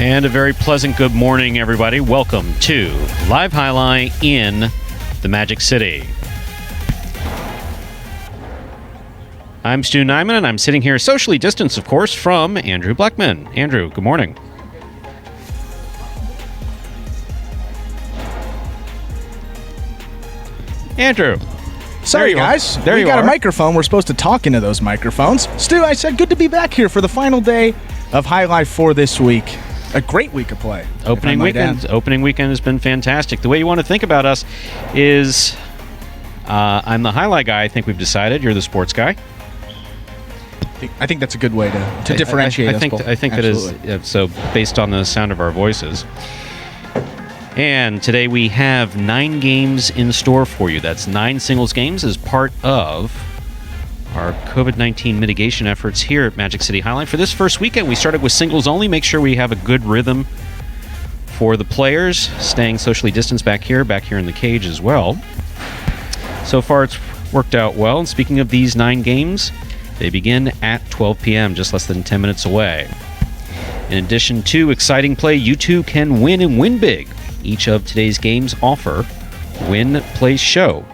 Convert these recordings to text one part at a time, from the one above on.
And a very pleasant good morning, everybody. Welcome to Live Jai-Alai in the Magic City. I'm Stu Nyman, and I'm sitting here socially distanced, of course, from Andrew Blackman. Andrew, good morning. Andrew. Sorry, guys. We got a microphone. We're supposed to talk into those microphones. Stu, I said good to be back here for the final day of Jai-Alai for this week. A great week of play. Opening weekend has been fantastic. The way you want to think about us is I'm the Jai-Alai guy. I think we've decided. You're the sports guy. I think that's a good way to differentiate us both. I think Absolutely. That is so based on the sound of our voices. And today we have 9 games in store for you. That's 9 singles games as part of our COVID-19 mitigation efforts here at Magic City Jai-Alai. For this first weekend, we started with singles only. Make sure we have a good rhythm for the players, staying socially distanced back here in the cage as well. So far, it's worked out well. And speaking of these 9 games, they begin at 12 p.m., just less than 10 minutes away. In addition to exciting play, you too can win and win big. Each of today's games offer win, play, show,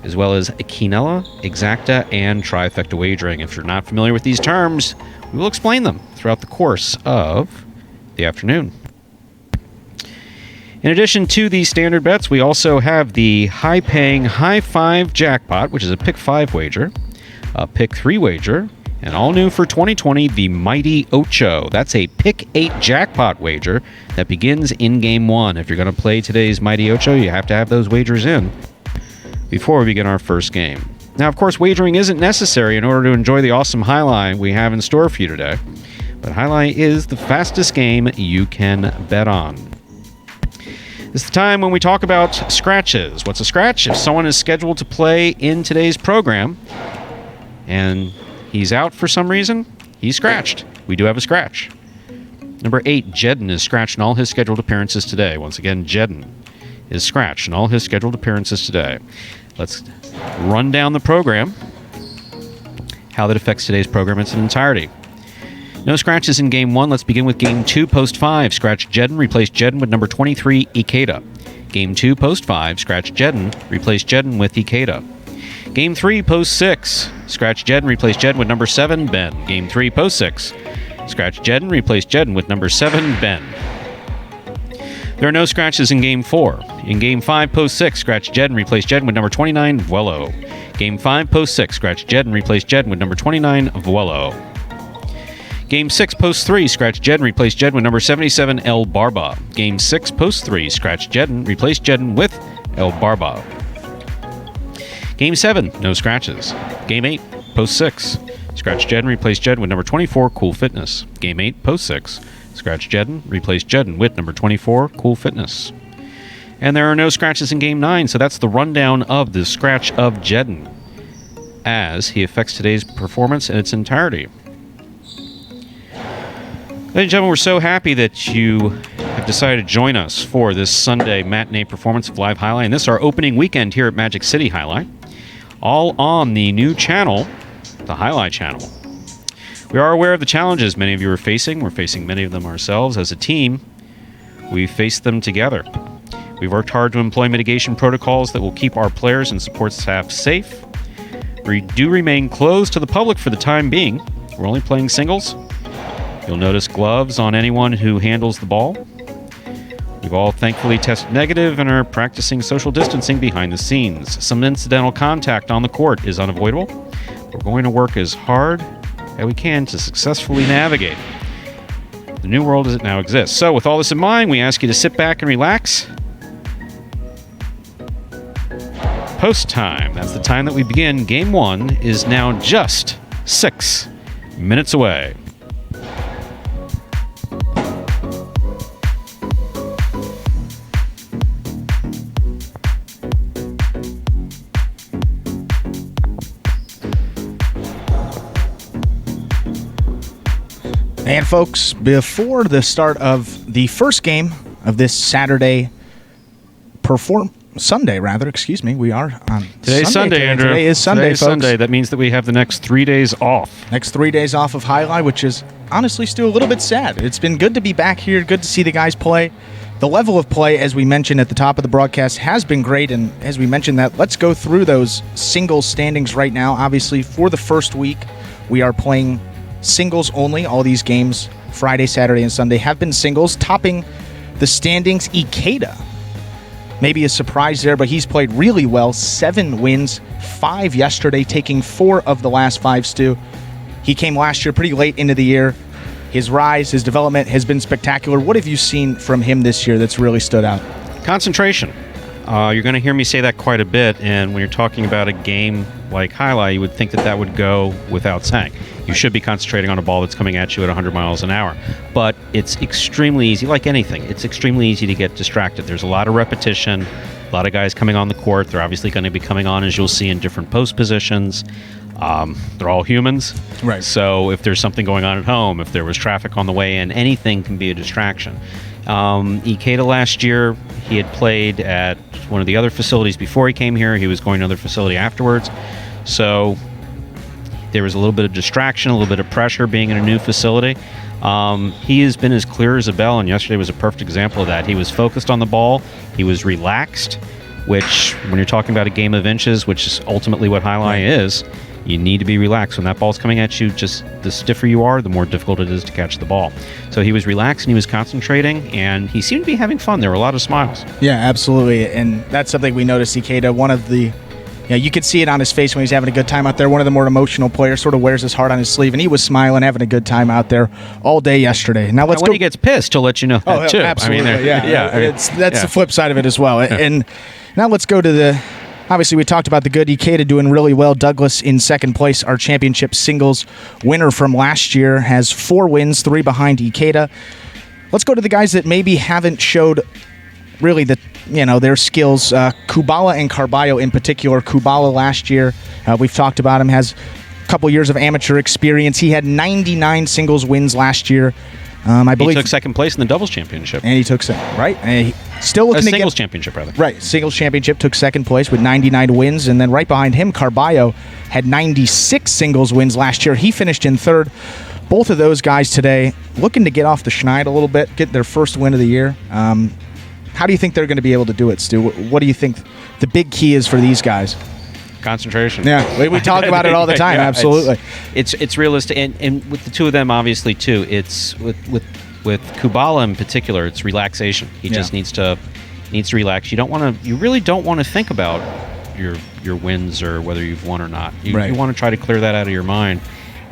as well as Quinella, Exacta, and Trifecta wagering. If you're not familiar with these terms, we will explain them throughout the course of the afternoon. In addition to these standard bets, we also have the high-paying High 5 jackpot, which is a pick 5 wager, a pick 3 wager, and all new for 2020, the Mighty Ocho. That's a pick 8 jackpot wager that begins in game 1. If you're going to play today's Mighty Ocho, you have to have those wagers in before we begin our first game. Now, of course, wagering isn't necessary in order to enjoy the awesome Jai-Alai we have in store for you today. But Jai-Alai is the fastest game you can bet on. It's the time when we talk about scratches. What's a scratch? If someone is scheduled to play in today's program and he's out for some reason, he's scratched. We do have a scratch. Number 8, Jedden is scratched in all his scheduled appearances today. Once again, Jedden is scratched in all his scheduled appearances today. Let's run down the program, how that affects today's program in its entirety. No scratches in Game 1. Let's begin with Game 2, Post 5. Scratch Jedden, replace Jedden with number 23, Ikeda. Game 2, Post 5. Scratch Jedden, replace Jedden with Ikeda. Game 3, Post 6. Scratch Jedden, replace Jedden with number 7, Ben. Game 3, Post 6. Scratch Jedden, replace Jedden with number 7, Ben. There are no scratches in Game 4. In Game 5, Post 6, scratch Jedden, replace Jedden with number 29, Vuelo. Game 5, Post 6, scratch Jedden, replace Jedden with number 29, Vuelo. Game 6, Post 3, scratch Jedden, replace Jedden with number 77, El Barba. Game 6, Post 3, scratch Jedden, replace Jedden with El Barba. Game 7, no scratches. Game 8, Post 6, scratch Jedden, replace Jedden with number 24, Cool Fitness. Game 8, Post 6, scratch Jedden, replace Jedden with number 24, Cool Fitness. And there are no scratches in Game 9, so that's the rundown of the scratch of Jedden as he affects today's performance in its entirety. Ladies and gentlemen, we're so happy that you have decided to join us for this Sunday matinee performance of Live Jai-Alai. And this is our opening weekend here at Magic City Jai-Alai, all on the new channel, the Jai-Alai Channel. We are aware of the challenges many of you are facing. We're facing many of them ourselves. As a team, we've faced them together. We've worked hard to employ mitigation protocols that will keep our players and support staff safe. We do remain closed to the public for the time being. We're only playing singles. You'll notice gloves on anyone who handles the ball. We've all thankfully tested negative and are practicing social distancing behind the scenes. Some incidental contact on the court is unavoidable. We're going to work as hard as we can to successfully navigate the new world as it now exists. So with all this in mind, we ask you to sit back and relax. Post time. That's the time that we begin. Game 1 is now just 6 minutes away. And folks, before the start of the first game of this Saturday Sunday, rather. Excuse me. We are on Today's Sunday, Andrew. Today is Sunday, Today's folks. Sunday. That means that we have the next 3 days off. Next 3 days off of Jai-Alai, which is honestly still a little bit sad. It's been good to be back here. Good to see the guys play. The level of play, as we mentioned at the top of the broadcast, has been great. And as we mentioned that, let's go through those singles standings right now. Obviously, for the first week, we are playing singles only. All these games, Friday, Saturday, and Sunday, have been singles. Topping the standings, Ikeda. Maybe a surprise there, but he's played really well. 7 wins, 5 yesterday, taking 4 of the last 5, Stu. He came last year pretty late into the year. His rise, his development has been spectacular. What have you seen from him this year that's really stood out? Concentration. You're going to hear me say that quite a bit, and when you're talking about a game like Jai-Alai, you would think that that would go without saying. You should be concentrating on a ball that's coming at you at 100 miles an hour. But it's extremely easy, like anything, it's extremely easy to get distracted. There's a lot of repetition, a lot of guys coming on the court. They're obviously going to be coming on, as you'll see, in different post positions. They're all humans. Right. So if there's something going on at home, if there was traffic on the way in, anything can be a distraction. Ikeda last year, he had played at one of the other facilities before he came here. He was going to another facility afterwards. So there was a little bit of distraction, a little bit of pressure being in a new facility. He has been as clear as a bell, and yesterday was a perfect example of that. He was focused on the ball. He was relaxed, which, when you're talking about a game of inches, which is ultimately what Jai-Alai is, you need to be relaxed. When that ball's coming at you, just the stiffer you are, the more difficult it is to catch the ball. So he was relaxed and he was concentrating, and he seemed to be having fun. There were a lot of smiles. Yeah, absolutely. And that's something we noticed, Ikeda. One of the, you could see it on his face when he's having a good time out there. One of the more emotional players, sort of wears his heart on his sleeve, and he was smiling, having a good time out there all day yesterday. Now let's when he gets pissed, he'll let you know that too. Absolutely. That's yeah. the flip side of it as well. And now let's go to the. Obviously, we talked about the good Ikeda doing really well. Douglas in second place, our championship singles winner from last year, has 4 wins, 3 behind Ikeda. Let's go to the guys that maybe haven't showed really their skills. Kubala and Carballo in particular. Kubala last year, we've talked about him, has a couple years of amateur experience. He had 99 singles wins last year. I believe he took second place in the doubles championship. And he took second, right? And still looking singles championship, rather. Right, singles championship, took second place with 99 wins, and then right behind him, Carballo had 96 singles wins last year. He finished in third. Both of those guys today looking to get off the schneid a little bit, get their first win of the year. How do you think they're going to be able to do it, Stu? What do you think the big key is for these guys? Concentration. Yeah, we talk about it all the time. Yeah, absolutely. It's realistic, and with the two of them, obviously too. It's with Kubala in particular. It's relaxation. He just needs to relax. You really don't want to think about your wins or whether you've won or not. You want to try to clear that out of your mind.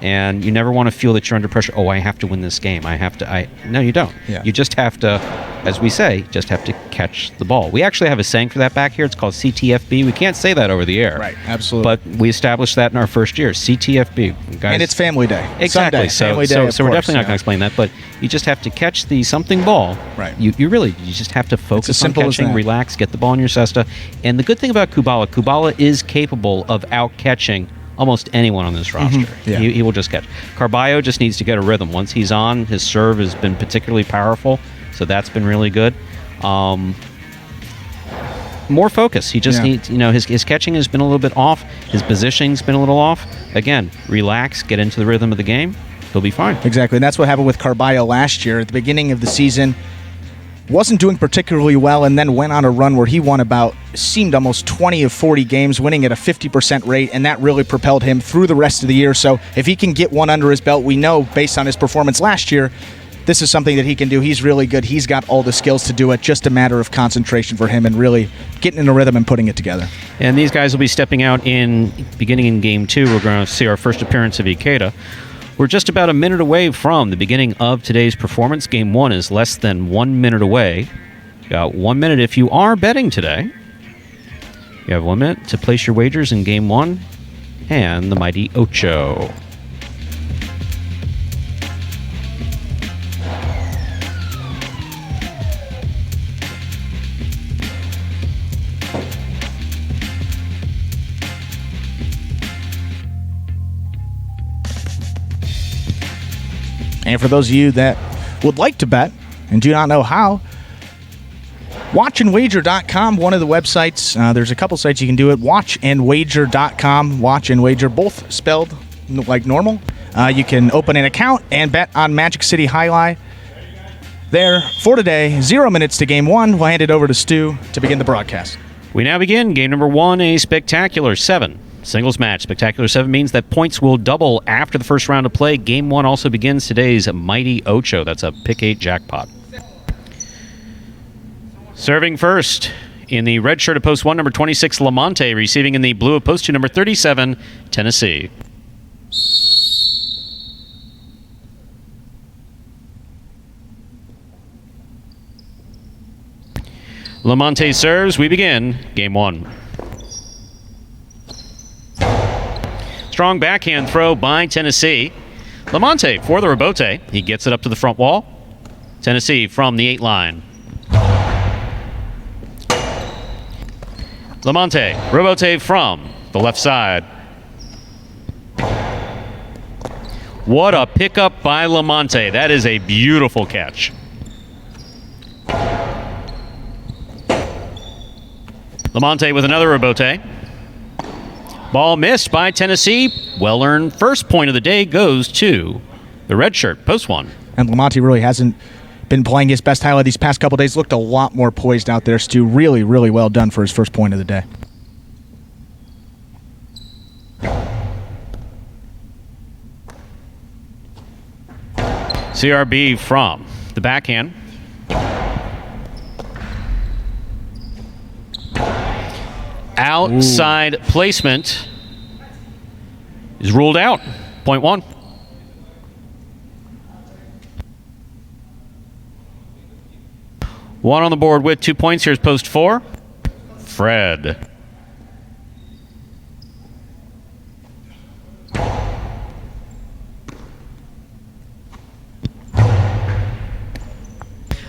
And you never want to feel that you're under pressure. Oh, I have to win this game. No, you don't. Yeah. You just have to, as we say, just have to catch the ball. We actually have a saying for that back here. It's called CTFB. We can't say that over the air. Right, absolutely. But we established that in our first year, CTFB. Guys, and it's Family Day. Exactly. Sunday, so Family Day, we're definitely not going to explain that, but you just have to catch the something ball. Right. You just have to focus on catching, as relax, get the ball in your cesta. And the good thing about Kubala is capable of out-catching almost anyone on this roster. Mm-hmm. Yeah. He will just catch. Carballo just needs to get a rhythm. Once he's on, his serve has been particularly powerful, so that's been really good. More focus. He just needs, his catching has been a little bit off. His positioning's been a little off. Again, relax, get into the rhythm of the game. He'll be fine. Exactly, and that's what happened with Carballo last year. At the beginning of the season, wasn't doing particularly well, and then went on a run where he won seemed almost 20 of 40 games, winning at a 50% rate, and that really propelled him through the rest of the year. So if he can get one under his belt, we know, based on his performance last year, this is something that he can do. He's really good. He's got all the skills to do it. Just a matter of concentration for him and really getting in a rhythm and putting it together. And these guys will be stepping out beginning in Game 2. We're going to see our first appearance of Ikeda. We're just about a minute away from the beginning of today's performance. Game 1 is less than 1 minute away. You got 1 minute if you are betting today. You have 1 minute to place your wagers in Game 1 and the mighty Ocho. And for those of you that would like to bet and do not know how, Watchandwager.com, one of the websites. There's a couple sites you can do it. Watchandwager.com, watch and wager, both spelled like normal. You can open an account and bet on Magic City Jai-Alai. There for today, 0 minutes to game one. We'll hand it over to Stu to begin the broadcast. We now begin game number one, a spectacular 7 singles match. Spectacular 7 means that points will double after the first round of play. Game one also begins today's Mighty Ocho. That's a pick 8 jackpot. Serving first in the red shirt of post 1, number 26, Lamonte. Receiving in the blue of post 2, number 37, Tennessee. Lamonte serves. We begin game one. Strong backhand throw by Tennessee. Lamonte for the rebote. He gets it up to the front wall. Tennessee from the 8 line. Lamonte, rebote from the left side. What a pickup by Lamonte. That is a beautiful catch. Lamonte with another rebote. Ball missed by Tennessee. Well-earned first point of the day goes to the red shirt, post 1. And Lamonte really hasn't been playing his best highlight these past couple days. Looked a lot more poised out there, Stu. Really, really well done for his first point of the day. CRB from the backhand. Outside placement is ruled out. Point 1. One on the board with 2 points. Here's post 4. Fred.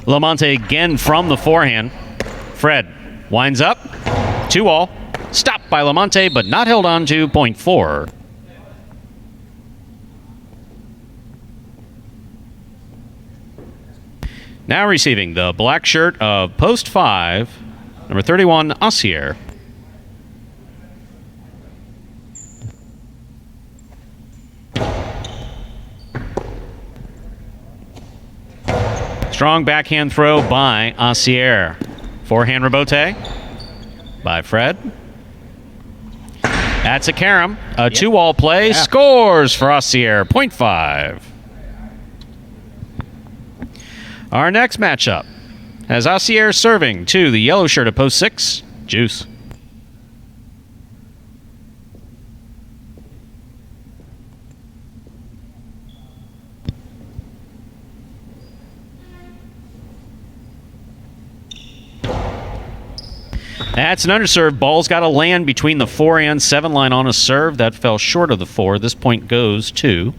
Lamonte again from the forehand. Fred winds up. 2-all. Stopped by Lamonte, but not held on to point 4. Now receiving the black shirt of post 5, number 31, Ossier. Strong backhand throw by Ossier. Forehand rebote by Fred. That's a carom. A 2-all play. Yeah. Scores for Ossier. Point 5. Our next matchup has Ossier serving to the yellow shirt of post 6, Juice. That's an underserve. Ball's got to land between the 4 and 7 line on a serve. That fell short of the 4. This point goes to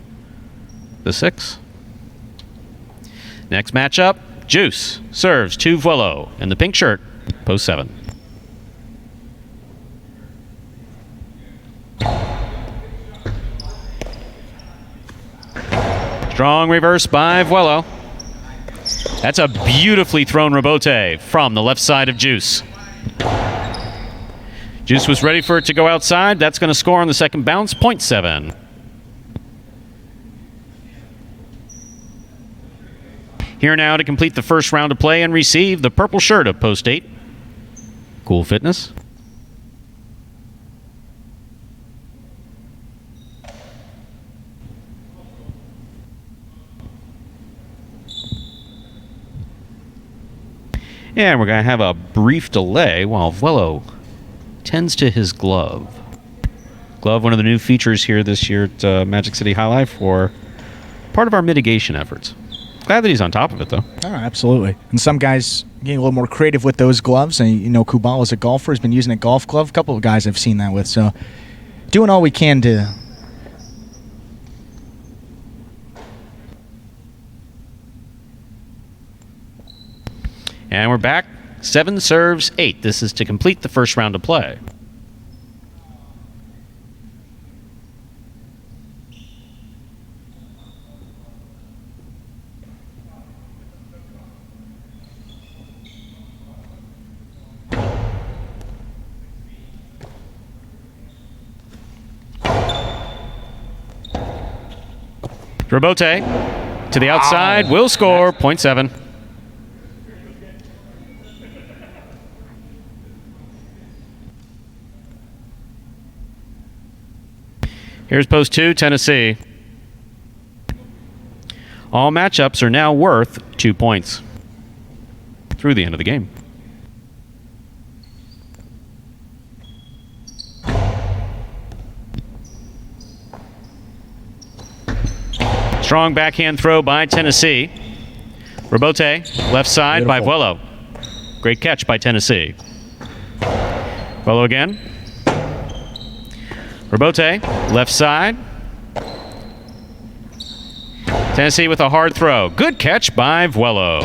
the 6. Next matchup, Juice serves to Vuelo in the pink shirt, post 7. Strong reverse by Vuelo. That's a beautifully thrown rebote from the left side of Juice. Juice was ready for it to go outside. That's going to score on the second bounce, point 7. Here now to complete the first round of play and receive the purple shirt of post 8, Cool Fitness. And we're going to have a brief delay while Vuelo tends to his glove. Glove, one of the new features here this year at Magic City Jai-Alai for part of our mitigation efforts. Glad that he's on top of it, though. Oh, absolutely. And some guys getting a little more creative with those gloves. And, you know, Kubal is a golfer. He's been using a golf glove. A couple of guys I've seen that with. So doing all we can to... And we're back. 7 serves 8. This is to complete the first round of play. Robote to the outside. Will score. Point 7. Here's post 2, Tennessee. All matchups are now worth 2 points through the end of the game. Strong backhand throw by Tennessee. Robote, left side by Vuelo. Great catch by Tennessee. Vuelo again. Robote, left side. Tennessee with a hard throw. Good catch by Vuelo.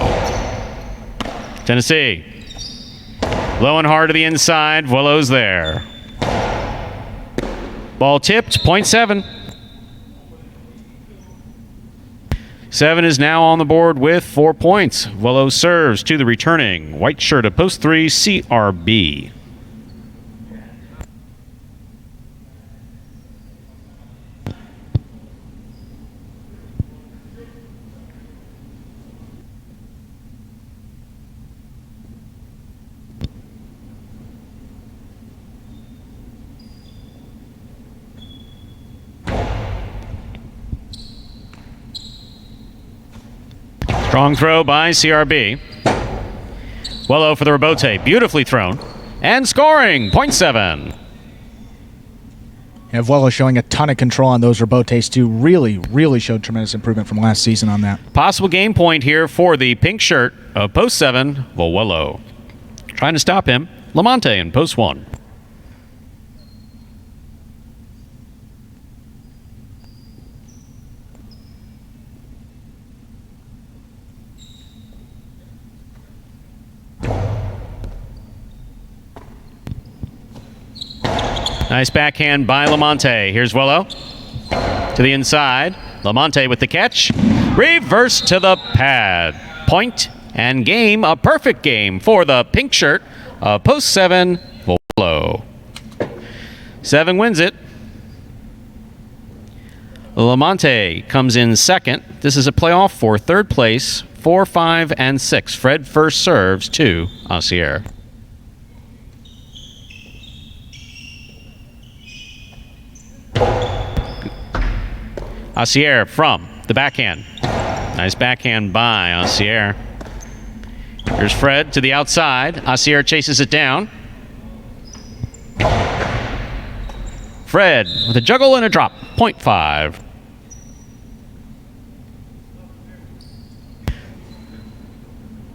Tennessee. Low and hard to the inside. Vuelo's there. Ball tipped. Point 7. 7 is now on the board with 4 points. Vuelo serves to the returning white shirt of post 3, CRB. Strong throw by CRB. Vuelo for the Robote. Beautifully thrown. And scoring. Point 7. And Vuelo showing a ton of control on those Robotes too. Really showed tremendous improvement from last season on that. Possible game point here for the pink shirt of post 7, Vuelo. Trying to stop him. Lamonte in post 1. Nice backhand by Lamonte. Here's Vuelo to the inside. Lamonte with the catch. Reverse to the pad. Point and game. A perfect game for the pink shirt of post 7, Vuelo. 7 wins it. Lamonte comes in second. This is a playoff for third place. 4, 5, and 6. Fred first serves to Asier. Asier from the backhand. Nice backhand by Asier. Here's Fred to the outside. Asier chases it down. Fred with a juggle and a drop. Point 5.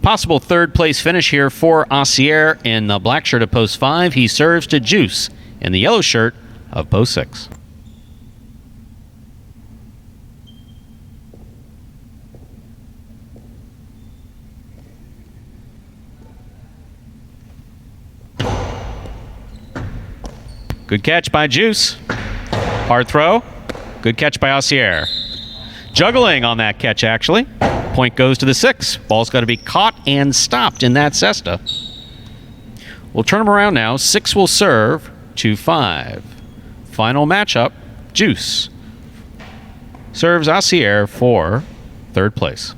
Possible third place finish here for Asier in the black shirt of post 5. He serves to Juice in the yellow shirt of post 6. Good catch by Juice. Hard throw. Good catch by Asier. Juggling on that catch, actually. Point goes to the 6. Ball's got to be caught and stopped in that cesta. We'll turn them around now. 6 will serve to 5. Final matchup, Juice serves Asier for third place.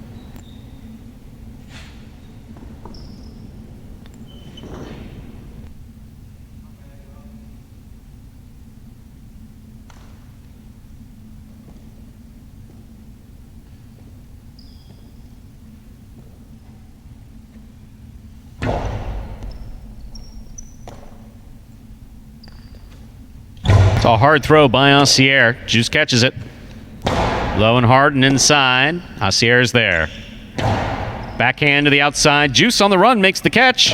It's a hard throw by Asier. Juice catches it. Low and hard and inside. Asier's there. Backhand to the outside. Juice on the run makes the catch.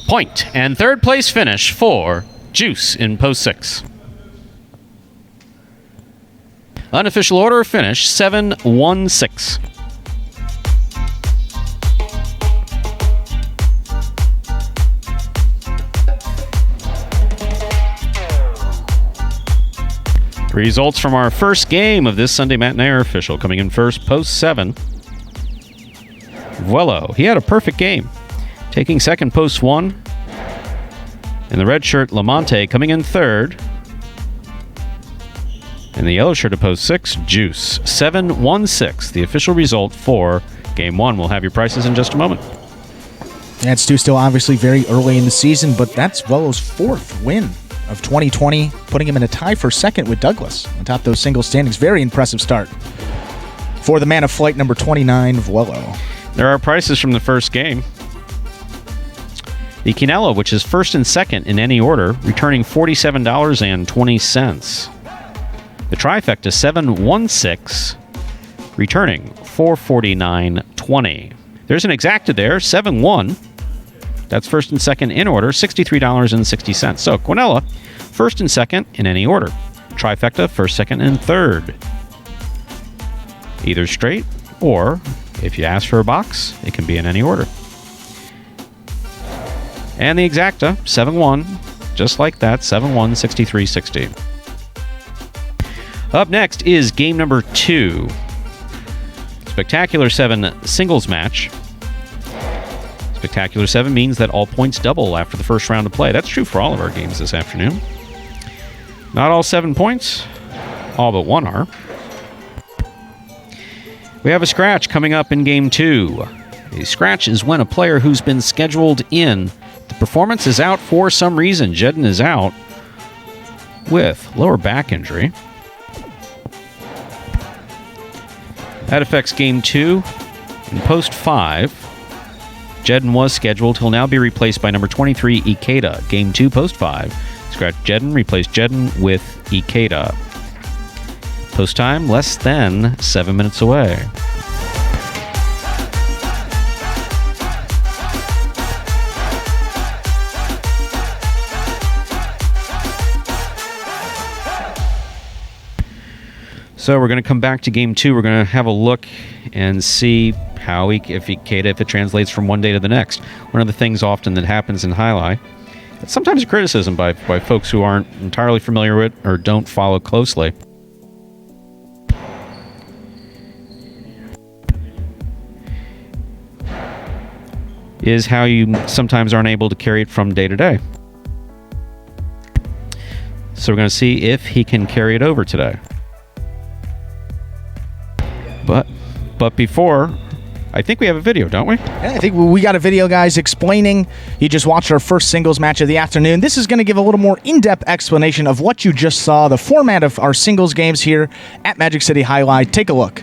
Point and third place finish for Juice in post 6. Unofficial order finish 7-1-6. Results from our first game of this Sunday matinee are official. Coming in first, post 7. Vuelo. He had a perfect game. Taking second, post 1. In the red shirt, Lamonte coming in third. And the yellow shirt of post 6, Juice. 7-1-6, the official result for Game 1. We'll have your prices in just a moment. Yeah, it's still obviously very early in the season, but that's Vuelo's 4th win of 2020, putting him in a tie for second with Douglas on top of those single standings. Very impressive start for the man of flight number 29, Vuelo. There are prices from the first game. The Quinella, which is first and second in any order, returning $47.20. The Trifecta 7-1-6, returning $449.20. There's an exacta there, 7-1. That's first and second in order, $63.60. So Quinella, first and second in any order. Trifecta, first, second, and third. Either straight, or if you ask for a box, it can be in any order. And the exacta, 7-1, just like that, 7-1, 63-60. Up next is game number 2. Spectacular 7 singles match. Spectacular 7 means that all points double after the first round of play. That's true for all of our games this afternoon. Not all 7 points, all but 1 are. We have a scratch coming up in game 2. A scratch is when a player who's been scheduled in, the performance is out for some reason. Jedden is out with lower back injury. That affects Game 2. In Post 5, Jedden was scheduled. He'll now be replaced by number 23, Ikeda. Game 2, Post 5. Scratch Jedden, replace Jedden with Ikeda. Post time, less than 7 minutes away. So we're going to come back to Game 2. We're going to have a look and see how if it translates from one day to the next. One of the things often that happens in Jai-Alai, it's sometimes a criticism by folks who aren't entirely familiar with or don't follow closely. Is how you sometimes aren't able to carry it from day to day. So we're going to see if he can carry it over today. But before, I think we have a video, don't we? Yeah, I think we got a video, guys, explaining. You just watched our first singles match of the afternoon. This is going to give a little more in-depth explanation of what you just saw, the format of our singles games here at Magic City Jai-Alai. Take a look.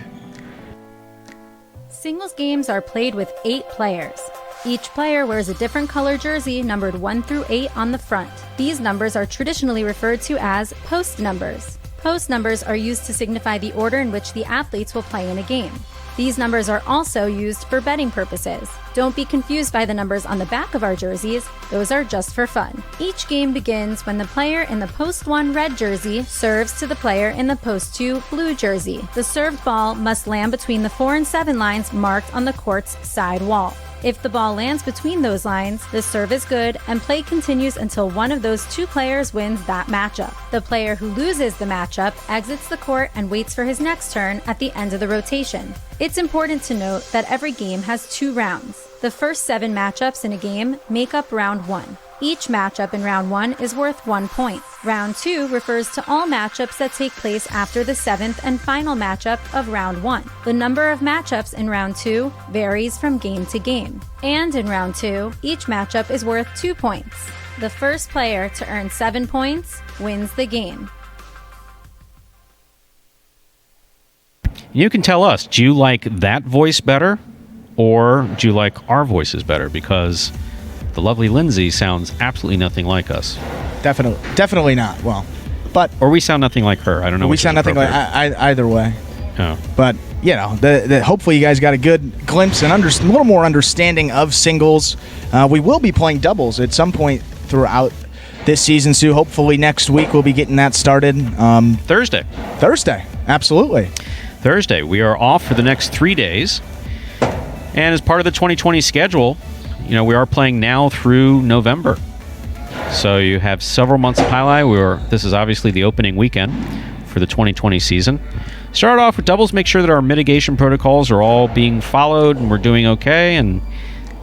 Singles games are played with 8 players. Each player wears a different color jersey numbered 1 through 8 on the front. These numbers are traditionally referred to as post numbers. Post numbers are used to signify the order in which the athletes will play in a game. These numbers are also used for betting purposes. Don't be confused by the numbers on the back of our jerseys. Those are just for fun. Each game begins when the player in the post 1 red jersey serves to the player in the post 2 blue jersey. The served ball must land between the 4 and 7 lines marked on the court's side wall. If the ball lands between those lines, the serve is good and play continues until one of those 2 players wins that matchup. The player who loses the matchup exits the court and waits for his next turn at the end of the rotation. It's important to note that every game has 2 rounds. The first 7 matchups in a game make up round 1. Each matchup in round 1 is worth 1 point. Round 2 refers to all matchups that take place after the 7th and final matchup of round 1. The number of matchups in round 2 varies from game to game. And in round 2, each matchup is worth 2 points. The first player to earn 7 points wins the game. You can tell us, do you like that voice better, or do you like our voices better? Because the lovely Lindsay sounds absolutely nothing like us. Definitely not. Well, but or we sound nothing like her. I don't know. We sound nothing like either way. Oh. But you know, hopefully you guys got a good glimpse and a little more understanding of singles. We will be playing doubles at some point throughout this season, Sue. Hopefully next week we'll be getting that started. Thursday, absolutely. Thursday. We are off for the next 3 days, and as part of the 2020 schedule, you know, we are playing now through November. So you have several months of Jai-Alai. This is obviously the opening weekend for the 2020 season. Start off with doubles, make sure that our mitigation protocols are all being followed and we're doing okay. And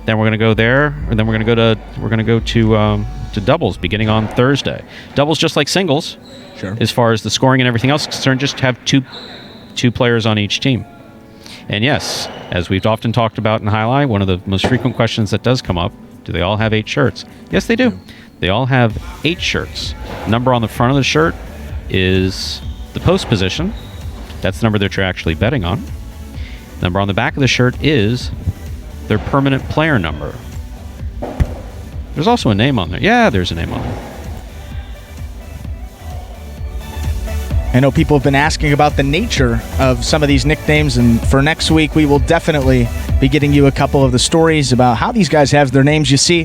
Then we're going to go there, and then we're going to go to doubles beginning on Thursday. Doubles just like singles. Sure. As far as the scoring and everything else is concerned, just have two players on each team. And yes, as we've often talked about in Jai-Alai, one of the most frequent questions that does come up, do they all have 8 shirts? Yes, they do. They all have 8 shirts. Number on the front of the shirt is the post position. That's the number that you're actually betting on. Number on the back of the shirt is their permanent player number. There's also a name on there. Yeah, there's a name on there. I know people have been asking about the nature of some of these nicknames, and for next week, we will definitely be getting you a couple of the stories about how these guys have their names. You see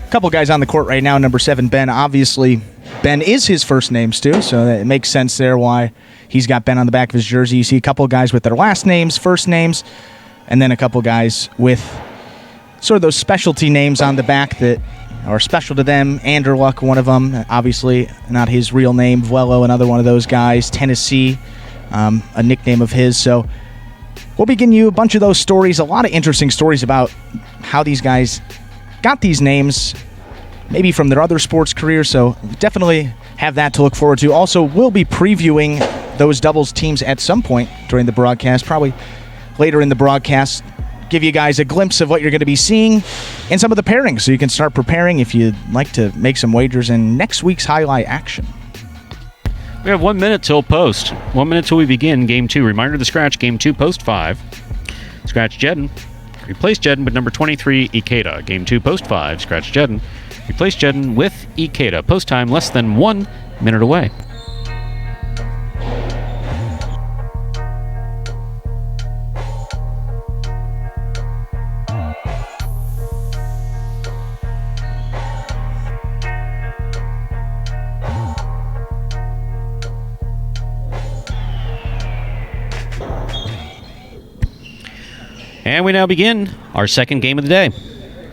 a couple guys on the court right now. Number 7, Ben. Obviously, Ben is his first name, Stu, so it makes sense there why he's got Ben on the back of his jersey. You see a couple guys with their last names, first names, and then a couple guys with sort of those specialty names on the back that are special to them. Anderluck, one of them, obviously not his real name. Vuelo, another one of those guys. Tennessee, a nickname of his. So we'll be giving you a bunch of those stories, a lot of interesting stories about how these guys got these names, maybe from their other sports careers. So definitely have that to look forward to. Also, we'll be previewing those doubles teams at some point during the broadcast, probably later in the broadcast. Give you guys a glimpse of what you're going to be seeing and some of the pairings, so you can start preparing if you'd like to make some wagers in next week's Jai-Alai action. We have 1 minute till post. 1 minute till we begin Game 2. Reminder to scratch Game 2, Post 5. Scratch Jedden. Replace Jedden with number 23, Ikeda. Game 2, Post 5. Scratch Jedden. Replace Jedden with Ikeda. Post time less than 1 minute away. And we now begin our second game of the day.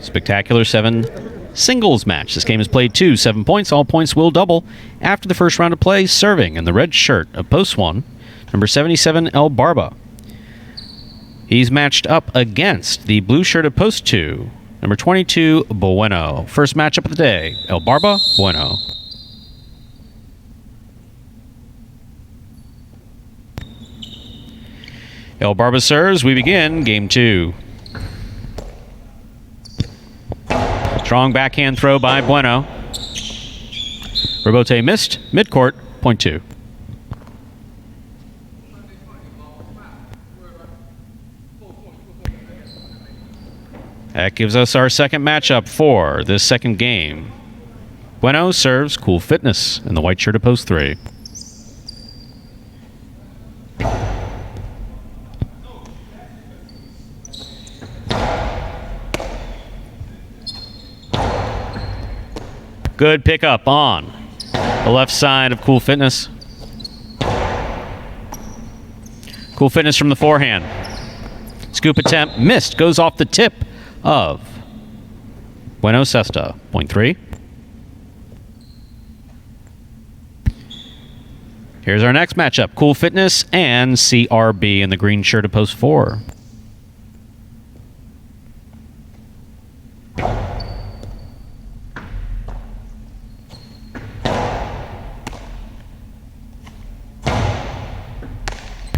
Spectacular 7 singles match. This game is played 7 points. All points will double after the first round of play. Serving in the red shirt of post 1, number 77, El Barba. He's matched up against the blue shirt of post 2, number 22, Bueno. First matchup of the day, El Barba, Bueno. El Barba serves. We begin Game 2. Strong backhand throw by Bueno. Rebote missed. Midcourt, point 2. That gives us our second matchup for this second game. Bueno serves Cool Fitness in the white shirt of post 3. Good pickup on the left side of Cool Fitness. Cool Fitness from the forehand. Scoop attempt missed. Goes off the tip of Bueno Cesta. Point 3. Here's our next matchup. Cool Fitness and CRB in the green shirt of post 4.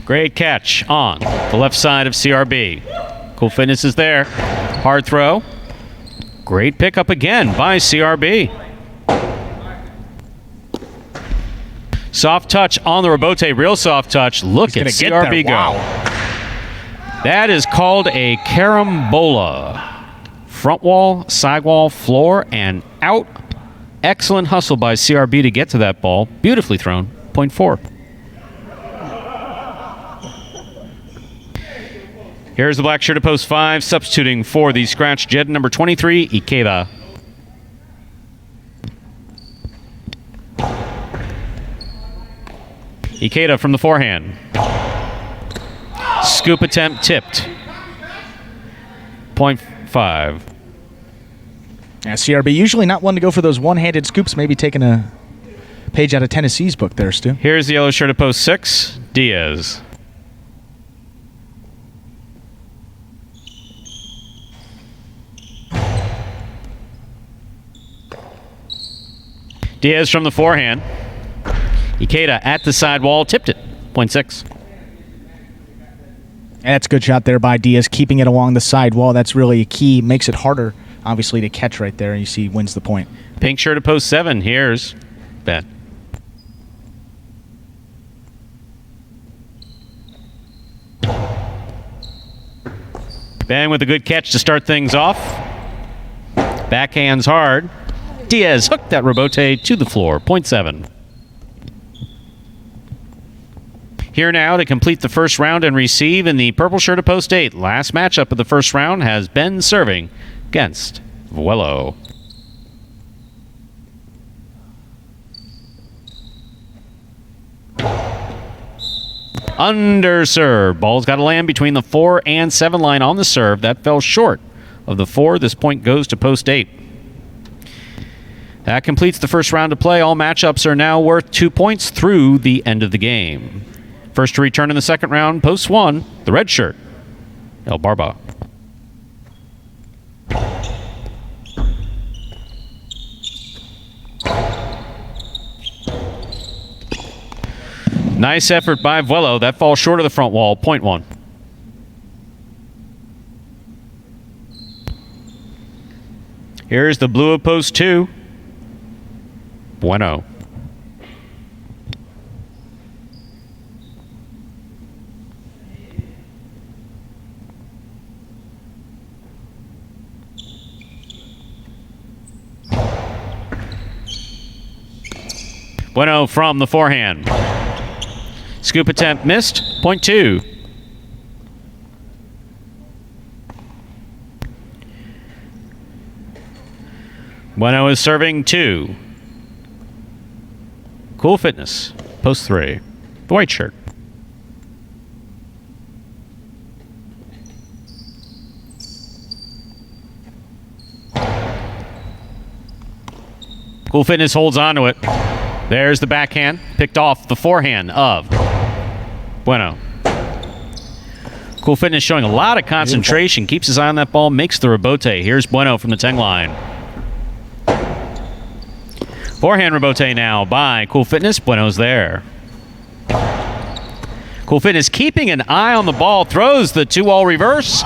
Great catch on the left side of CRB. Cool Fitness is there. Hard throw. Great pickup again by CRB. Soft touch on the rebote. Real soft touch. Look at CRB go. Wow. That is called a carambola. Front wall, side wall, floor, and out. Excellent hustle by CRB to get to that ball. Beautifully thrown. Point 4. Here's the black shirt of post 5, substituting for the scratch Jed number 23, Ikeda. Ikeda from the forehand. Scoop attempt tipped. Point 5. Yeah, CRB usually not one to go for those one-handed scoops, maybe taking a page out of Tennessee's book there, Stu. Here's the yellow shirt of post 6, Diaz. Diaz from the forehand. Ikeda at the sidewall, tipped it. 0.6. That's a good shot there by Diaz, keeping it along the side wall. That's really a key. Makes it harder, obviously, to catch right there. You see, wins the point. Pink shirt at post 7. Here's Ben. Ben with a good catch to start things off. Backhands hard. Diaz hooked that rebote to the floor. 0.7. Here now to complete the first round and receive in the purple shirt of post 8. Last matchup of the first round has Ben serving against Vuelo. Under serve. Ball's got to land between the 4 and 7 line on the serve. That fell short of the 4. This point goes to post 8. That completes the first round of play. All matchups are now worth 2 points through the end of the game. First to return in the second round, post 1, the red shirt, El Barba. Nice effort by Vuelo. That falls short of the front wall, 0.1. Here's the blue of post 2. Bueno. Bueno from the forehand. Scoop attempt missed. 0.2. Bueno is serving 2. Cool Fitness. Post 3. The white shirt. Cool Fitness holds on to it. There's the backhand, picked off the forehand of Bueno. Cool Fitness showing a lot of concentration, keeps his eye on that ball, makes the rebote. Here's Bueno from the 10 line. Forehand rebote now by Cool Fitness. Bueno's there. Cool Fitness keeping an eye on the ball, throws the 2-all reverse.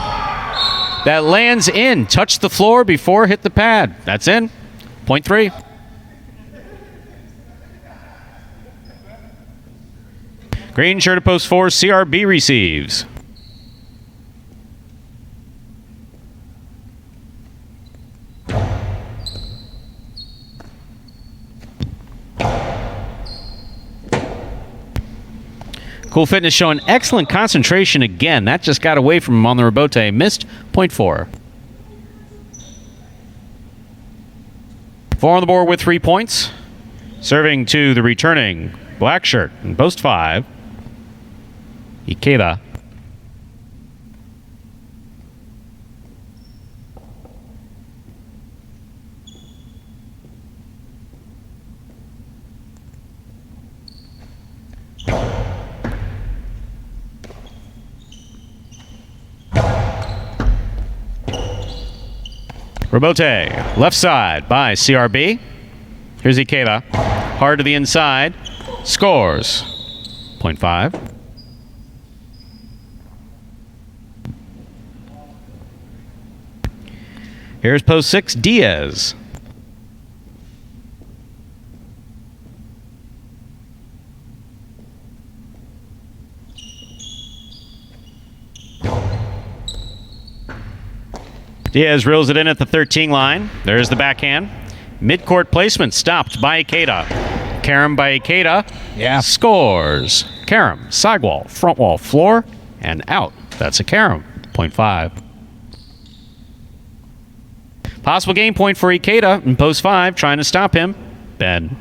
That lands in, touched the floor before hit the pad. That's in. 0.3. Green shirt at post 4, CRB receives. Cool Fitness showing excellent concentration again. That just got away from him on the rebote. Missed. 0.4. 4 on the board with 3 points. Serving to the returning black shirt in post 5. Ikeda. Rebote, left side by CRB. Here's Ikeda. Hard to the inside. Scores. 0.5. Here's post 6, Diaz. Diaz reels it in at the 13 line. There's the backhand. Mid-court placement stopped by Ikeda. Karam by Ikeda. Yeah. Scores. Karam, sidewall, front wall, floor, and out. That's a Karam. 0.5. Possible game point for Ikeda in post 5, trying to stop him. Ben.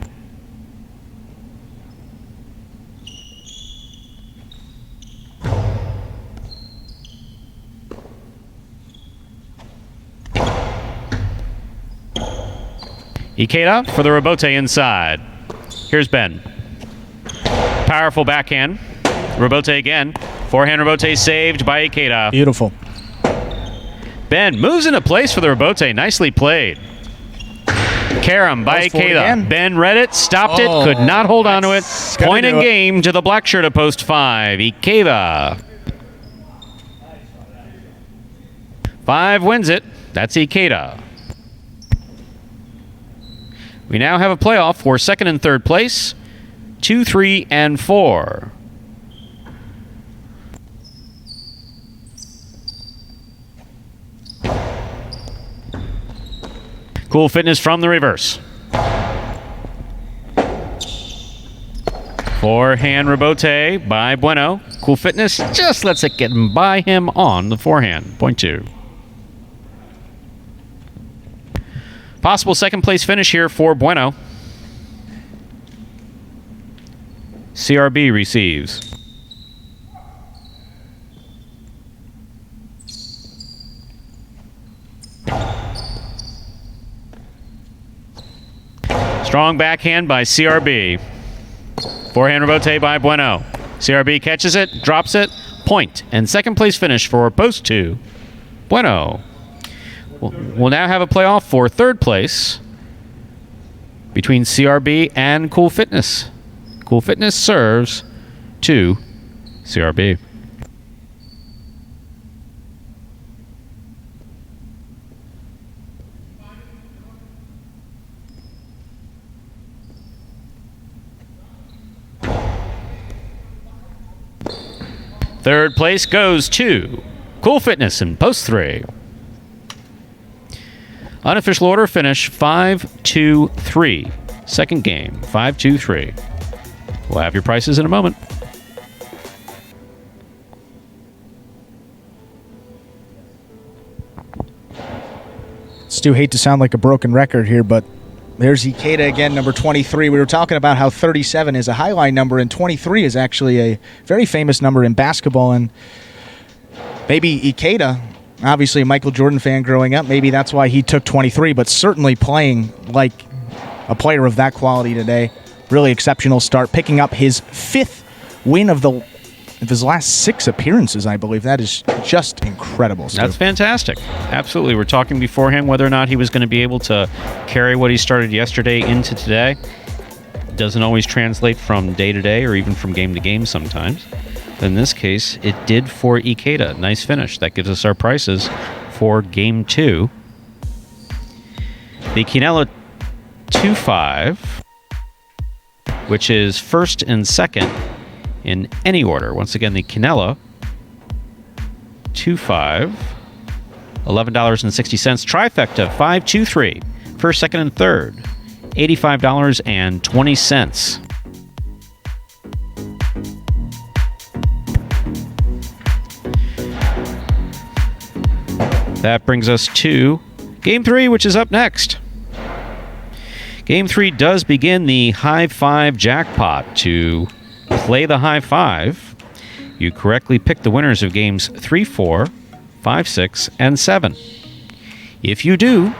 Ikeda for the rebote inside. Here's Ben. Powerful backhand. Rebote again. Forehand rebote saved by Ikeda. Beautiful. Ben moves into place for the rebote. Nicely played. Karam by Goes for it Ikeda. again. Ben read it, stopped it, could not hold on to it. gonna Point do and it. game to the black shirt of post 5. Ikeda. 5 wins it. That's Ikeda. We now have a playoff for second and third place. 2, 3, and 4. Cool Fitness from the reverse. Forehand rebote by Bueno. Cool Fitness just lets it get by him on the forehand. Point 2. Possible second place finish here for Bueno. CRB receives. Strong backhand by CRB. Forehand rebote by Bueno. CRB catches it, drops it, point, and second place finish for post 2. Bueno. We'll now have a playoff for third place between CRB and Cool Fitness. Cool Fitness serves to CRB. Third place goes to Cool Fitness in post 3. Unofficial order finish 5-2-3. Second game 5-2-3. We'll have your prices in a moment. Stu, hate to sound like a broken record here, but there's Ikeda again, number 23. We were talking about how 37 is a highlight number, and 23 is actually a very famous number in basketball. And maybe Ikeda, obviously a Michael Jordan fan growing up, maybe that's why he took 23, but certainly playing like a player of that quality today. Really exceptional start, picking up his 5th win of his last 6 appearances, I believe. That is just incredible, Stu. That's fantastic. Absolutely. We're talking beforehand whether or not he was going to be able to carry what he started yesterday into today. Doesn't always translate from day to day or even from game to game sometimes. In this case, it did for Ikeda. Nice finish. That gives us our prices for game 2. The Quinella 2-5, which is first and second in any order. Once again, the Quinella 2-5, $11.60. Trifecta 5-2-3, first, second, and third, $85.20. That brings us to Game 3, which is up next. Game 3 does begin the high 5 jackpot. To play the high 5, you correctly pick the winners of games 3, 4, 5, 6, and 7. If you do,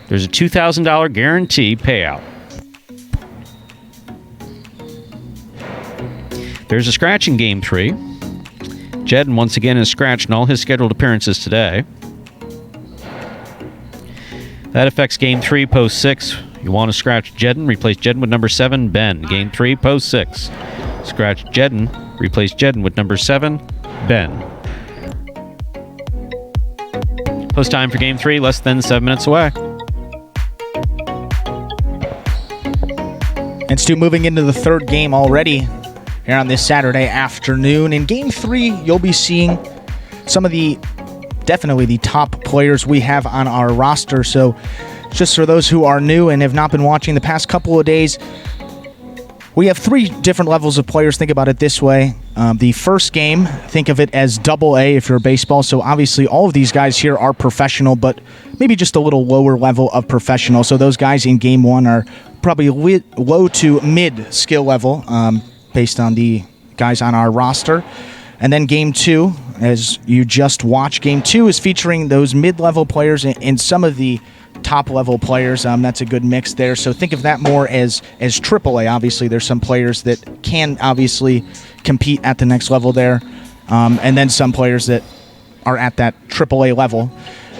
there's a $2,000 guarantee payout. There's a scratch in Game 3. Jedden once again is scratched in all his scheduled appearances today. That affects Game 3, Post 6. You want to scratch Jedden, replace Jedden with number 7, Ben. Game 3, Post 6. Scratch Jedden, replace Jedden with number 7, Ben. Post time for Game 3, less than 7 minutes away. And Stu, moving into the third game already here on this Saturday afternoon. In Game 3, you'll be seeing some of definitely the top players we have on our roster. So just for those who are new and have not been watching the past couple of days, we have 3 different levels of players. Think about it this way. The first game, think of it as double A if you're baseball. So obviously all of these guys here are professional, but maybe just a little lower level of professional. So those guys in Game 1 are probably low to mid skill level based on the guys on our roster. And then Game 2, as you just watched, Game 2 is featuring those mid-level players and some of the top-level players. That's a good mix there. So think of that more as AAA. Obviously, there's some players that can obviously compete at the next level there, and then some players that are at that AAA level.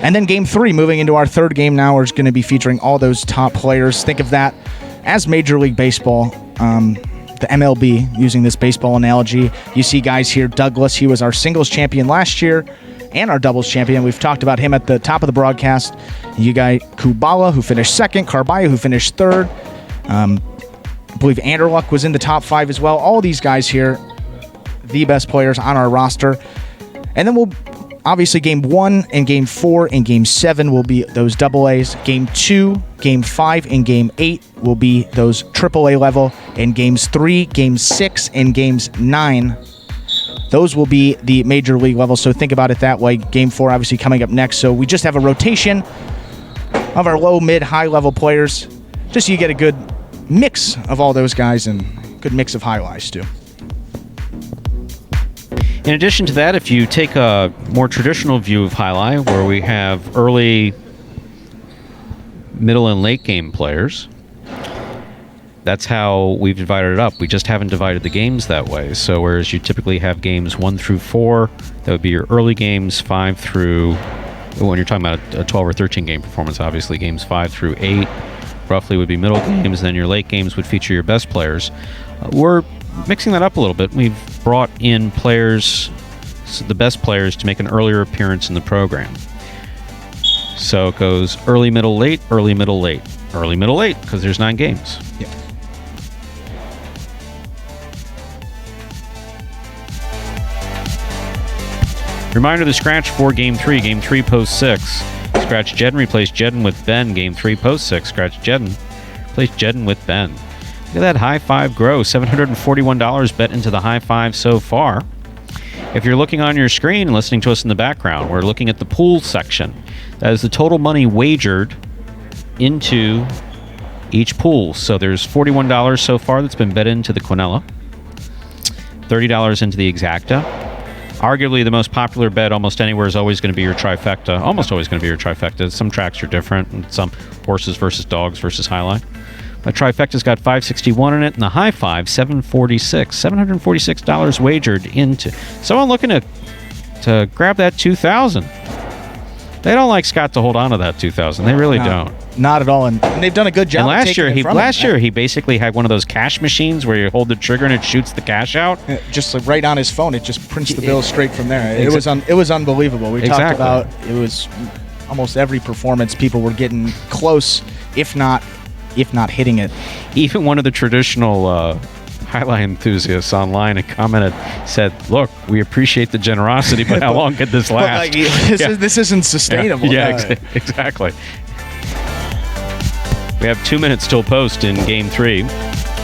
And then game 3, moving into our third game now, is going to be featuring all those top players. Think of that as Major League Baseball, the MLB, using this baseball analogy. You see guys here, Douglas, he was our singles champion last year and our doubles champion. We've talked about him at the top of the broadcast. You got Kubala, who finished second, Carballo, who finished third. I believe Anderluck was in the top 5 as well. All these guys here, the best players on our roster. And then we'll obviously game 1 and game 4 and game 7 will be those AA. Game 2, game 5, and game 8 will be those AAA level. And games 3, game 6, and games 9, those will be the major league level. So think about it that way. Game 4 obviously coming up next. So we just have a rotation of our low, mid, high level players, just so you get a good mix of all those guys and good mix of highlights too. In addition to that, if you take a more traditional view of highlight, where we have early, middle, and late game players, that's how we've divided it up. We just haven't divided the games that way. So whereas you typically have games 1 through 4, that would be your early games, 5 through, when you're talking about a 12 or 13 game performance, obviously games 5 through 8 roughly would be middle games, then your late games would feature your best players. We're mixing that up a little bit. We've brought in players, the best players, to make an earlier appearance in the program. So it goes early, middle, late, early, middle, late, early, middle, late, because there's 9 games. Yeah. Reminder, the scratch for Game 3. Game 3, post 6. Scratch Jedden, replace Jedden with Ben. Game 3, post 6. Scratch Jedden, replace Jedden with Ben. Look at that high 5 grow. $741 bet into the high 5 so far. If you're looking on your screen and listening to us in the background, we're looking at the pool section. That is the total money wagered into each pool. So there's $41 so far that's been bet into the Quinella, $30 into the Exacta. Arguably the most popular bet almost anywhere is always going to be your Trifecta. Almost always going to be your Trifecta. Some tracks are different, and some horses versus dogs versus highlight. But Trifecta's got 561 in it, and the high 5, 746. $746 wagered into. Someone looking to grab that 2,000. They don't like Scott to hold on to that 2,000. They really don't. Not at all, and they've done a good job. And last year he basically had one of those cash machines where you hold the trigger and it shoots the cash out. Just like right on his phone, it just prints the bill straight from there. It was unbelievable. We talked about it was almost every performance people were getting close, if not hitting it. Even one of the traditional highlight enthusiasts online and commented, said, "Look, we appreciate the generosity, but how long could this last? This isn't sustainable." Yeah, exactly. We have 2 minutes till post in Game 3.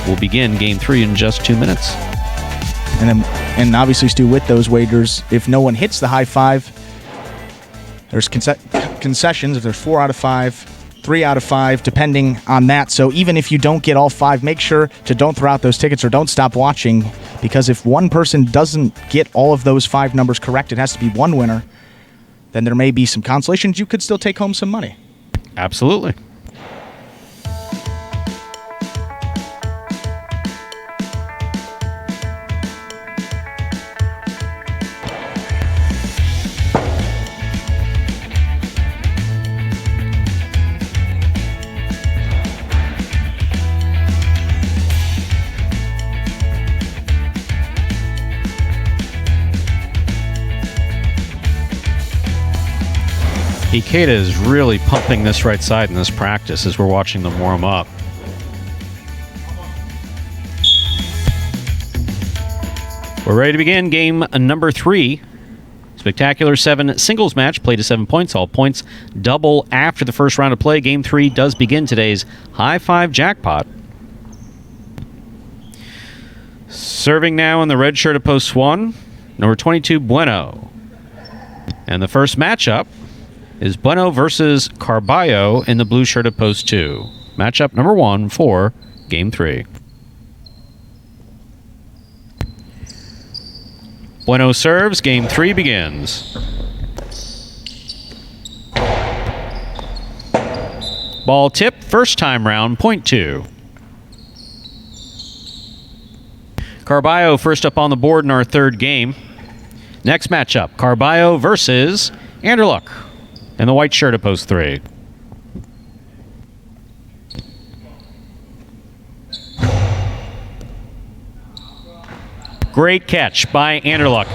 We'll begin Game 3 in just 2 minutes. And obviously, Stu, with those wagers, if no one hits the high 5, there's concessions. If there's 4 out of 5, 3 out of 5, depending on that. So even if you don't get all 5, make sure to don't throw out those tickets or don't stop watching, because if one person doesn't get all of those 5 numbers correct, it has to be one winner, then there may be some consolations. You could still take home some money. Absolutely. Ikeda is really pumping this right side in this practice as we're watching them warm up. We're ready to begin game number 3. Spectacular 7 singles match, play to 7 points. All points double after the first round of play. Game 3 does begin today's high 5 jackpot. Serving now in the red shirt of post 1, number 22, Bueno. And the first matchup is Bueno versus Carballo in the blue shirt of post 2. Matchup number 1 for Game 3. Bueno serves. Game 3 begins. Ball tip. First time round, point 2. Carballo first up on the board in our third game. Next matchup, Carballo versus Anderluck. and the white shirt at post 3. Great catch by Anderluck.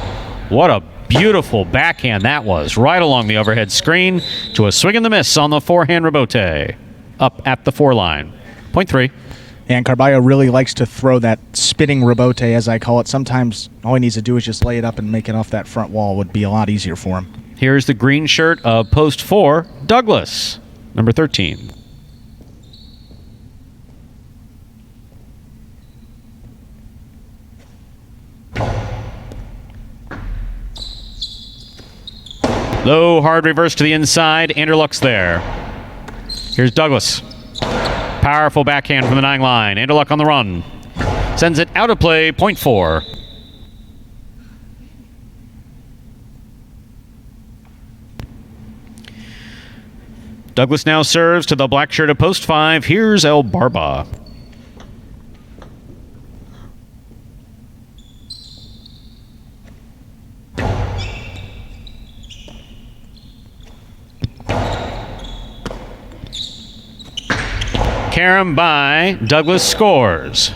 What a beautiful backhand that was. Right along the overhead screen to a swing and the miss on the forehand rebote. Up at the 4 line. Point 3. And Carballo really likes to throw that spinning rebote, as I call it. Sometimes all he needs to do is just lay it up and make it off that front wall. Would be a lot easier for him. Here's the green shirt of post 4, Douglas, number 13. Low, hard reverse to the inside. Anderluck's there. Here's Douglas. Powerful backhand from the 9 line. Anderluck on the run. Sends it out of play, point 4. Douglas now serves to the black shirt of post 5. Here's El Barba. Carom by Douglas scores.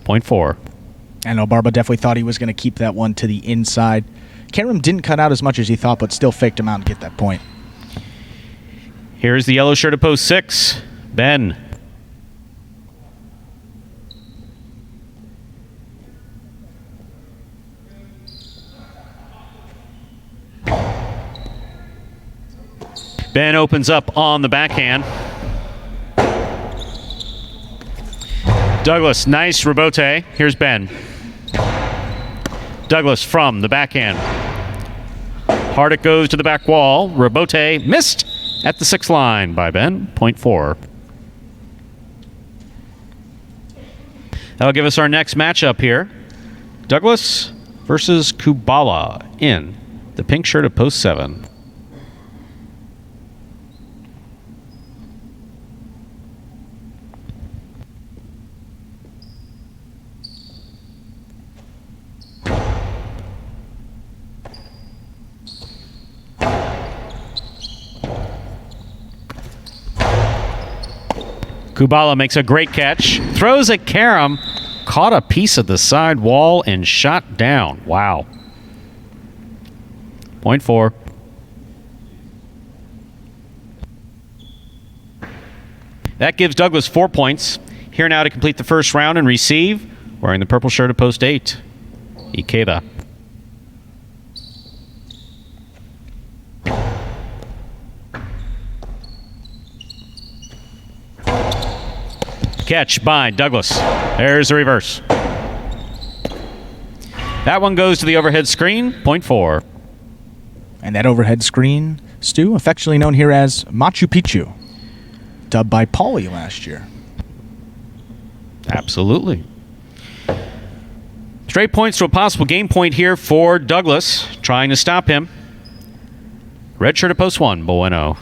Point 4. And Barba definitely thought he was going to keep that one to the inside. Karam didn't cut out as much as he thought, but still faked him out to get that point. Here's the yellow shirt of post 6, Ben. Ben opens up on the backhand. Douglas, nice rebote. Here's Ben. Douglas from the backhand. Hard it goes to the back wall. Rebote missed at the 6 line by Ben. Point 4. That'll give us our next matchup here. Douglas versus Kubala in the pink shirt of post 7. Kubala makes a great catch, throws at Karam, caught a piece of the side wall and shot down. Wow. Point 4. That gives Douglas 4 points. Here now to complete the first round and receive, wearing the purple shirt of post 8, Ikeda. Catch by Douglas. There's the reverse. That one goes to the overhead screen, point 4. And that overhead screen, Stu, affectionately known here as Machu Picchu, dubbed by Paulie last year. Absolutely. Straight points to a possible game point here for Douglas, trying to stop him. Red shirt at post 1, Bueno.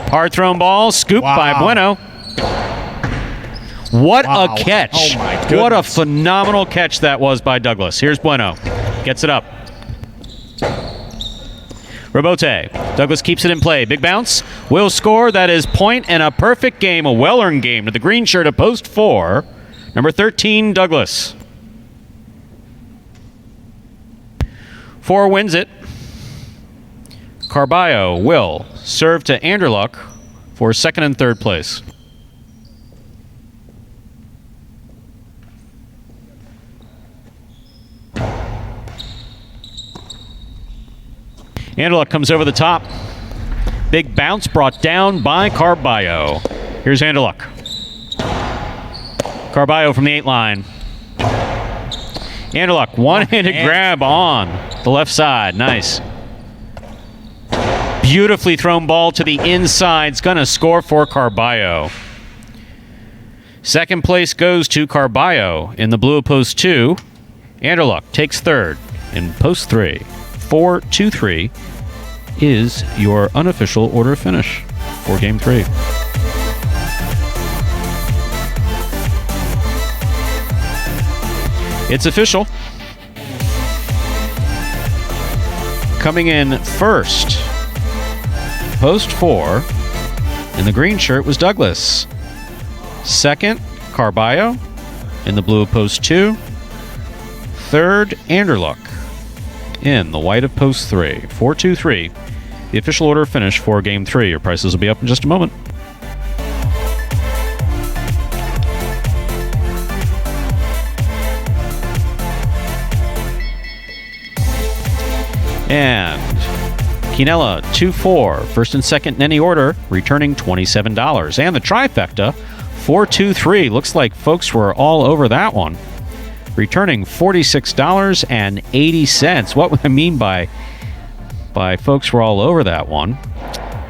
Hard thrown ball, scoop by Bueno. What a catch. Oh my goodness. What a phenomenal catch that was by Douglas. Here's Bueno. Gets it up. Rebote. Douglas keeps it in play. Big bounce. Will score. That is point and a perfect game. A well-earned game to the green shirt of post 4. Number 13, Douglas. 4 wins it. Carballo will serve to Anderluck for second and third place. Anderluck comes over the top. Big bounce brought down by Carballo. Here's Anderluck. Carballo from the 8 line. Anderluck, one-handed grab on the left side. Nice. Beautifully thrown ball to the inside. It's going to score for Carballo. Second place goes to Carballo in the blue of post 2. Anderluck takes third in post 3. 4-2-3 is your unofficial order of finish for game 3. It's official. Coming in first, post 4, in the green shirt was Douglas. Second, Carballo in the blue of post 2. Third, Anderluck in the white of post 3. 4-2-3. The official order finish for Game 3. Your prices will be up in just a moment. And Quinella, 2-4, first and second in any order, returning $27. And the Trifecta, 4-2-3. Looks like folks were all over that one, returning $46.80. What I mean by folks were all over that one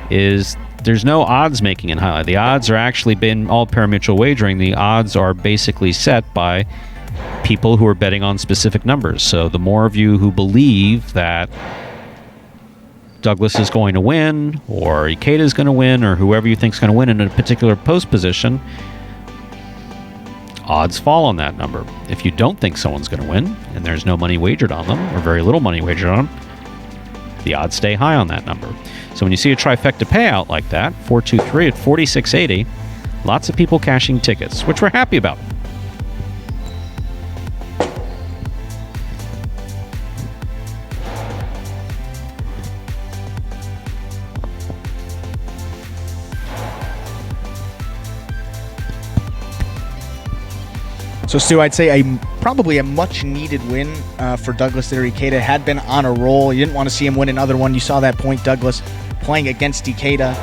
is there's no odds making in highlight. The odds are actually been all pari-mutuel wagering. The odds are basically set by people who are betting on specific numbers. So the more of you who believe that Douglas is going to win, or Ikeda is going to win, or whoever you think is going to win in a particular post position, odds fall on that number. If you don't think someone's going to win, and there's no money wagered on them, or very little money wagered on them, the odds stay high on that number. So when you see a trifecta payout like that, 4-2-3 at $46.80, lots of people cashing tickets, which we're happy about. So, Stu, I'd say probably a much-needed win for Douglas there. Ikeda had been on a roll. You didn't want to see him win another one. You saw that point, Douglas playing against Ikeda.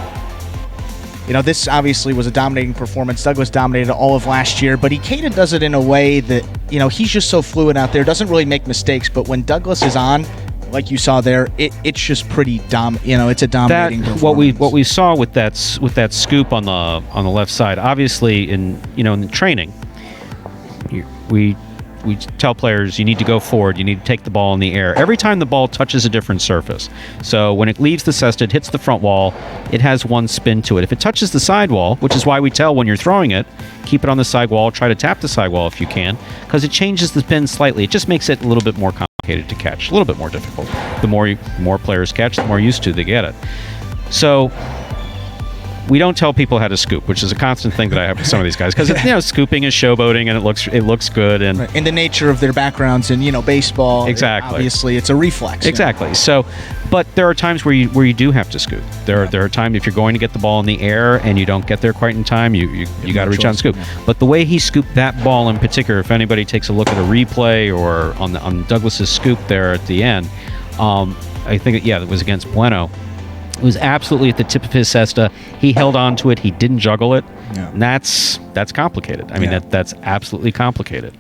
You know, this obviously was a dominating performance. Douglas dominated all of last year, but Ikeda does it in a way that, you know, he's just so fluid out there, doesn't really make mistakes. But when Douglas is on, like you saw there, it's just pretty it's a dominating performance. What we saw with that scoop on the left side, obviously in the training, we tell players you need to go forward, you need to take the ball in the air every time the ball touches a different surface. So when it leaves the cesta, it hits the front wall, it has one spin to it. If it touches the side wall, which is why we tell when you're throwing it, keep it on the side wall, try to tap the side wall if you can, because it changes the spin slightly. It just makes it a little bit more complicated to catch, a little bit more difficult. The more players catch, the more used to they get it. So we don't tell people how to scoop, which is a constant thing that I have with some of these guys, because scooping is showboating and it looks good, and in the nature of their backgrounds in baseball, exactly. Obviously, it's a reflex. Exactly. So, but there are times where you do have to scoop. There are times if you're going to get the ball in the air and you don't get there quite in time, you got to reach out and scoop. Yeah. But the way he scooped that ball in particular, if anybody takes a look at a replay or on Douglas's scoop there at the end, I think it was against Bueno. It was absolutely at the tip of his cesta. He held on to it. He didn't juggle it. Yeah. And that's complicated. I mean, that's absolutely complicated.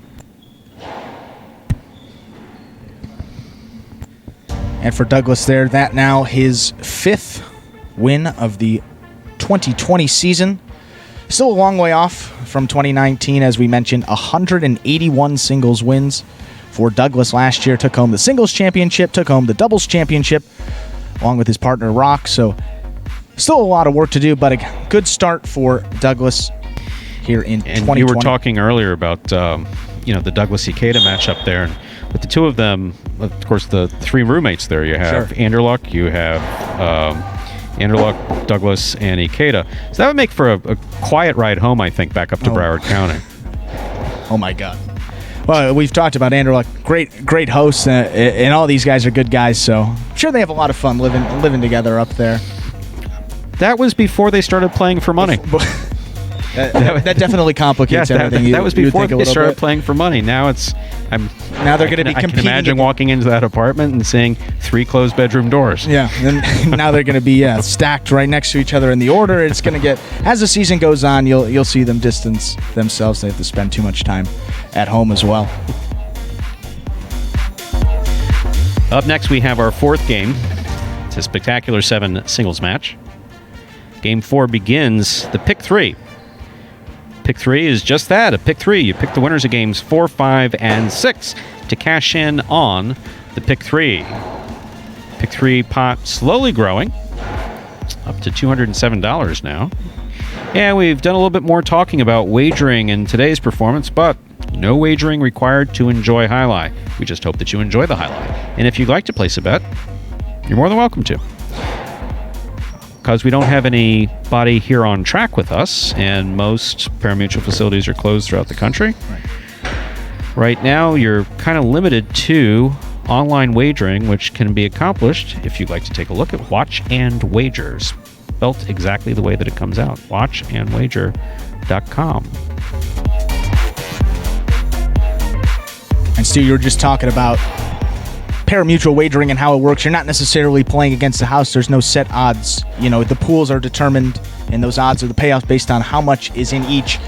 And for Douglas there, that now his 5th win of the 2020 season. Still a long way off from 2019, as we mentioned. 181 singles wins for Douglas last year. Took home the singles championship, took home the doubles championship, along with his partner Rock. So still a lot of work to do, but a good start for Douglas here in 2020. You were talking earlier about the Douglas Ikeda matchup there, and with the two of them, of course, the three roommates there. You have Anderluck, you have Douglas, and Ikeda. So that would make for a quiet ride home, I think, back up to Broward County. Oh my God. Well, we've talked about Anderluck, great hosts, and all these guys are good guys, so I'm sure they have a lot of fun living together up there. That was before they started playing for money. That definitely complicates everything. That was before they started playing for money. Now now they're going to be competing. I can imagine walking into that apartment and seeing 3 closed bedroom doors. Yeah, and now they're going to be stacked right next to each other in the order. It's going to get, as the season goes on, you'll see them distance themselves. They have to spend too much time at home as well. Up next, we have our 4th game. It's a spectacular 7 singles match. Game 4 begins the pick 3. Pick 3 is just that, a pick 3. You pick the winners of games 4, 5, and 6 to cash in on the pick 3. Pick 3 pot slowly growing up to $207 now. And we've done a little bit more talking about wagering in today's performance, but No wagering required to enjoy Jai-Alai. We just hope that you enjoy the Jai-Alai. And if you'd like to place a bet, you're more than welcome to. Because we don't have anybody here on track with us, and most parimutuel facilities are closed throughout the country. Right now, you're kind of limited to online wagering, which can be accomplished if you'd like to take a look at Watch and Wagers. Spelt exactly the way that it comes out. watchandwager.com. And Stu, you were just talking about parimutuel wagering and how it works. You're not necessarily playing against the house. There's no set odds. You know, the pools are determined, and those odds are the payouts based on how much is in each.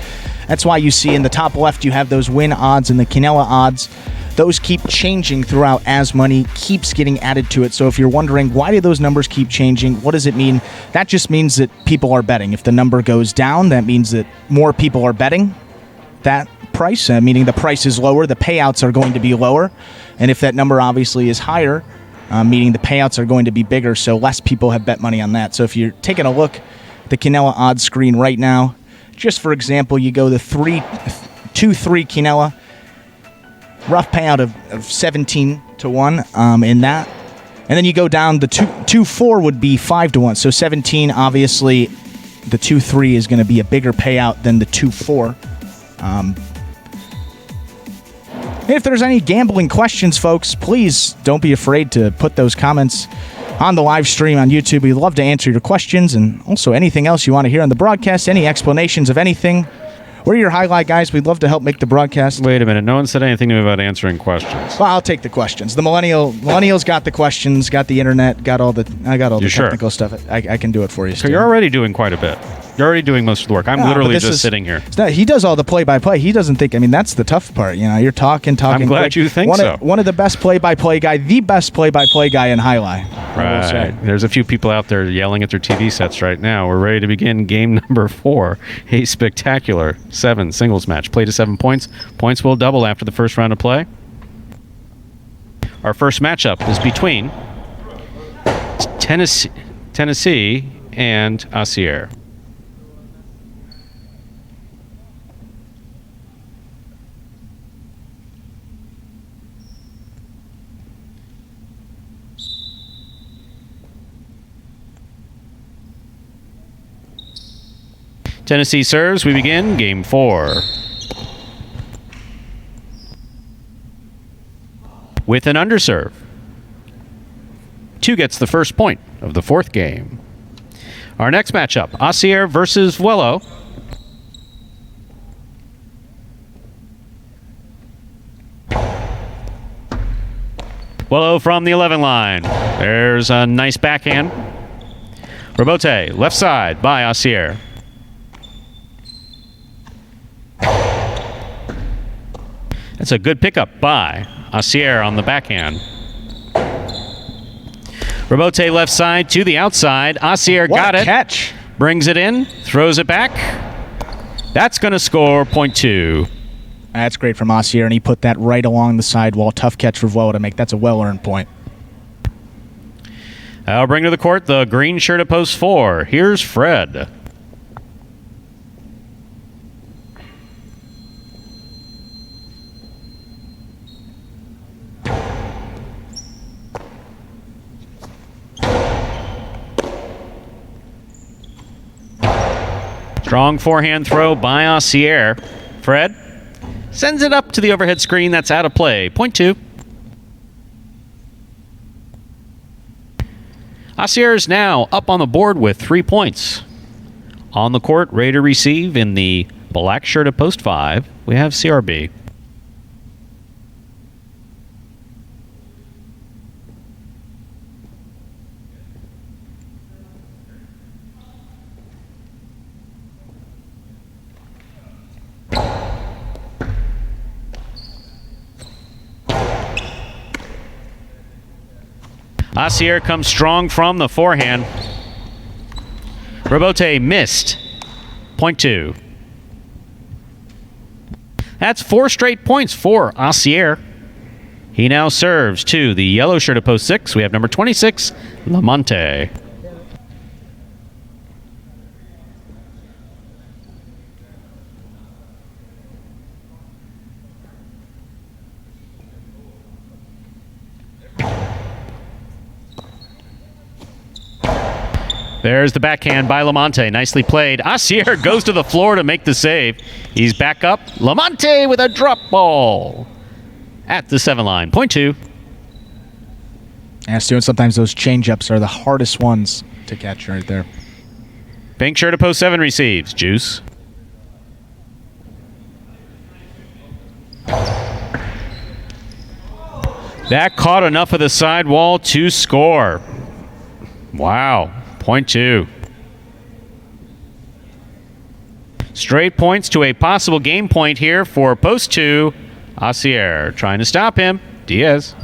That's why you see in the top left, you have those win odds and the Quinella odds. Those keep changing throughout as money keeps getting added to it. So if you're wondering, why do those numbers keep changing? What does it mean? That just means that people are betting. If the number goes down, that means that more people are betting that price, meaning the price is lower, the payouts are going to be lower. And if that number obviously is higher, meaning the payouts are going to be bigger, so less people have bet money on that. So if you're taking a look at the Quinella odds screen right now, just for example, you go the 2-3 Quinella, rough payout of 17-1 in that. And then you go down, the 2-4 would be 5-1. So 17, obviously, the 2-3 is going to be a bigger payout than the 2-4. If there's any gambling questions, folks, please don't be afraid to put those comments on the live stream on YouTube. We'd love to answer your questions, and also anything else you want to hear on the broadcast, any explanations of anything. We're your Jai-Alai guys. We'd love to help make the broadcast. Wait a minute. No one said anything to me about answering questions. Well, I'll take the questions. The millennials got the questions, got the internet, I got all the technical stuff. I can do it for you. So you're already doing quite a bit. You're already doing most of the work. I'm literally just sitting here. He does all the play-by-play. He doesn't think. I mean, that's the tough part. You know, you're talking. I'm glad you think so. One of the best play-by-play guy, the best play-by-play guy in Jai-Alai. Right. There's a few people out there yelling at their TV sets right now. We're ready to begin game number 4, a spectacular 7 singles match. Play to 7 points. Points will double after the first round of play. Our first matchup is between Tennessee and Asier. Tennessee serves. We begin game 4. With an underserve. 2 gets the first point of the 4th game. Our next matchup, Asier versus Vuelo. Vuelo from the 11 line. There's a nice backhand. Rebote, left side by Asier. That's a good pickup by Asier on the backhand. Rebote left side to the outside. Asier got it. Catch. Brings it in. Throws it back. That's going to score point 2. That's great from Asier, and he put that right along the sidewall. Tough catch for Vuelo to make. That's a well-earned point. I'll bring to the court the green shirt at post 4. Here's Fred. Strong forehand throw by Asier. Fred sends it up to the overhead screen. That's out of play. Point 2. Asier is now up on the board with 3 points. On the court, ready to receive in the black shirt at post 5, we have CRB. Asier comes strong from the forehand. Rebote missed. Point 2. That's 4 straight points for Asier. He now serves to the yellow shirt at post 6. We have number 26, Lamonte. There's the backhand by Lamonte. Nicely played. Asier goes to the floor to make the save. He's back up. Lamonte with a drop ball at the 7 line. Point 2. And Stu, and sometimes those change-ups are the hardest ones to catch right there. Pink shirt to post 7 receives. Juice. That caught enough of the sidewall to score. Wow. Point 2. Straight points to a possible game point here for post 2. Asier trying to stop him. Diaz.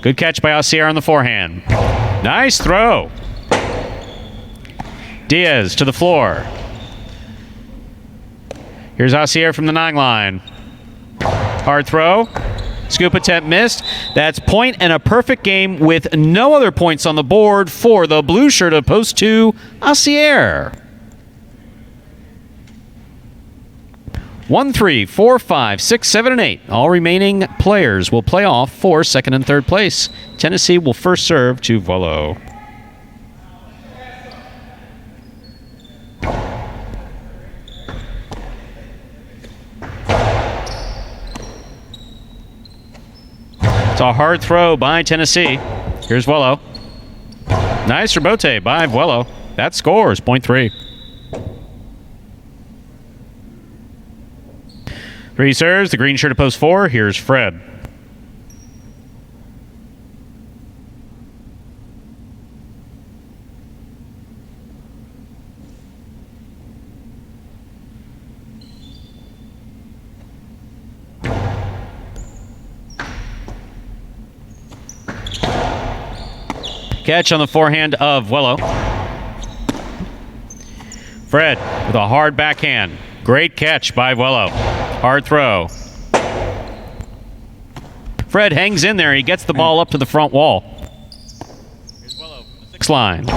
Good catch by Asier on the forehand. Nice throw. Diaz to the floor. Here's Asier from the 9 line. Hard throw. Scoop attempt missed. That's point and a perfect game with no other points on the board for the blue shirt of post 2, Asier. 1, 3, 4, 5, 6, 7, and 8. All remaining players will play off for 2nd and 3rd place. Tennessee will first serve to Volo. It's a hard throw by Tennessee. Here's Vuelo. Nice rebote by Vuelo. That scores, point 3. 3 serves, the green shirt to post 4. Here's Fred. Catch on the forehand of Vuelo. Fred with a hard backhand. Great catch by Vuelo. Hard throw. Fred hangs in there. He gets the ball up to the front wall. Here's Vuelo from the 6 line.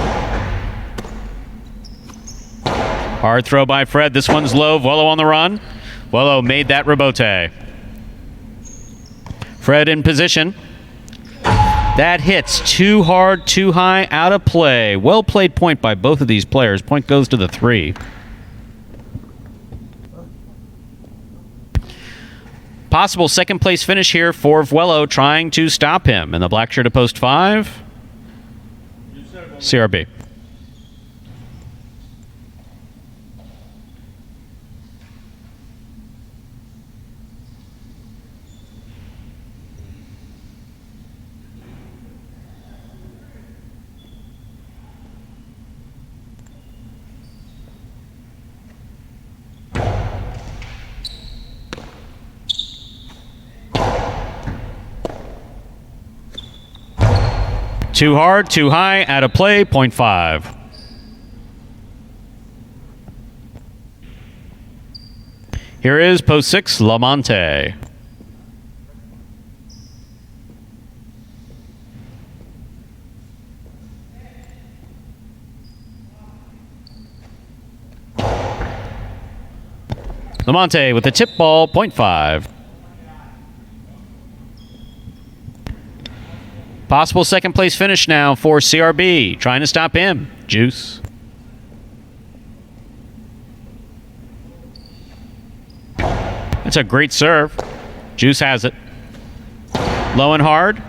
Hard throw by Fred. This one's low. Vuelo on the run. Vuelo made that rebote. Fred in position. That hits too hard, too high, out of play. Well played point by both of these players. Point goes to the 3. Possible 2nd place finish here for Vuelo, trying to stop him. And the black shirt to post 5. CRB. Too hard, too high, out of play, point 5. Here is post 6, Lamonte. Lamonte with the tip ball, point 5. Possible 2nd place finish now for CRB. Trying to stop him. Juice. That's a great serve. Juice has it. Low and hard.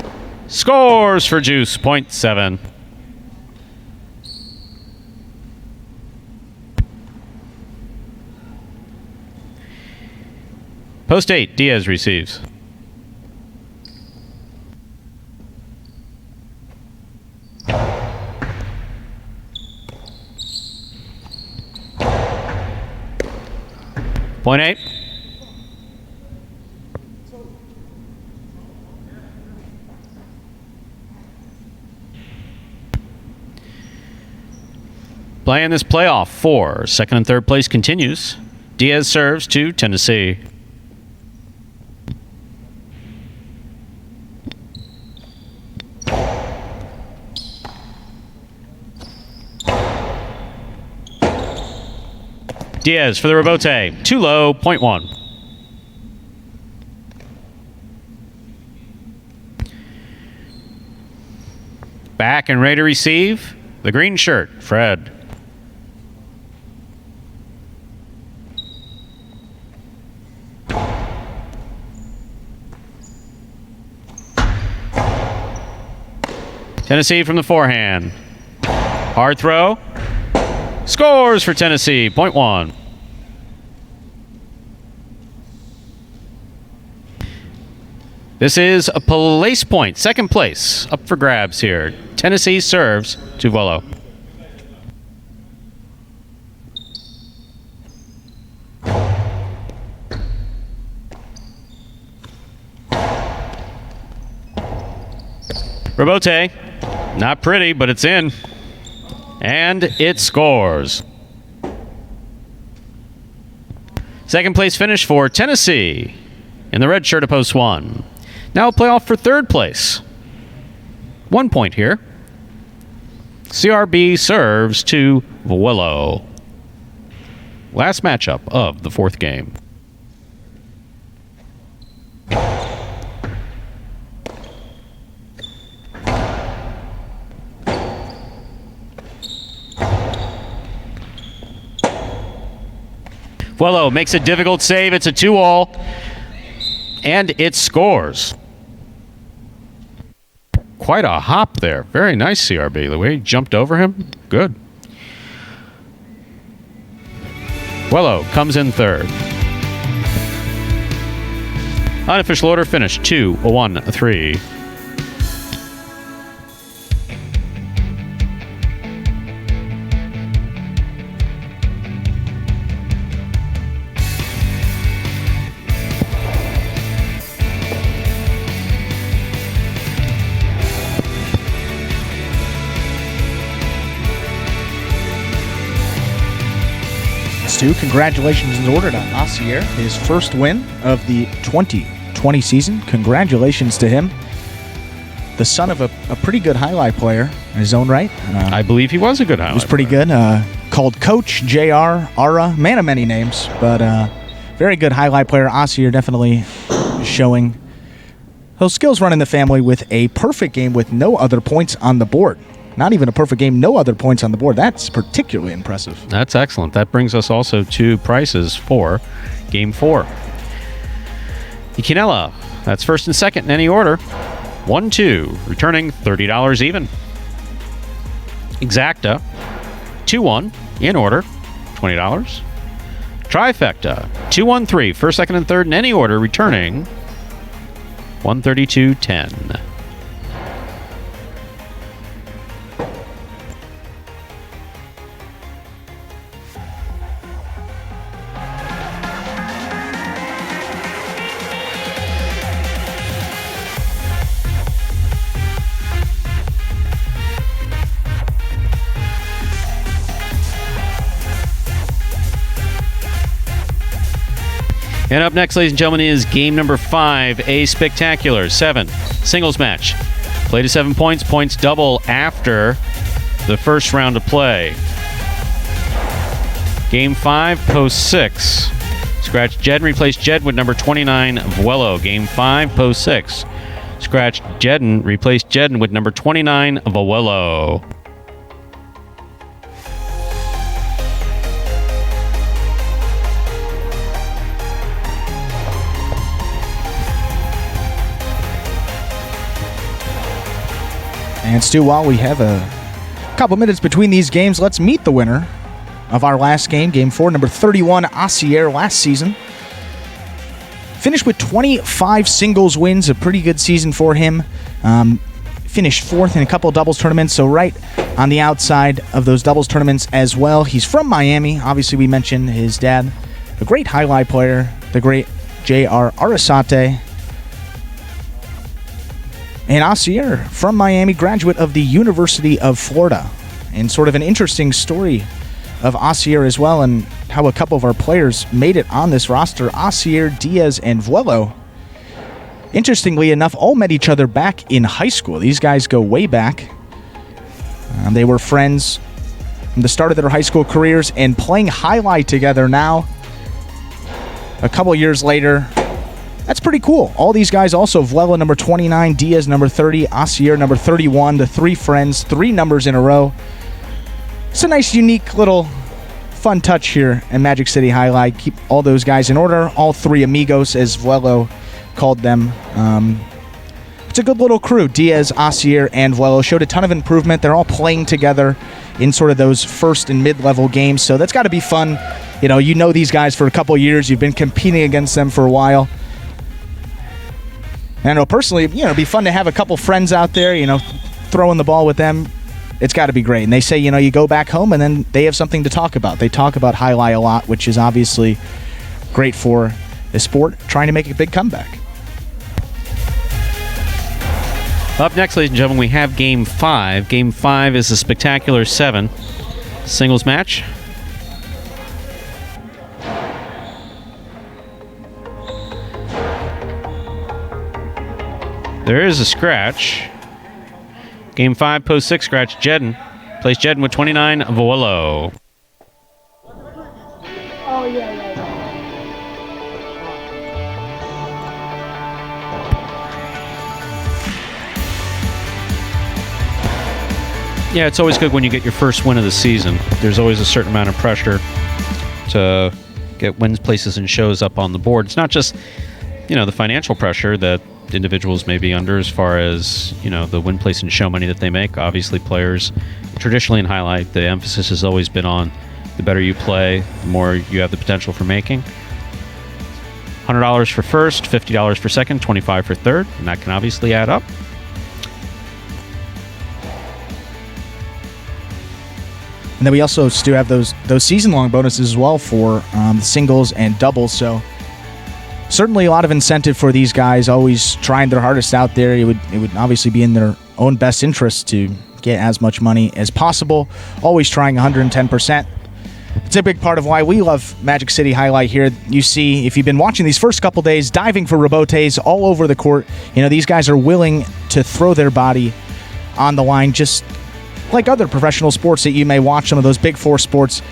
Scores for Juice. Point 7. Post 8. Diaz receives. Point 8. Playing this playoff for 2nd and 3rd place continues. Diaz serves to Tennessee. Diaz for the rebote. Too low, point 1. Back and ready to receive. The green shirt, Fred. Tennessee from the forehand. Hard throw. Scores for Tennessee, point one. This is a place point, second place, up for grabs here. Tennessee serves to Vuelo. Robote, not pretty, but it's in. And it scores. Second place finish for Tennessee in the red shirt of post one. Now playoff for third place. 1 point here. CRB serves to Vuelo. Last matchup of the fourth game. Vuelo makes a difficult save. It's a 2-all. And it scores. Quite a hop there. Very nice, CRB. The way he jumped over him, good. Vuelo comes in third. Unofficial order finish 2-1-3. Stu, congratulations in order to Asier, his first win of the 2020 season. Congratulations to him. The son of a pretty good highlight player in his own right. I believe he was a good highlight. He was pretty good. Called Coach, JR, Ara, man of many names, but very good highlight player. Asier definitely showing those skills running the family with a perfect game with no other points on the board. Not even a perfect game, no other points on the board. That's particularly impressive. That's excellent. That brings us also to prices for Game 4. Ikinella, that's first and second in any order. 1-2, returning $30 even. Exacta, 2-1, in order, $20. Trifecta, 2-1-3, first, second, and third in any order, returning $132.10. And up next, ladies and gentlemen, is game number 5, a spectacular 7 singles match. Play to 7 points, points double after the first round of play. Game 5, post 6. Scratch Jed and replace Jed with number 29, Vuelo. Game 5, post 6. Scratch Jedden, replace Jedden with number 29, Vuelo. And Stu, while we have a couple minutes between these games, let's meet the winner of our last game, Game 4, number 31, Asier, last season. Finished with 25 singles wins, a pretty good season for him. Finished 4th in a couple of doubles tournaments, so right on the outside of those doubles tournaments as well. He's from Miami. Obviously, we mentioned his dad, a great highlight player, the great J.R. Arasate. And Asier, from Miami, graduate of the University of Florida. And sort of an interesting story of Asier as well, and how a couple of our players made it on this roster. Asier, Diaz, and Vuelo, interestingly enough, all met each other back in high school. These guys go way back. They were friends from the start of their high school careers and playing highlight together now. A couple years later, that's pretty cool. All these guys also, Vuelo number 29, Diaz number 30, Asier number 31, the three friends, 3 numbers in a row. It's a nice, unique little fun touch here in Magic City Jai-Alai. Keep all those guys in order, all 3 amigos, as Vuelo called them. It's a good little crew. Diaz, Asier, and Vuelo showed a ton of improvement. They're all playing together in sort of those first and mid-level games, so that's got to be fun. You know these guys for a couple of years. You've been competing against them for a while. And I know personally, it'd be fun to have a couple friends out there, throwing the ball with them. It's got to be great. And they say, you go back home and then they have something to talk about. They talk about Jai-Alai a lot, which is obviously great for the sport trying to make a big comeback. Up next, ladies and gentlemen, we have Game 5. Game 5 is a spectacular 7 singles match. There is a scratch. Game 5, post 6 scratch. Jedden plays Jedden with 29, Vuelo. Oh, yeah. Yeah, it's always good when you get your first win of the season. There's always a certain amount of pressure to get wins, places, and shows up on the board. It's not just, the financial pressure that individuals may be under as far as, the win, place, and show money that they make. Obviously, players, traditionally in highlight, the emphasis has always been on the better you play, the more you have the potential for making. $100 for first, $50 for second, $25 for third, and that can obviously add up. And then we also still have those season-long bonuses as well for singles and doubles. So certainly a lot of incentive for these guys, always trying their hardest out there. It would obviously be in their own best interest to get as much money as possible. Always trying 110%. It's a big part of why we love Magic City Jai-Alai here. You see, if you've been watching these first couple days, diving for rebotes all over the court. These guys are willing to throw their body on the line, just like other professional sports that you may watch, some of those big 4 sports.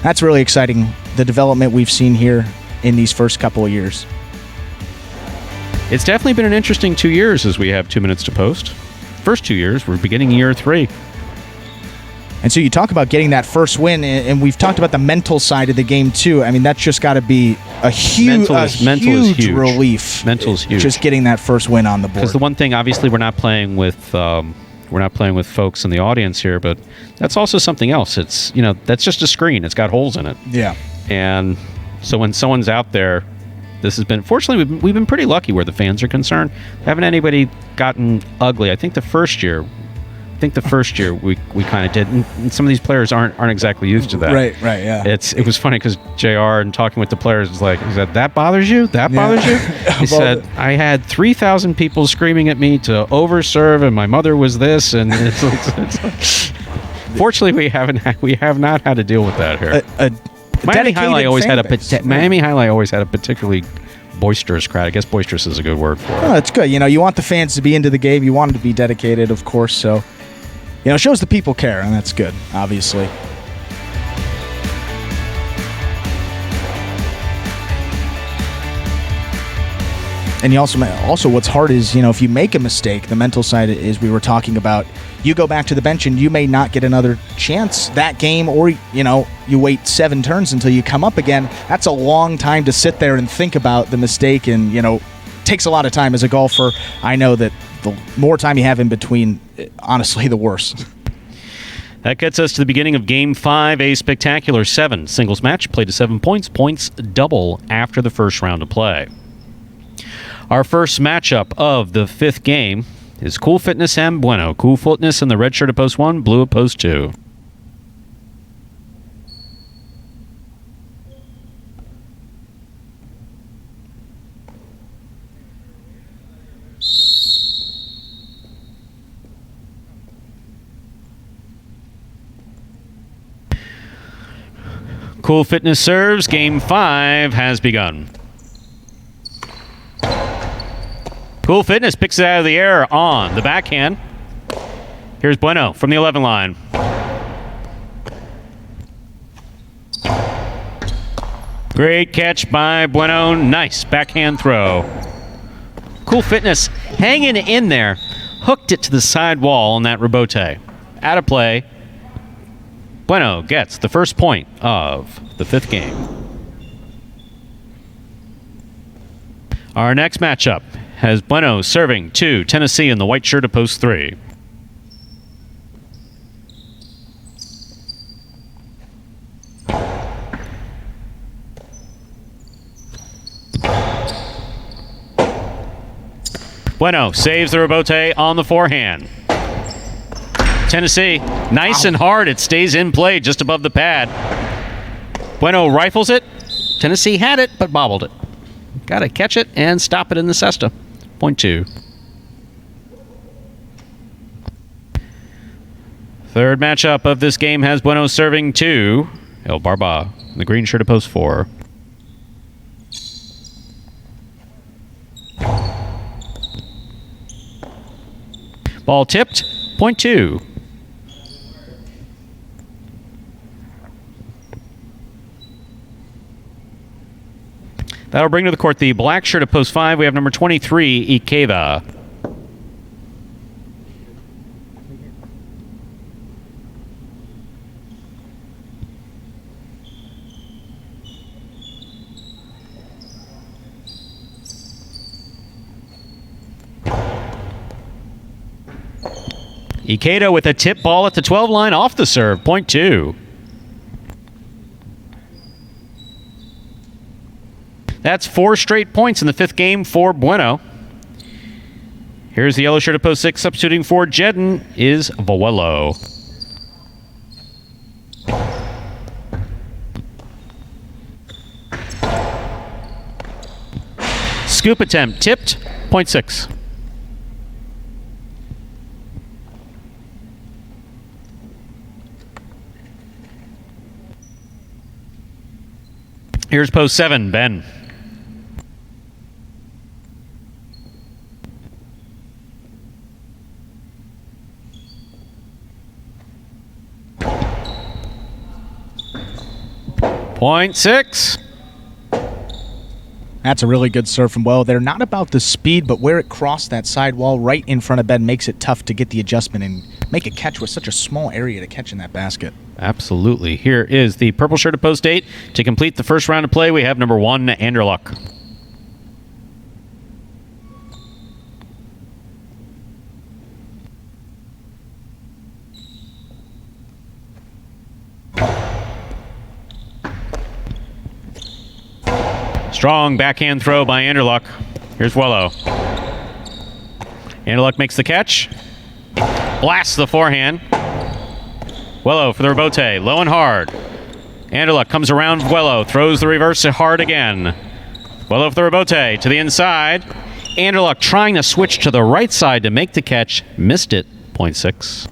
That's really exciting, the development we've seen here in these first couple of years. It's definitely been an interesting 2 years as we have 2 minutes to post. First 2 years, we're beginning year 3. And so you talk about getting that first win, and we've talked about the mental side of the game too. I mean, that's just got to be a huge relief. Mental's huge. Just getting that first win on the board. Because the one thing, obviously, we're not playing with folks in the audience here, but that's also something else. It's that's just a screen. It's got holes in it. Yeah. And so when someone's out there, this has been, fortunately, we've been pretty lucky where the fans are concerned. Haven't anybody gotten ugly. I think the first year we kind of did, and some of these players aren't exactly used to that. Right, yeah. It was funny because JR, and talking with the players, was like, he said, that bothers you? That bothers you? He said, I had 3,000 people screaming at me to overserve, and my mother was this, and it's fortunately we have not had to deal with that here. Miami Jai-Alai always had a particularly boisterous crowd. I guess boisterous is a good word for it. Oh, that's good. You want the fans to be into the game. You want them to be dedicated, of course. So, it shows the people care, and that's good, obviously. And you also what's hard is, if you make a mistake, the mental side is we were talking about, you go back to the bench and you may not get another chance that game, or, you wait 7 turns until you come up again. That's a long time to sit there and think about the mistake, and, takes a lot of time as a golfer. I know that the more time you have in between, honestly, the worse. That gets us to the beginning of Game 5, a spectacular 7 singles match, played to 7 points. Points double after the first round of play. Our first matchup of the 5th game is Cool Fitness and Bueno. Cool Fitness in the red shirt at post 1, blue at post 2. Cool Fitness serves. Game 5 has begun. Cool Fitness picks it out of the air on the backhand. Here's Bueno from the 11 line. Great catch by Bueno. Nice backhand throw. Cool Fitness hanging in there. Hooked it to the side wall on that rebote. Out of play. Bueno gets the first point of the 5th game. Our next matchup has Bueno serving to Tennessee in the white shirt of post 3. Bueno saves the rebote on the forehand. Tennessee, nice and hard. It stays in play just above the pad. Bueno rifles it. Tennessee had it, but bobbled it. Got to catch it and stop it in the cesta. Point 2. Third matchup of this game has Bueno serving to El Barba, the green shirt of post 4. Ball tipped. Point 2. That'll bring to the court the black shirt of post 5. We have number 23, Ikeda. Ikeda with a tip ball at the 12 line off the serve. Point 2. That's 4 straight points in the 5th game for Bueno. Here's the yellow shirt of post 6. Substituting for Jedden is Vuelo. Scoop attempt tipped. Point 6. Here's post 7, Ben. Point 6. That's a really good serve from Well. They're not about the speed, but where it crossed that side wall right in front of Ben makes it tough to get the adjustment and make a catch with such a small area to catch in that basket. Absolutely. Here is the purple shirt of post 8. To complete the first round of play, we have number 1, Anderluck. Strong backhand throw by Anderluck. Here's Vuelo. Anderluck makes the catch. Blasts the forehand. Vuelo for the rebote. Low and hard. Anderluck comes around Vuelo. Throws the reverse hard again. Vuelo for the rebote to the inside. Anderluck trying to switch to the right side to make the catch. Missed it. Point 6.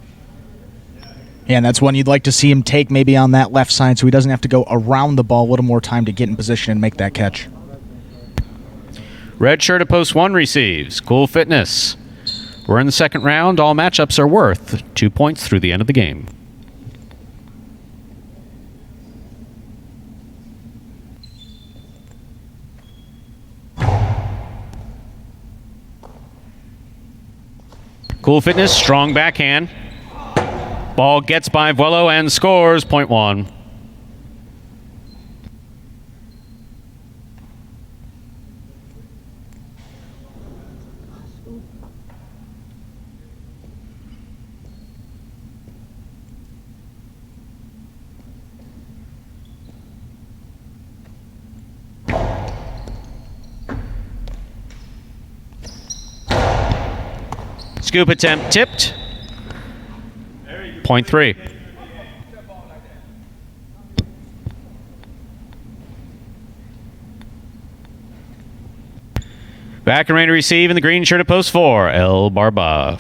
Yeah, and that's one you'd like to see him take maybe on that left side so he doesn't have to go around the ball. A little more time to get in position and make that catch. Red shirt of post 1 receives. Cool Fitness. We're in the second round. All matchups are worth 2 points through the end of the game. Cool Fitness, strong backhand. Ball gets by Vuelo and scores. Point 1. Scoop attempt tipped. Point 3. Back and ready to receive in the green shirt of post 4, El Barba.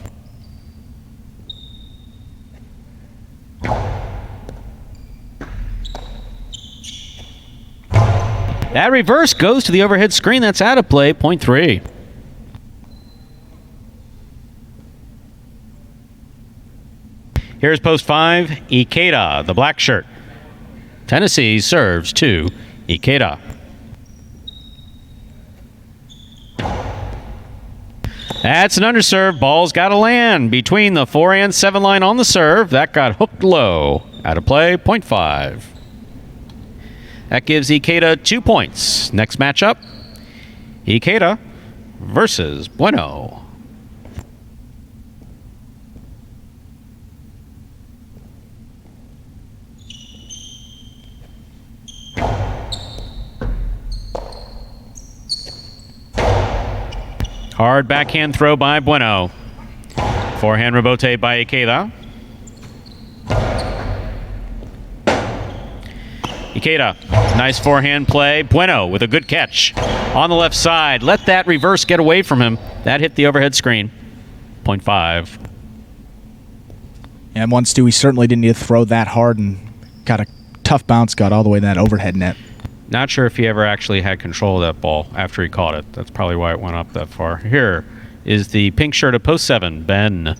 That reverse goes to the overhead screen. That's out of play. Point 3. Here's post 5, Ikeda, the black shirt. Tennessee serves to Ikeda. That's an underserve. Ball's got to land between the 4 and 7 line on the serve. That got hooked low. Out of play, 0.5. That gives Ikeda 2 points. Next matchup, Ikeda versus Bueno. Hard backhand throw by Bueno. Forehand rebote by Ikeda. Ikeda, nice forehand play. Bueno with a good catch on the left side. Let that reverse get away from him. That hit the overhead screen. 0.5. And once Stewie certainly didn't need to throw that hard and got a tough bounce, got all the way to that overhead net. Not sure if he ever actually had control of that ball after he caught it. That's probably why it went up that far. Here is the pink shirt of post 7, Ben.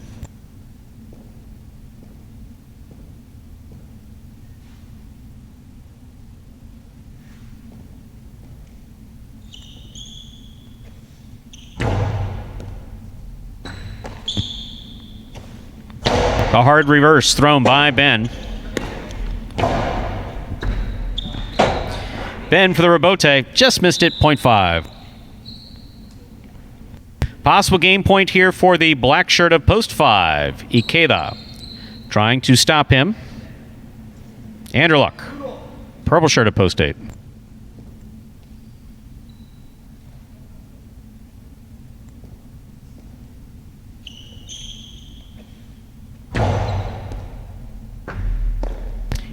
A hard reverse thrown by Ben. Ben for the rebote, just missed it, 0.5. Possible game point here for the black shirt of post 5, Ikeda. Trying to stop him. Anderluck, purple shirt of post 8.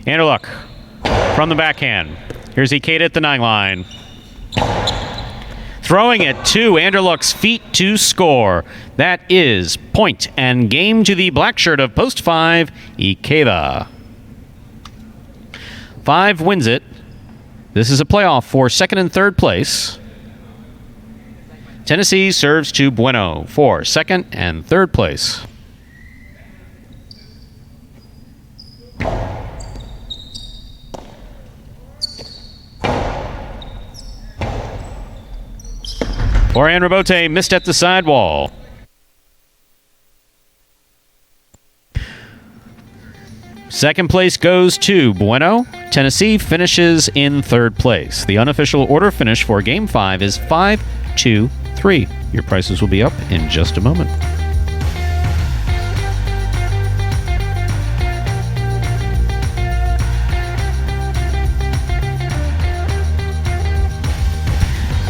Anderluck from the backhand. Here's Ikeda at the 9 line. Throwing it to Anderluck's feet to score. That is point and game to the black shirt of post 5, Ikeda. 5 wins it. This is a playoff for 2nd and 3rd place. Tennessee serves to Bueno for 2nd and 3rd place. Forehand rebote missed at the sidewall. Second place goes to Bueno. Tennessee finishes in 3rd place. The unofficial order finish for Game 5 is 5-2-3. Your prices will be up in just a moment.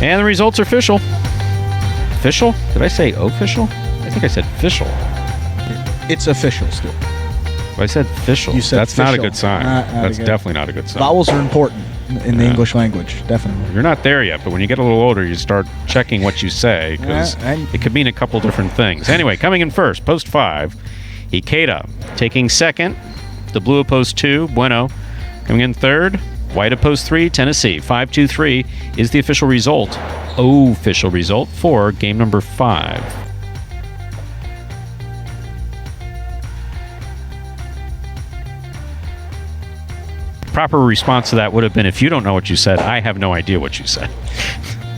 And the results are official. Official? Did I say official? I think I said official. It's official still. I said official. You said That's official. not a good sign. That's good. definitely not a good sign. Vowels are important in the English language, definitely. You're not there yet, but when you get a little older, you start checking what you say, because it could mean a couple different things. Anyway, coming in first, post 5, Ikeda. Taking 2nd, the blue of post 2, Bueno. Coming in 3rd, white of post 3, Tennessee. 5-2-3 is the official result. Official result for game number 5. Proper response to that would have been, if you don't know what you said, I have no idea what you said.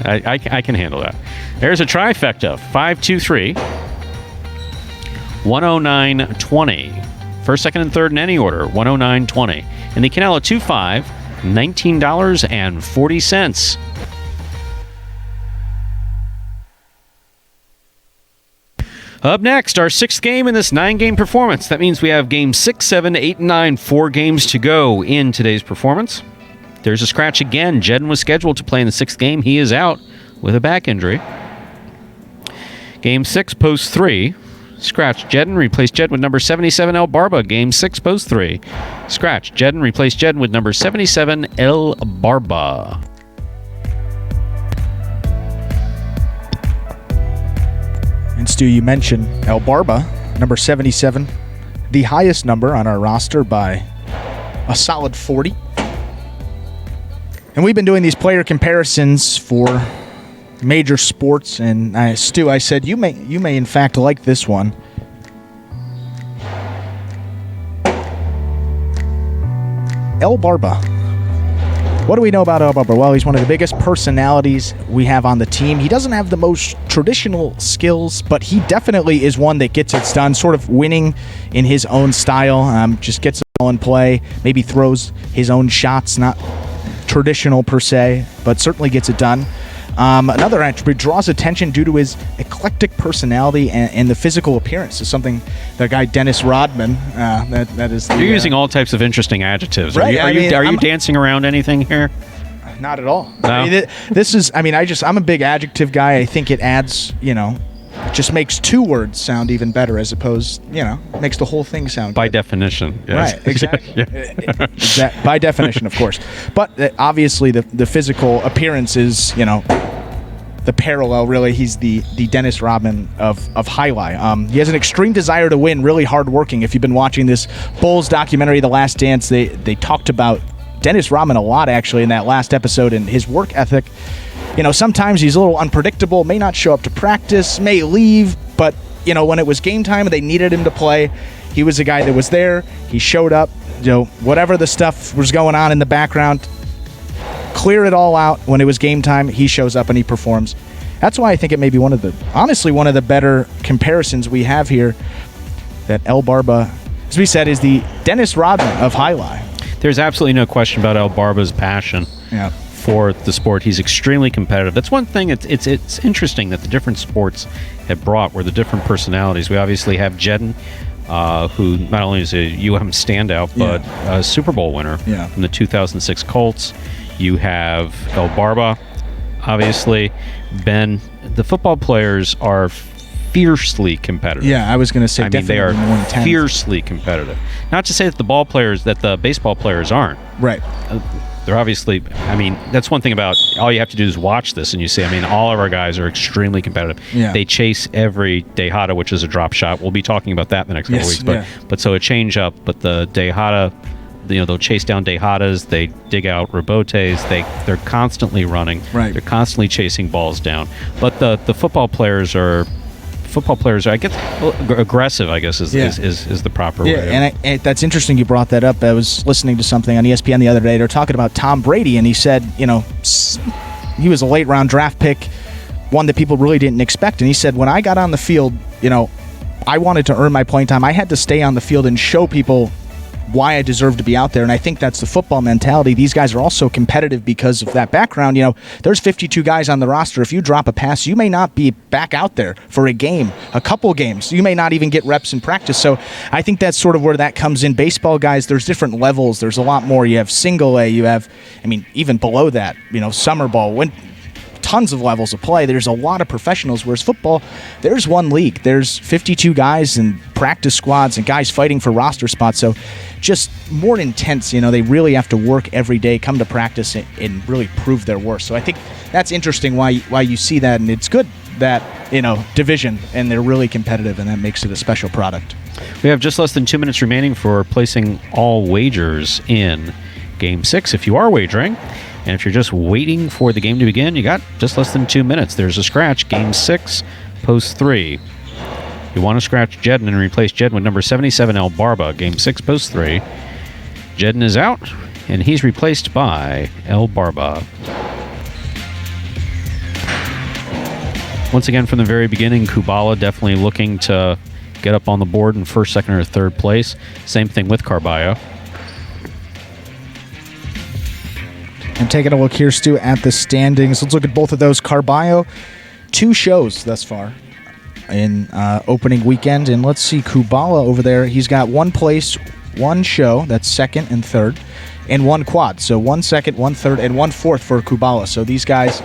I can handle that. There's a trifecta. 5-2-3. 109.20. First, second, and third in any order. 109.20. And the Canelo 2-5. $19.40. Up next, our 6th game in this 9-game performance. That means we have games 6, 7, 8, and 9, 4 games to go in today's performance. There's a scratch again. Jedden was scheduled to play in the 6th game. He is out with a back injury. Game 6, post 3. Scratch Jedden, replaced Jedden with number 77, El Barba. Game 6, post 3. Scratch Jedden, replaced Jedden with number 77, El Barba. And Stu, you mentioned El Barba, number 77, the highest number on our roster by a solid 40. And we've been doing these player comparisons for major sports, and Stu, I said you may in fact like this one. El Barba, What do we know about El Barba? Well, he's one of the biggest personalities we have on the team. He doesn't have the most traditional skills, but he definitely is one that gets it done, sort of winning in his own style, just gets the ball in play, maybe throws his own shots, not traditional per se, but certainly gets it done. Another attribute, draws attention due to his eclectic personality and the physical appearance. Is something the guy Dennis Rodman. That is. You're using all types of interesting adjectives. Right, Are you dancing around anything here? Not at all. No? I mean, this is. I mean, I'm a big adjective guy. I think it adds. Just makes two words sound even better, as opposed. Makes the whole thing sound By good. definition. Yes. Right. Exactly. Yeah. By definition, of course. But obviously, the physical appearance is. The parallel, really. He's the Dennis Rodman of Jai-Alai. He has an extreme desire to win, really hardworking. If you've been watching this Bulls documentary, The Last Dance, they talked about Dennis Rodman a lot, actually, in that last episode, and his work ethic. Sometimes he's a little unpredictable, may not show up to practice, may leave, but, when it was game time and they needed him to play, he was the guy that was there. He showed up, whatever the stuff was going on in the background, clear it all out. When it was game time, he shows up and he performs. That's why I think it may be one of the better comparisons we have here, that El Barba, as we said, is the Dennis Rodman of Jai-Alai. There's absolutely no question about El Barba's passion for the sport. He's extremely competitive. That's one thing. It's interesting that the different sports have brought were the different personalities. We obviously have Jedden, who not only is a UM standout, but a Super Bowl winner from the 2006 Colts. You have El Barba, obviously. Ben, the football players are fiercely competitive. Yeah, I was going to say definitely they are more intense. fiercely competitive. Not to say that the baseball players aren't. Right. They're obviously, that's one thing about, all you have to do is watch this and you see, all of our guys are extremely competitive. Yeah. They chase every Dejada, which is a drop shot. We'll be talking about that in the next couple weeks. But so a change up, but the Dejada, they'll chase down Dejadas, they dig out rebotes, they're constantly running. Right. They're constantly chasing balls down. But the football players are, I guess, aggressive, I guess, is the proper way. Yeah, and that's interesting you brought that up. I was listening to something on ESPN the other day. They were talking about Tom Brady, and he said, he was a late round draft pick, one that people really didn't expect. And he said, when I got on the field, I wanted to earn my playing time. I had to stay on the field and show people why I deserve to be out there. And I think that's the football mentality. These guys are also competitive because of that background. There's 52 guys on the roster. If you drop a pass, you may not be back out there for a game, a couple games. You may not even get reps in practice. So I think that's sort of where that comes in. Baseball guys, there's different levels. There's a lot more. You have single A, you have, even below that, summer ball, tons of levels of play. There's a lot of professionals, whereas football, there's one league. There's 52 guys and practice squads and guys fighting for roster spots. So just more intense. They really have to work every day, come to practice and really prove their worth. So I think that's interesting why you see that, and it's good that, division, and they're really competitive, and that makes it a special product. We have just less than 2 minutes remaining for placing all wagers in Game 6 if you are wagering. And if you're just waiting for the game to begin, you got just less than 2 minutes. There's a scratch. Game 6, post 3. You want to scratch Jedden and replace Jedden with number 77, El Barba. Game 6, post 3. Jedden is out, and he's replaced by El Barba. Once again, from the very beginning, Kubala definitely looking to get up on the board in first, second, or third place. Same thing with Carballo. And taking a look here, Stu, at the standings. Let's look at both of those. Carballo, 2 shows thus far in opening weekend. And let's see, Kubala over there, he's got 1 place, 1 show, that's second and third, and 1 quad. So 1 second, 1 third, and 1 fourth for Kubala. So these guys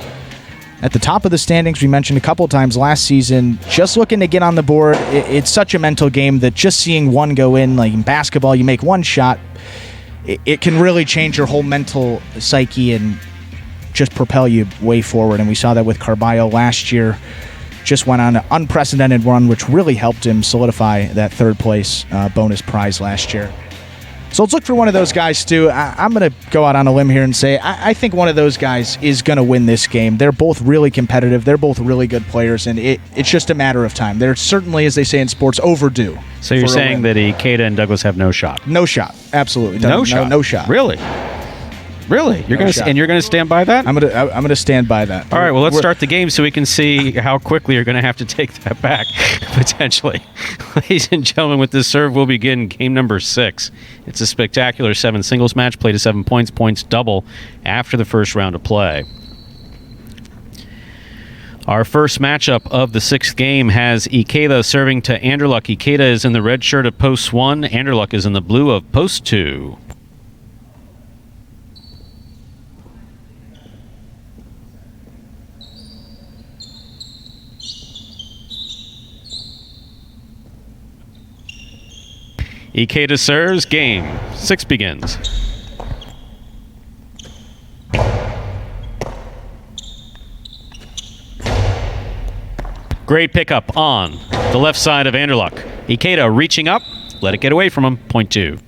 at the top of the standings, we mentioned a couple times last season, just looking to get on the board. It's such a mental game that just seeing one go in, like in basketball, you make 1 shot, it can really change your whole mental psyche and just propel you way forward. And we saw that with Carballo last year. Just went on an unprecedented run, which really helped him solidify that third place bonus prize last year. So let's look for one of those guys, Stu. I'm going to go out on a limb here and say I think one of those guys is going to win this game. They're both really competitive. They're both really good players, and it's just a matter of time. They're certainly, as they say in sports, overdue. So you're saying that Ikeda and Douglas have no shot? No shot. Absolutely. No shot? No shot. Really? Really? You're No gonna shot. and you're gonna stand by that? I'm gonna stand by that. All right. Well, let's We're- start the game so we can see how quickly you're gonna have to take that back, potentially. Ladies and gentlemen, with this serve, we'll begin game number 6. It's a spectacular 7 singles match. Play to 7 points. Points double after the first round of play. Our first matchup of the 6th game has Ikeda serving to Anderluck. Ikeda is in the red shirt of post 1. Anderluck is in the blue of post 2. Ikeda serves. Game 6 begins. Great pickup on the left side of Anderluck. Ikeda reaching up. Let it get away from him. Point 2.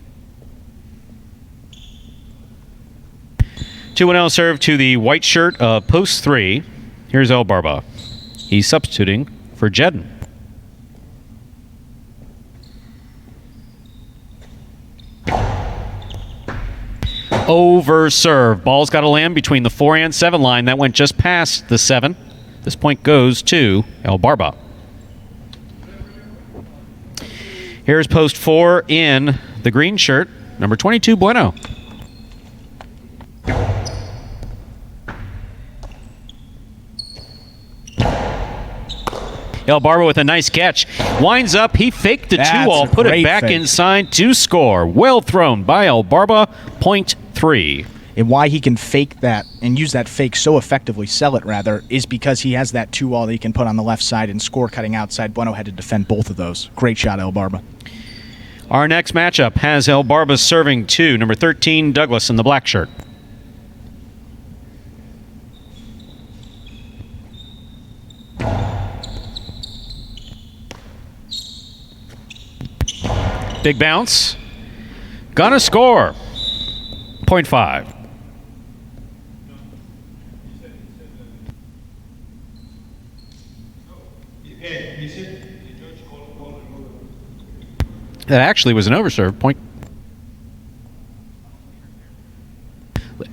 2-0 serve to the white shirt of post 3. Here's El Barba. He's substituting for Jedden. Over serve. Ball's got to land between the 4 and 7 line. That went just past the 7. This point goes to El Barba. Here's post 4 in the green shirt, number 22, Bueno. El Barba with a nice catch. Winds up, he faked the That's 2-all, a put it great back fake. inside to score. Well thrown by El Barba, point 3. And why he can fake that and use that fake so effectively, sell it rather, is because he has that 2-all that he can put on the left side and score cutting outside. Bueno had to defend both of those. Great shot, El Barba. Our next matchup has El Barba serving to number 13, Douglas in the black shirt. Big bounce. Gonna score. Point 5. That actually was an overserve. Point.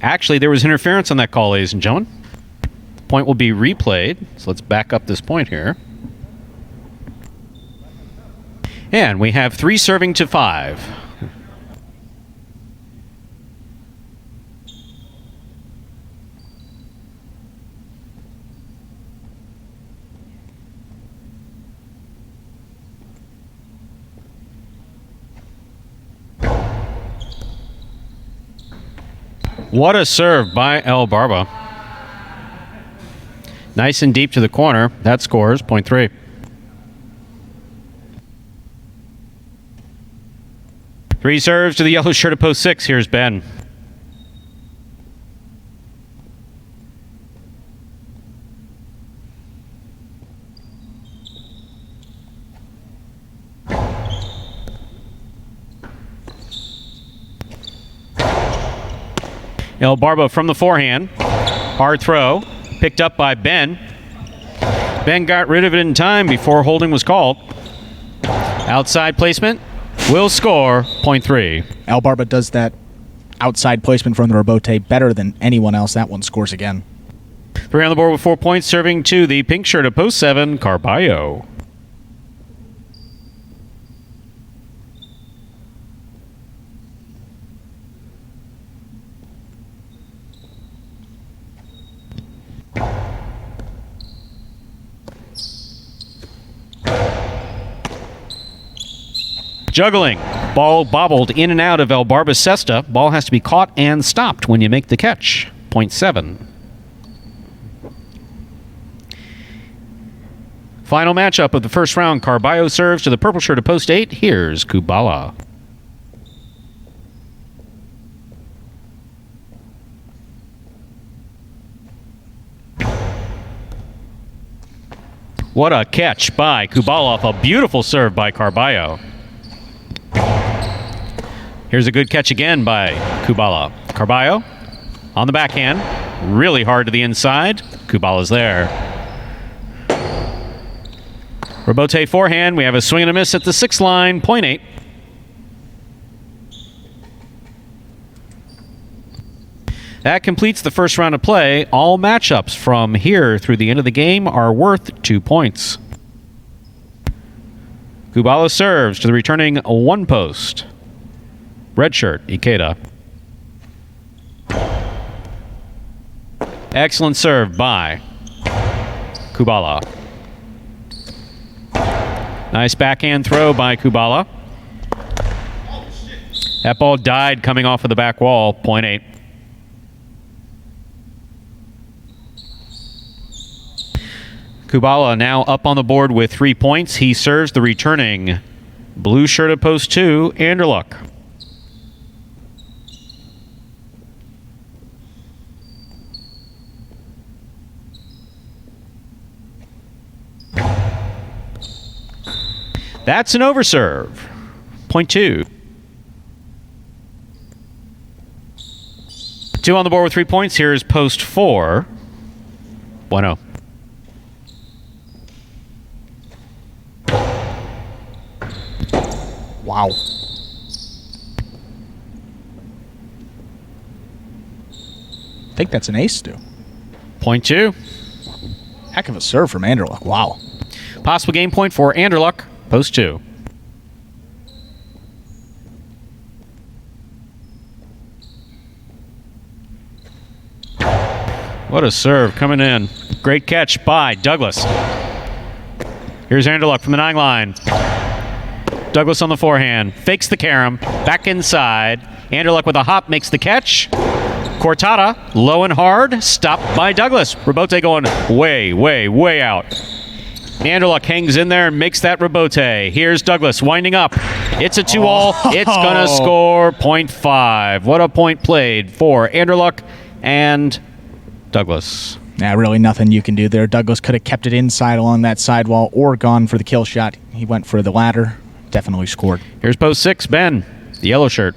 Actually, there was interference on that call, ladies and gentlemen. Point will be replayed. So let's back up this point here. And we have 3 serving to 5. What a serve by El Barba. Nice and deep to the corner. That scores, point 3. Three serves to the yellow shirt of post 6. Here's Ben. El Barba from the forehand. Hard throw. Picked up by Ben. Ben got rid of it in time before holding was called. Outside placement. Will score. Point 3. El Barba does that outside placement from the rebote better than anyone else. That one scores again. 3 on the board with 4 points, serving to the pink shirt of post 7, Carballo. Juggling. Ball bobbled in and out of El Barba's cesta. Ball has to be caught and stopped when you make the catch. Point 7. Final matchup of the first round. Carballo serves to the purple shirt of post 8. Here's Kubala. What a catch by Kubala off a beautiful serve by Carballo. Here's a good catch again by Kubala. Carballo on the backhand. Really hard to the inside. Kubala's there. Rebote forehand. We have a swing and a miss at the 6th line. Point 8. That completes the first round of play. All matchups from here through the end of the game are worth 2 points. Kubala serves to the returning one post. Red shirt, Ikeda. Excellent serve by Kubala. Nice backhand throw by Kubala. That ball died coming off of the back wall, point 8. Kubala now up on the board with 3 points. He serves the returning blue shirt at post 2, Anderluck. That's an overserve. Point 2. 2 on the board with 3 points. Here's post 4. Bueno. Wow. I think that's an ace, Stu. Point 2. Heck of a serve from Anderluck. Wow. Possible game point for Anderluck. Post 2. What a serve coming in. Great catch by Douglas. Here's Anderluck from the 9 line. Douglas on the forehand. Fakes the carom. Back inside. Anderluck with a hop makes the catch. Cortada, low and hard. Stopped by Douglas. Rebote going way, way, way out. Anderluck hangs in there and makes that rebote. Here's Douglas winding up. It's a 2-all. It's going to score point 5. What a point played for Anderluck and Douglas. Yeah, really nothing you can do there. Douglas could have kept it inside along that sidewall or gone for the kill shot. He went for the latter. Definitely scored. Here's post 6, Ben, the yellow shirt.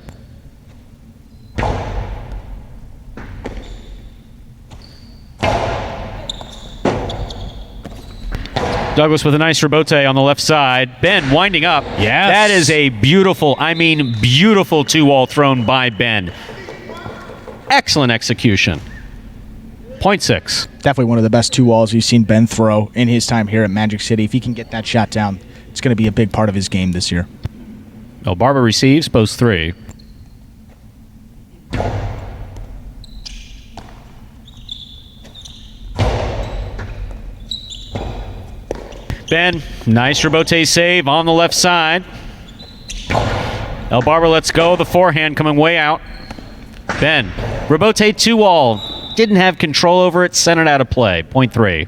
Douglas with a nice rebote on the left side. Ben winding up. Yes. That is a beautiful, beautiful 2-wall thrown by Ben. Excellent execution. Point 6. Definitely one of the best 2-walls you've seen Ben throw in his time here at Magic City. If he can get that shot down, it's going to be a big part of his game this year. Barber receives, post 3. Ben, nice rebote save on the left side. El Barber lets go. The forehand coming way out. Ben, rebote 2-wall. Didn't have control over it. Sent it out of play. Point 3.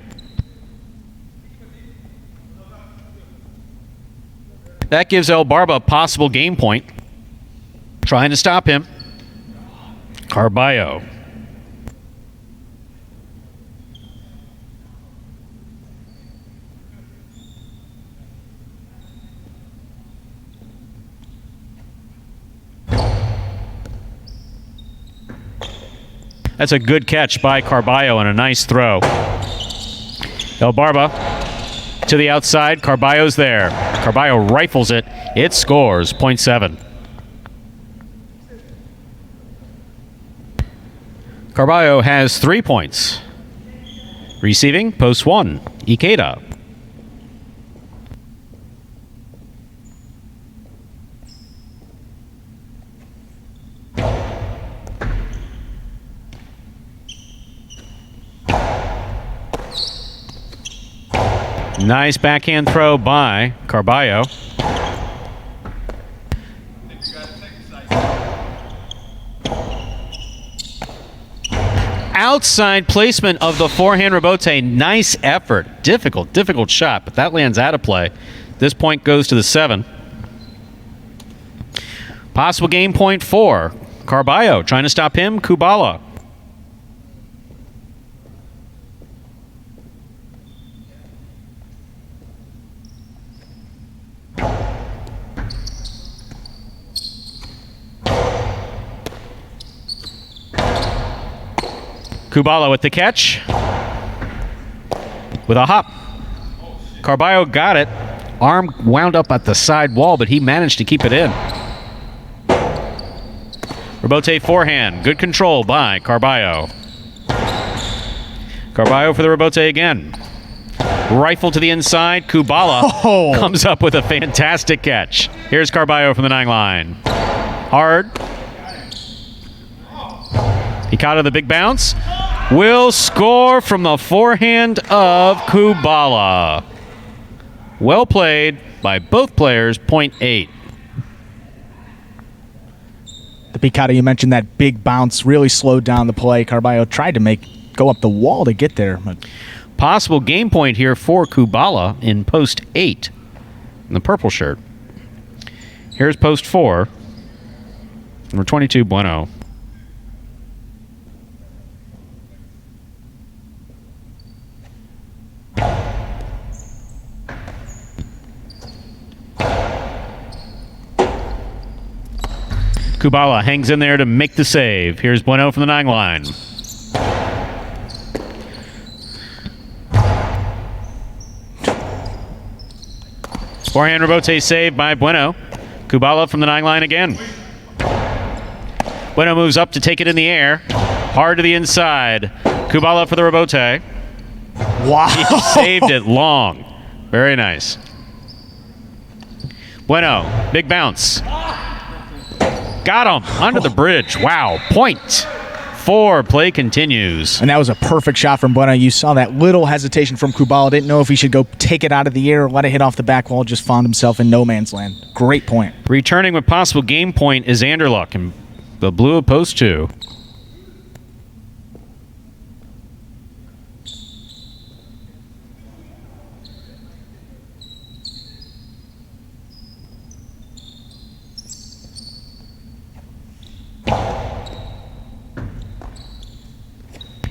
That gives El Barba a possible game point. Trying to stop him. Carballo. That's a good catch by Carballo and a nice throw. El Barba to the outside. Carballo's there. Carballo rifles it. It scores. Point 7. Carballo has 3 points. Receiving, post 1. Ikeda. Nice backhand throw by Carballo. Outside placement of the forehand rebote. Nice effort. Difficult shot, but that lands out of play. This point goes to the 7. Possible game point 4. Carballo trying to stop him. Kubala. Kubala with the catch. With a hop. Carballo got it. Arm wound up at the side wall, but he managed to keep it in. Rebote forehand. Good control by Carballo. Carballo for the rebote again. Rifle to the inside. Kubala comes up with a fantastic catch. Here's Carballo from the 9 line. Hard. Hikata, the big bounce. Will score from the forehand of Kubala. Well played by both players, point 8. The Picata, you mentioned that big bounce really slowed down the play. Carballo tried to go up the wall to get there. But possible game point here for Kubala in post 8 in the purple shirt. Here's post 4. Number 22, Bueno. Kubala hangs in there to make the save. Here's Bueno from the 9 line. Forehand rebote save by Bueno. Kubala from the 9 line again. Bueno moves up to take it in the air. Hard to the inside. Kubala for the rebote. wow. He saved it long. Very nice. Bueno, big bounce. Got him under the bridge. Wow. Point 4. Play continues. And that was a perfect shot from Bueno. You saw that little hesitation from Kubala. Didn't know if he should go take it out of the air or let it hit off the back wall. Just found himself in no man's land. Great point. Returning with possible game point is Anderluck in the blue of post 2.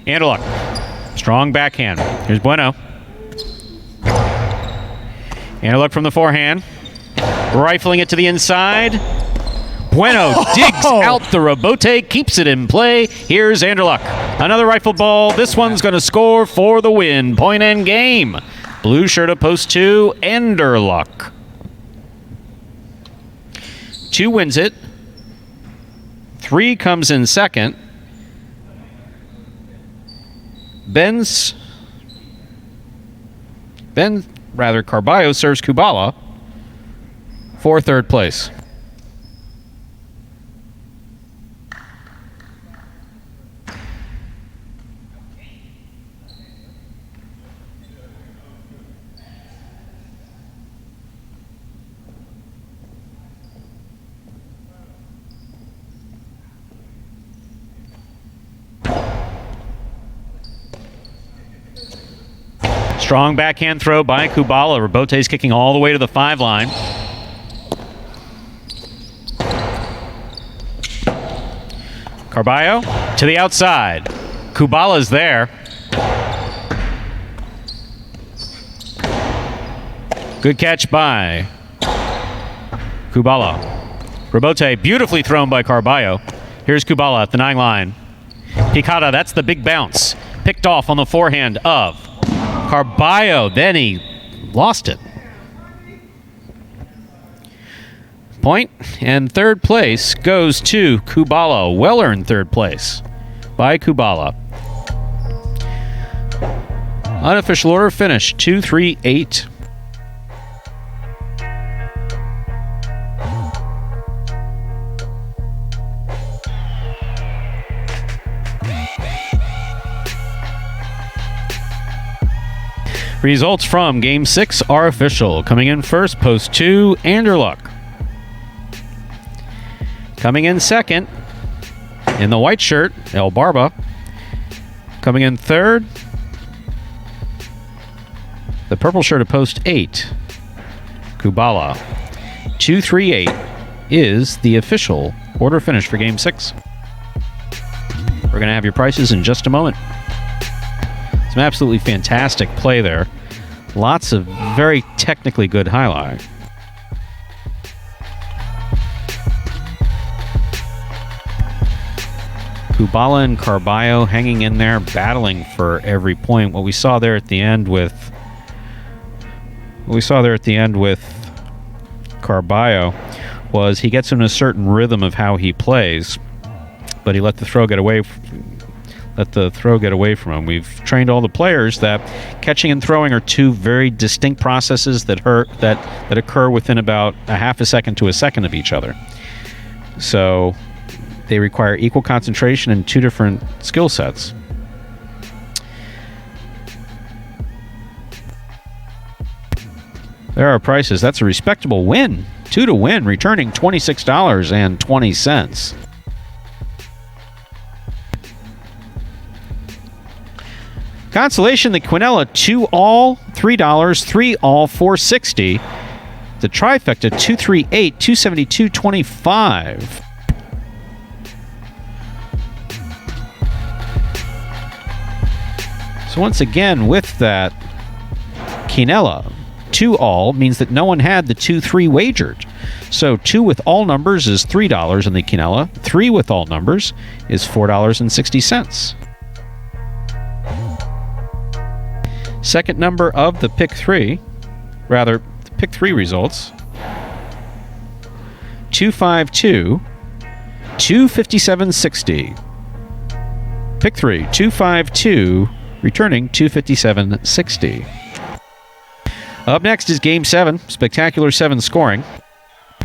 Anderluck. Strong backhand. Here's Bueno. Anderluck from the forehand. Rifling it to the inside. Bueno digs out the rebote, keeps it in play. Here's Anderluck. Another rifle ball. This one's going to score for the win. Point and game. Blue shirt of post 2, Anderluck. 2 wins it. 3 comes in second. Carballo serves Kubala for 3rd place. Strong backhand throw by Kubala. Rebote's kicking all the way to the 5 line. Carballo to the outside. Kubala's there. Good catch by Kubala. Rebote beautifully thrown by Carballo. Here's Kubala at the 9 line. Picata, that's the big bounce. Picked off on the forehand of Carballo. Then he lost it. Point and 3rd place goes to Kubala. Well-earned 3rd place by Kubala. Unofficial order finish 2-3-8. Results from Game 6 are official. Coming in first, post 2, Anderluck. Coming in second, in the white shirt, El Barba. Coming in third, the purple shirt of post 8, Kubala. 2-3-8 is the official order finish for Game 6. We're going to have your prices in just a moment. Some absolutely fantastic play there. Lots of very technically good highlight. Kubala and Carballo hanging in there, battling for every point. What we saw there at the end with Carballo was he gets in a certain rhythm of how he plays. but he let the throw get away from him. We've trained all the players that catching and throwing are two very distinct processes that occur within about a half a second to a second of each other. So they require equal concentration in two different skill sets. There are prices. That's a respectable win. 2 to win, returning $26.20. Consolation, the Quinella, 2 all, $3, 3 all, $4.60. The Trifecta, 238, $272.25. So once again, with that, Quinella, 2 all means that no one had the 2-3 wagered. So 2 with all numbers is $3 in the Quinella. 3 with all numbers is $4.60. Second number of the pick 3 results, 252, 257.60. Pick 3, 252, returning 257.60. Up next is Game 7, spectacular 7 scoring,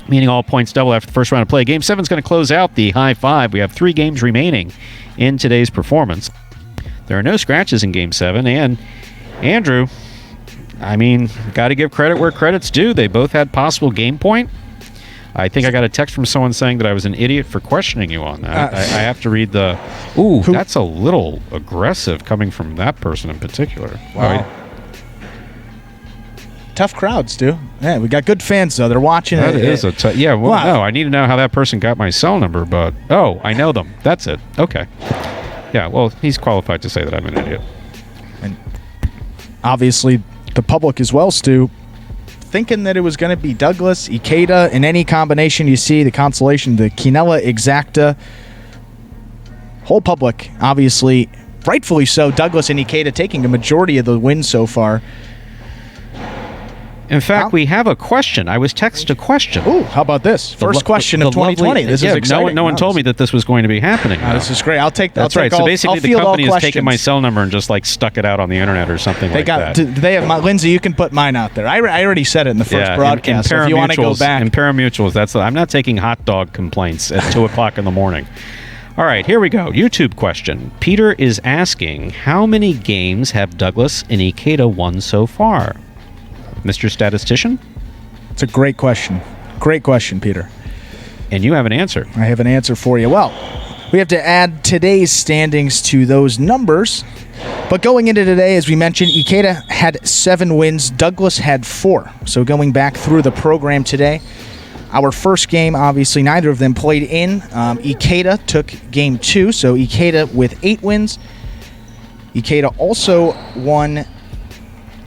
meaning all points double after the first round of play. Game 7 is going to close out the high 5. We have 3 games remaining in today's performance. There are no scratches in Game 7, and Andrew, I mean, got to give credit where credit's due. They both had possible game point. I think I got a text from someone saying that I was an idiot for questioning you on that. I have to read the... Ooh, that's a little aggressive coming from that person in particular. Wow. Tough crowds, Stu. Yeah, we got good fans, though. They're watching. That is a tough... Yeah, well, no, I need to know how that person got my cell number, but... Oh, I know them. That's it. Okay. Yeah, well, he's qualified to say that I'm an idiot. And obviously, the public as well, Stu, thinking that it was going to be Douglas, Ikeda, in any combination you see, the consolation, the Quinella Exacta. Whole public, obviously, rightfully so, Douglas and Ikeda taking a majority of the wins so far. In fact, we have a question. I was texted a question. Ooh, how about this? First question of 2020. This is exciting. No one told me that this was going to be happening. This is great. I'll take that. That's right. So basically, the company has taken my cell number and just like stuck it out on the internet or something like that. They have Lindsay, you can put mine out there. I already said it in the first broadcast. So if you want to go back. In pari-mutuels, I'm not taking hot dog complaints at 2 o'clock in the morning. All right, here we go. YouTube question. Peter is asking, how many games have Douglas and Ikeda won so far? Mr. Statistician? It's a great question. Great question, Peter. And you have an answer. I have an answer for you. Well, we have to add today's standings to those numbers. But going into today, as we mentioned, Ikeda had 7 wins. Douglas had 4. So going back through the program today, our first game, obviously, neither of them played in. Ikeda took game 2, so Ikeda with 8 wins. Ikeda also won,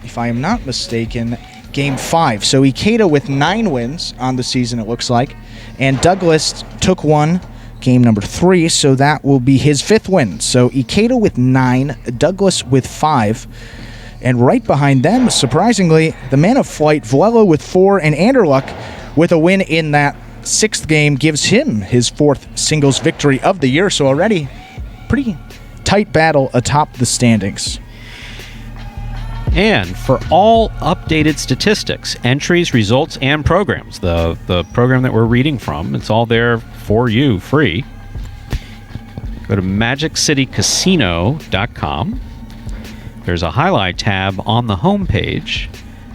if I am not mistaken, game 5. So Ikeda with 9 wins on the season, it looks like. And Douglas took one, game number 3, so that will be his 5th win. So Ikeda with 9, Douglas with 5. And right behind them, surprisingly, the man of flight, Vlelo with 4, and Anderluck with a win in that 6th game gives him his 4th singles victory of the year. So already pretty tight battle atop the standings. And for all updated statistics, entries, results, and programs, the program that we're reading from, it's all there for you, free. Go to MagicCityCasino.com. There's a highlight tab on the home page.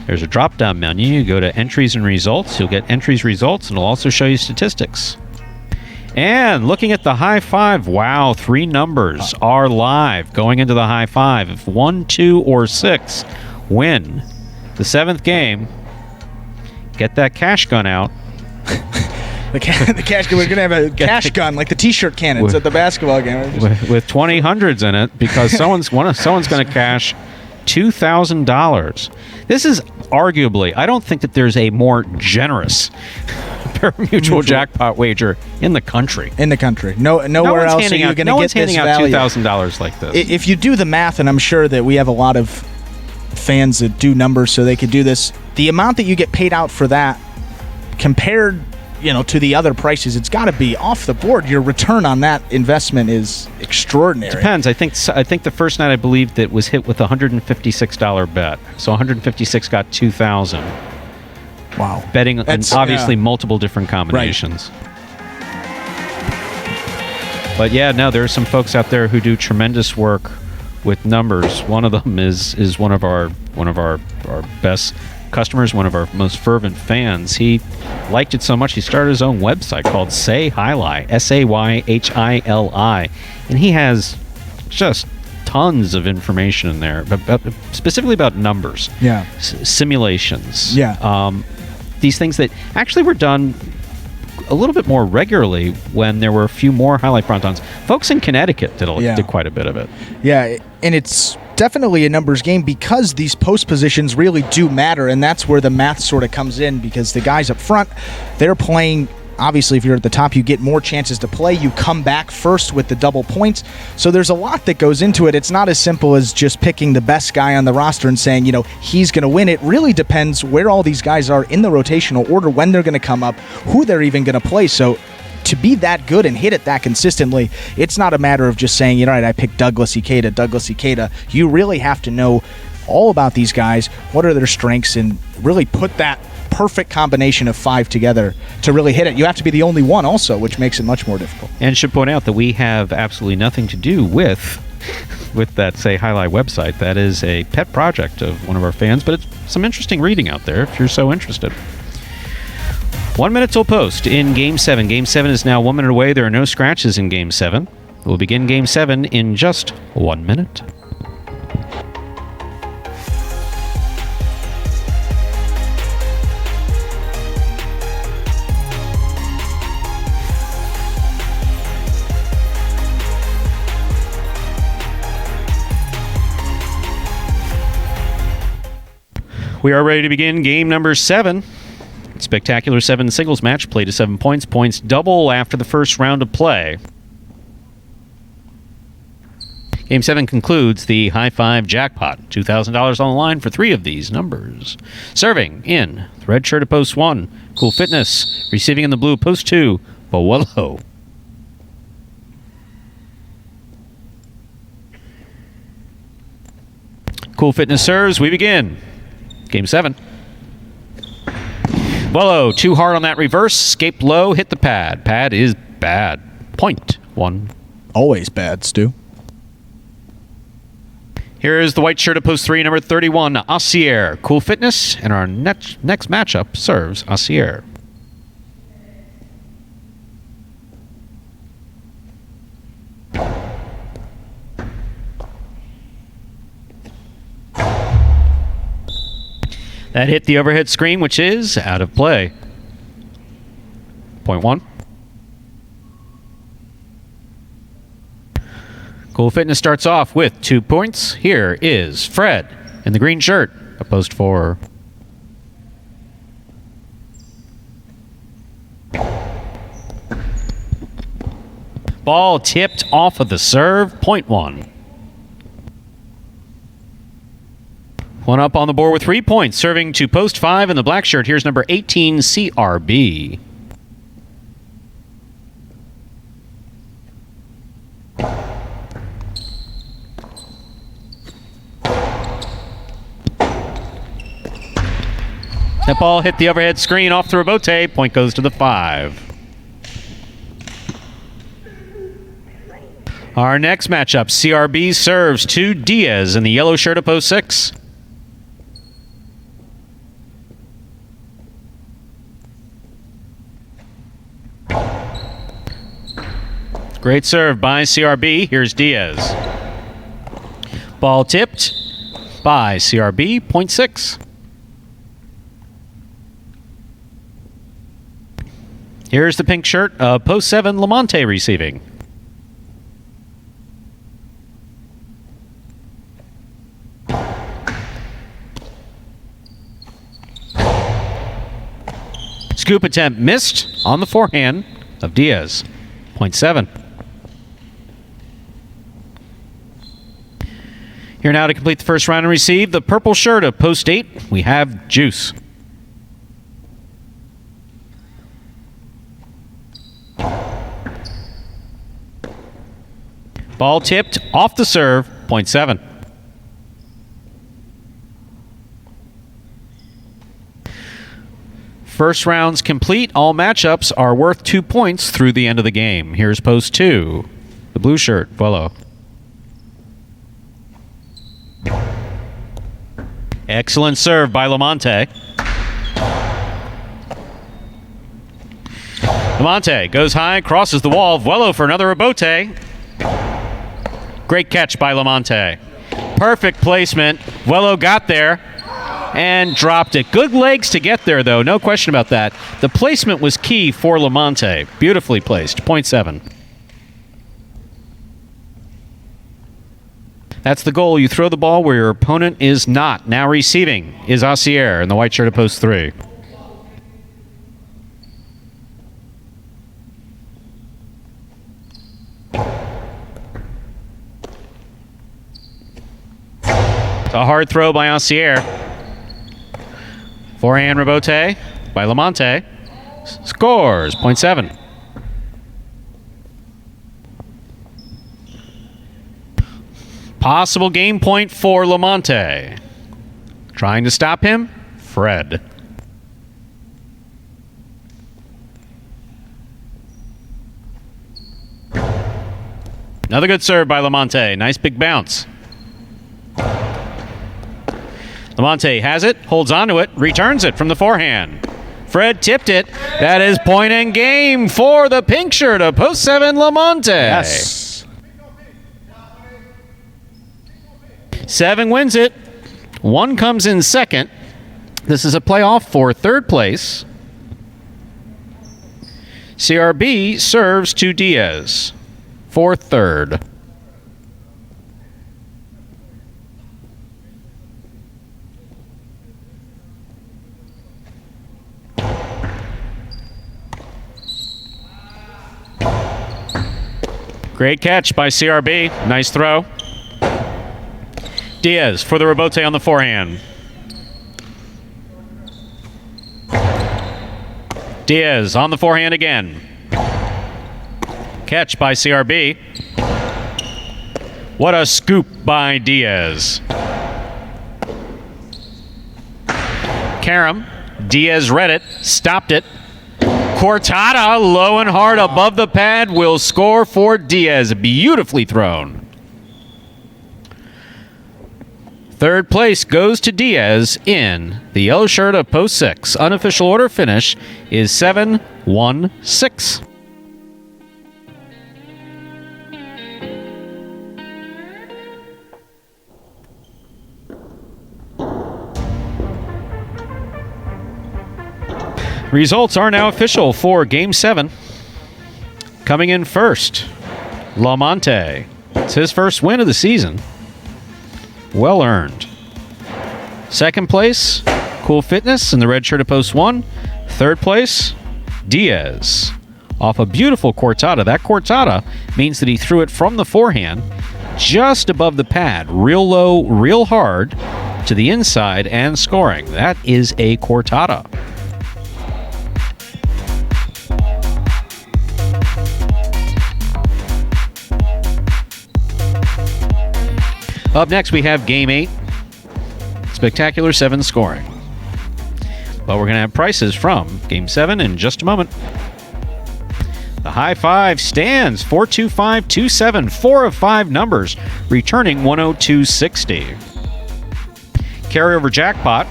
There's a drop-down menu. You go to entries and results. You'll get entries, results, and it'll also show you statistics. And looking at the high 5, wow, 3 numbers are live going into the high 5. If 1, 2, or 6 win the 7th game, get that cash gun out. The cash gun. We're going to have a cash gun like the T-shirt cannons at the basketball game. With 20 hundreds in it, because someone's going to cash $2,000. This is arguably, I don't think that there's a more generous mutual jackpot wager in the country. Nowhere else are you going to get this value. No one's handing out $2,000 like this. If you do the math, and I'm sure that we have a lot of fans that do numbers so they could do this, the amount that you get paid out for that compared, to the other prices, it's got to be off the board. Your return on that investment is extraordinary. Depends. I think the first night I believe that was hit with a $156 bet. So 156 got 2,000. Wow. Betting on obviously multiple different combinations. Right. But yeah, no, there are some folks out there who do tremendous work with numbers. One of them is one of our best customers, one of our most fervent fans. He liked it so much he started his own website called Jai-Alai, Sayhili, and he has just tons of information in there, specifically about numbers, simulations, these things that actually were done a little bit more regularly when there were a few more highlight frontons. Folks in Connecticut did quite a bit of it. Yeah, and it's definitely a numbers game because these post positions really do matter, and that's where the math sort of comes in, because the guys up front, they're playing. Obviously, if you're at the top, you get more chances to play. You come back first with the double points. So there's a lot that goes into it. It's not as simple as just picking the best guy on the roster and saying, he's going to win. It really depends where all these guys are in the rotational order, when they're going to come up, who they're even going to play. So to be that good and hit it that consistently, it's not a matter of just saying, I picked Douglas Ikeda. You really have to know all about these guys, what are their strengths, and really put that perfect combination of 5 together to really hit it. You have to be the only one also, which makes it much more difficult. And should point out that we have absolutely nothing to do with that Jai-Alai website. That is a pet project of one of our fans, but it's some interesting reading out there if you're so interested. 1 minute till post in Game 7. Game 7 is now 1 minute away. There are no scratches in Game 7. We'll begin Game 7 in just 1 minute. We are ready to begin game number 7. Spectacular 7 singles match, played to 7 points. Points double after the first round of play. Game 7 concludes the high 5 jackpot. $2,000 on the line for 3 of these numbers. Serving in the red shirt at post 1, Cool Fitness. Receiving in the blue, post 2, Bowello. Cool Fitness serves. We begin. Game 7. Wello, too hard on that reverse. Escaped low, hit the pad. Pad is bad. Point 1. Always bad, Stu. Here is the white shirt at post 3, number 31, Assier. Cool Fitness, and our next matchup serves Assier. That hit the overhead screen, which is out of play. Point 1. Cool Fitness starts off with 2 points. Here is Fred in the green shirt, at post 4. Ball tipped off of the serve. Point 1. One up on the board with 3 points, serving to post 5 in the black shirt. Here's number 18, CRB. That ball hit the overhead screen off the rebote. Point goes to the 5. Our next matchup, CRB serves to Diaz in the yellow shirt at post 6. Great serve by CRB. Here's Diaz. Ball tipped by CRB. Point 6. Here's the pink shirt of post 7, Lamonte receiving. Scoop attempt missed on the forehand of Diaz. Point 7. Here now to complete the first round and receive the purple shirt of post 8. We have Juice. Ball tipped off the serve, point 7. First round's complete. All matchups are worth 2 points through the end of the game. Here's post 2. The blue shirt, Vuelo. Excellent serve by Lamonte. Lamonte goes high, crosses the wall. Vuelo for another rebote. Great catch by Lamonte. Perfect placement. Vuelo got there and dropped it. Good legs to get there, though. No question about that. The placement was key for Lamonte. Beautifully placed. Point 7. That's the goal. You throw the ball where your opponent is not. Now receiving is Aussier in the white shirt at post 3. It's a hard throw by Aussier. Forehand rebote by Lamonte. Scores. Point 7. Possible game point for Lamonte. Trying to stop him, Fred. Another good serve by Lamonte. Nice big bounce. Lamonte has it, holds onto it, returns it from the forehand. Fred tipped it. That is point and game for the pink shirt of post 7, Lamonte. Yes. 7 wins it. 1 comes in second. This is a playoff for third place. CRB serves to Diaz for third. Great catch by CRB. Nice throw. Diaz for the rebote on the forehand. Diaz on the forehand again. Catch by CRB. What a scoop by Diaz. Karam. Diaz read it, stopped it. Cortada, low and hard above the pad, will score for Diaz. Beautifully thrown. Third place goes to Diaz in the yellow shirt of post 6. Unofficial order finish is 7-1-6. Results are now official for Game 7. Coming in first, Lamonte. It's his first win of the season. Well earned. Second place, Cool Fitness in the red shirt of post 1. Third place, Diaz. Off a beautiful cortada. That cortada means that he threw it from the forehand just above the pad. Real low, real hard to the inside and scoring. That is a cortada. Up next, we have Game 8. Spectacular 7 scoring. But we're going to have prices from Game 7 in just a moment. The high five stands 42527, 4 of 5 numbers, returning 10260. Carryover jackpot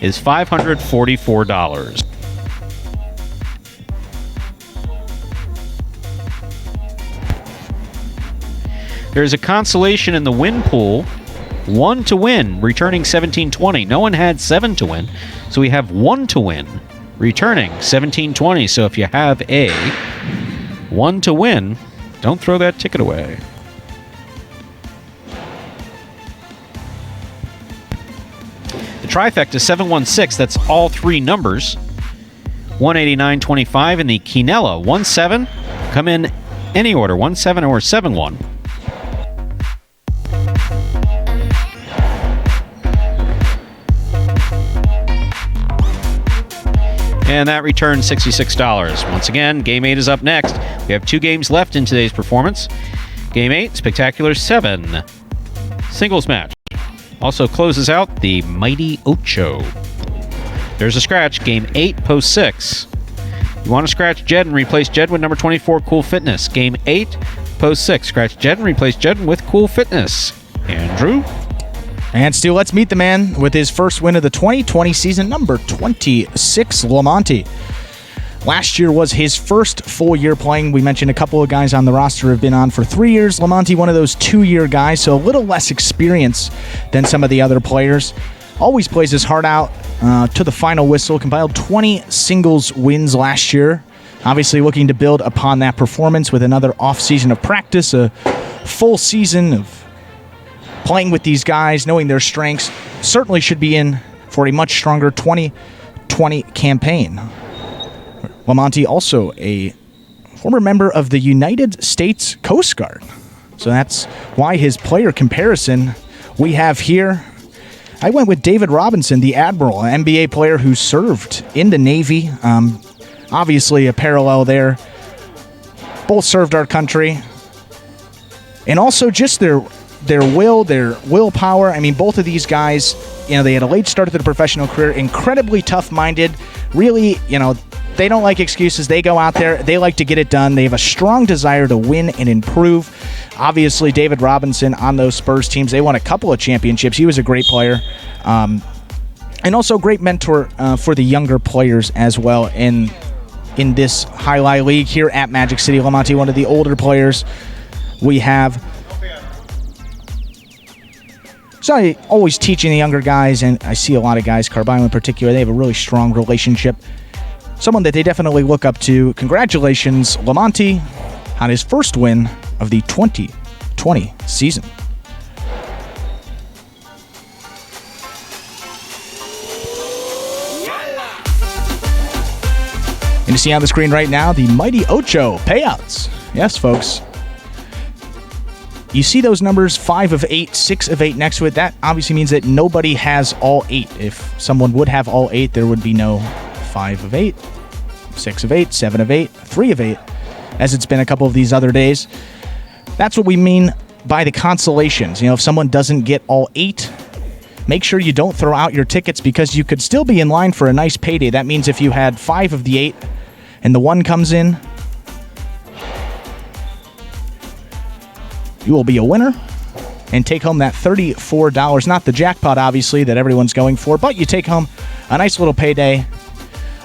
is $544. There's a consolation in the win pool. 1 to win, returning 1720. No one had 7 to win, so we have 1 to win, returning 1720. So if you have a 1 to win, don't throw that ticket away. The trifecta 716, that's all 3 numbers. 189.25 in the Quinella 17. Come in any order, 17 or 71. And that returns $66. Once again, Game 8 is up next. We have 2 games left in today's performance. Game 8, Spectacular 7. Singles match. Also closes out the Mighty Ocho. There's a scratch. Game 8, Post 6. You want to scratch Jed and replace Jed with number 24, Cool Fitness. Game 8, Post 6. Scratch Jed and replace Jed with Cool Fitness. Andrew? And Stu, let's meet the man with his first win of the 2020 season, number 26, Lamonti. Last year was his first full year playing. We mentioned a couple of guys on the roster have been on for 3 years. Lamonti, one of those 2-year guys, so a little less experience than some of the other players. Always plays his heart out to the final whistle. Compiled 20 singles wins last year. Obviously looking to build upon that performance with another off-season of practice, a full season of playing with these guys, knowing their strengths. Certainly should be in for a much stronger 2020 campaign. Lamonti also a former member of the United States Coast Guard. So that's why his player comparison we have here. I went with David Robinson, the Admiral, an NBA player who served in the Navy. Obviously a parallel there. Both served our country. And also just their willpower. I mean, both of these guys, they had a late start to their professional career, incredibly tough-minded. Really, they don't like excuses. They go out there. They like to get it done. They have a strong desire to win and improve. Obviously, David Robinson on those Spurs teams, they won a couple of championships. He was a great player. And also a great mentor for the younger players as well in this Jai-Alai League here at Magic City. Lamonti, one of the older players we have. So I always teaching the younger guys, and I see a lot of guys, Carbino in particular, they have a really strong relationship. Someone that they definitely look up to. Congratulations, Lamonti, on his first win of the 2020 season. And you see on the screen right now, the Mighty Ocho payouts. Yes, folks. You see those numbers, 5 of 8, 6 of 8 next to it. That obviously means that nobody has all 8. If someone would have all 8, there would be no 5 of 8, 6 of 8, 7 of 8, 3 of 8, as it's been a couple of these other days. That's what we mean by the consolations. If someone doesn't get all 8, make sure you don't throw out your tickets because you could still be in line for a nice payday. That means if you had 5 of the 8 and the 1 comes in, you will be a winner and take home that $34. Not the jackpot, obviously, that everyone's going for, but you take home a nice little payday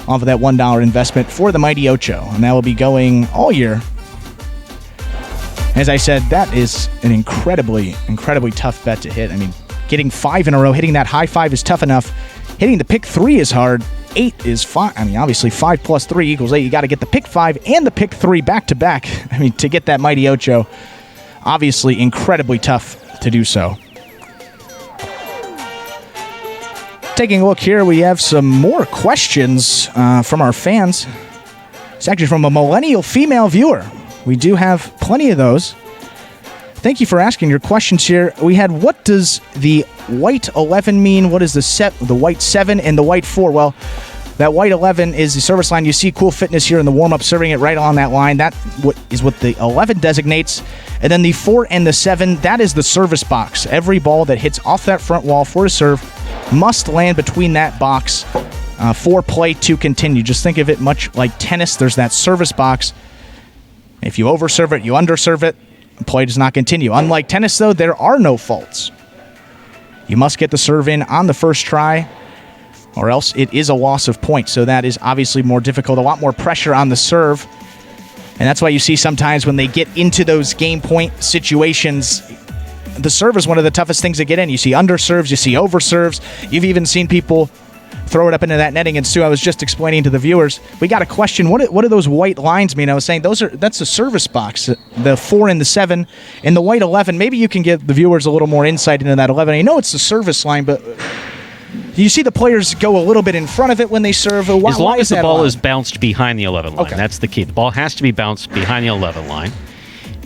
off of that $1 investment for the Mighty Ocho. And that will be going all year. As I said, that is an incredibly, incredibly tough bet to hit. I mean, getting 5 in a row, hitting that high 5 is tough enough. Hitting the pick 3 is hard. 8 is 5. I mean, obviously 5 plus 3 equals 8. You got to get the pick 5 and the pick 3 back to back. I mean, to get that Mighty Ocho. Obviously, incredibly tough to do so. Taking a look here, we have some more questions from our fans. It's actually from a millennial female viewer. We do have plenty of those. Thank you for asking your questions here. We had, what does the white 11 mean? What is the white 7 and the white 4? Well, that white 11 is the service line. You see Cool Fitness here in the warm-up serving it right on that line. That is what the 11 designates. And then the 4 and the 7, that is the service box. Every ball that hits off that front wall for a serve must land between that box for play to continue. Just think of it much like tennis. There's that service box. If you overserve it, you underserve it, play does not continue. Unlike tennis, though, there are no faults. You must get the serve in on the first try, or else it is a loss of points. So that is obviously more difficult, a lot more pressure on the serve. And that's why you see sometimes when they get into those game point situations, the serve is one of the toughest things to get in. You see underserves, you see overserves. You've even seen people throw it up into that netting. And Stu, I was just explaining to the viewers, we got a question, what do those white lines mean? I was saying that's the service box, the 4 and the 7. And the white 11, maybe you can give the viewers a little more insight into that 11. I know it's the service line, but you see the players go a little bit in front of it when they serve. As long as the ball is bounced behind the 11 line. Okay. That's the key. The ball has to be bounced behind the 11 line.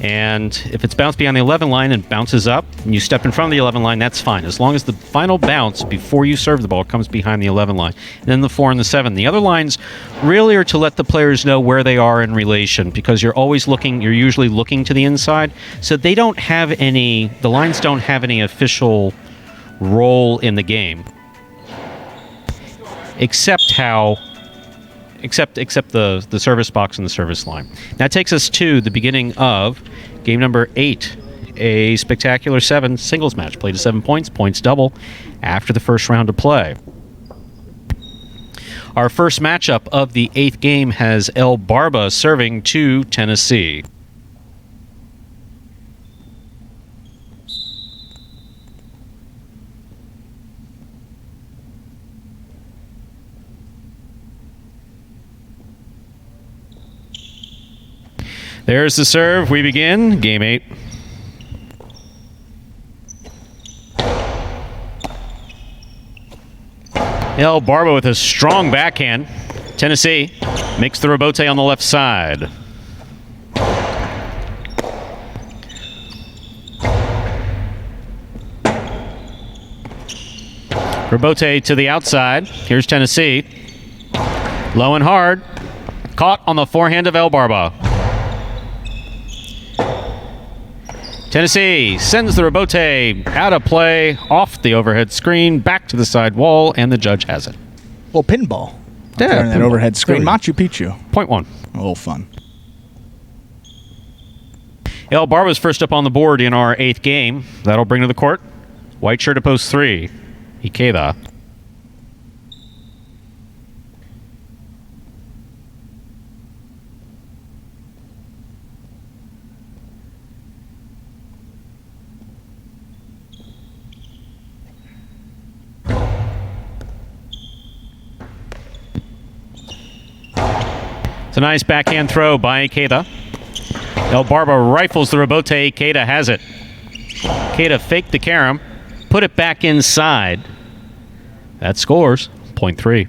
And if it's bounced beyond the 11 line and bounces up, and you step in front of the 11 line, that's fine. As long as the final bounce before you serve the ball comes behind the 11 line. And then the 4 and the 7. The other lines really are to let the players know where they are in relation, because you're usually looking to the inside. So they don't have the lines don't have any official role in the game. Except the service box and the service line. That takes us to the beginning of game number 8, a spectacular 7 singles match. Played to 7 points, points double after the first round of play. Our first matchup of the 8th game has El Barba serving to Tennessee. There's the serve. We begin game 8. El Barba with a strong backhand. Tennessee makes the rebote on the left side. Rebote to the outside. Here's Tennessee. Low and hard. Caught on the forehand of El Barba. Tennessee sends the rebote out of play, off the overhead screen, back to the side wall, and the judge has it. Well, pinball. Yeah, that overhead screen. Machu Picchu. Point 1. A little fun. El Barba's first up on the board in our 8th game. That'll bring to the court white shirt to post 3. Ikeda. It's a nice backhand throw by Ikeda. El Barba rifles the rebote. Ikeda has it. Ikeda faked the carom, put it back inside. That scores. Point 3.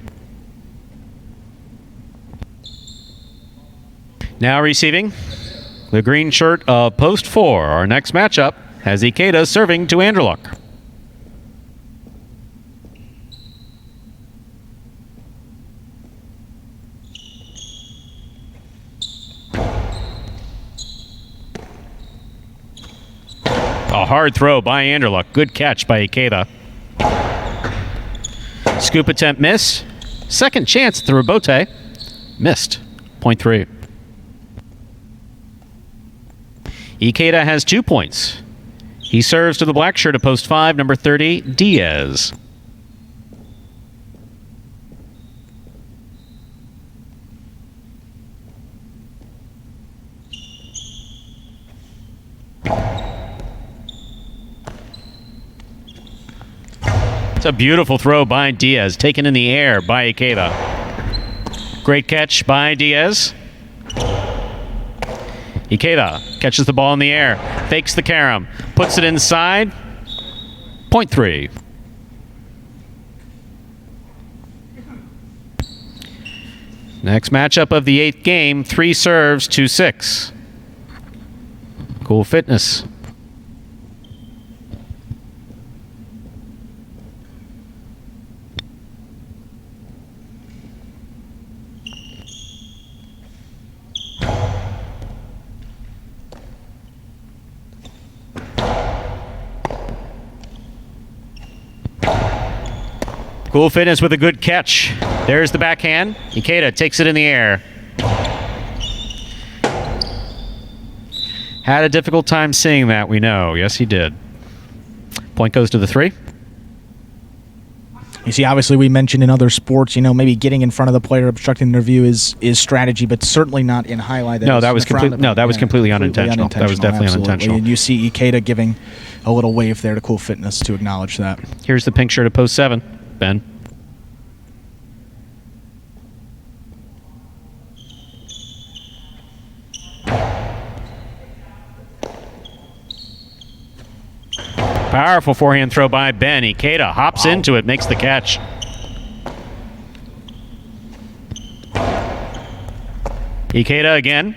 Now receiving the green shirt of post 4. Our next matchup has Ikeda serving to Anderluck. A hard throw by Anderluck. Good catch by Ikeda. Scoop attempt missed. Second chance at the rebote. Missed. Point 3. Ikeda has 2 points. He serves to the black shirt of post 5, number 30, Diaz. It's a beautiful throw by Diaz, taken in the air by Ikeda. Great catch by Diaz. Ikeda catches the ball in the air, fakes the carom, puts it inside. Point 3. Next matchup of the 8th game, 3 serves to 6. Cool Fitness. Cool Fitness with a good catch. There's the backhand. Ikeda takes it in the air. Had a difficult time seeing that, we know. Yes, he did. Point goes to the 3. You see, obviously we mentioned in other sports, maybe getting in front of the player, obstructing their view is strategy, but certainly not in highlight. That was completely unintentional. That was definitely unintentional. And you see Ikeda giving a little wave there to Cool Fitness to acknowledge that. Here's the pink shirt of post 7, Ben. Powerful forehand throw by Ben. Ikeda hops into it, makes the catch. Ikeda again.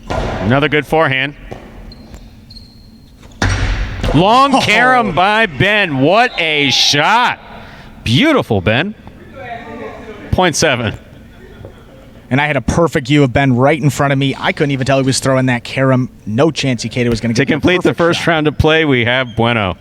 Another good forehand. Long carom by Ben. What a shot. Beautiful, Ben. 0.7. And I had a perfect view of Ben right in front of me. I couldn't even tell he was throwing that carom. No chance Ikeda was going to get To complete the first round of play, we have Bueno.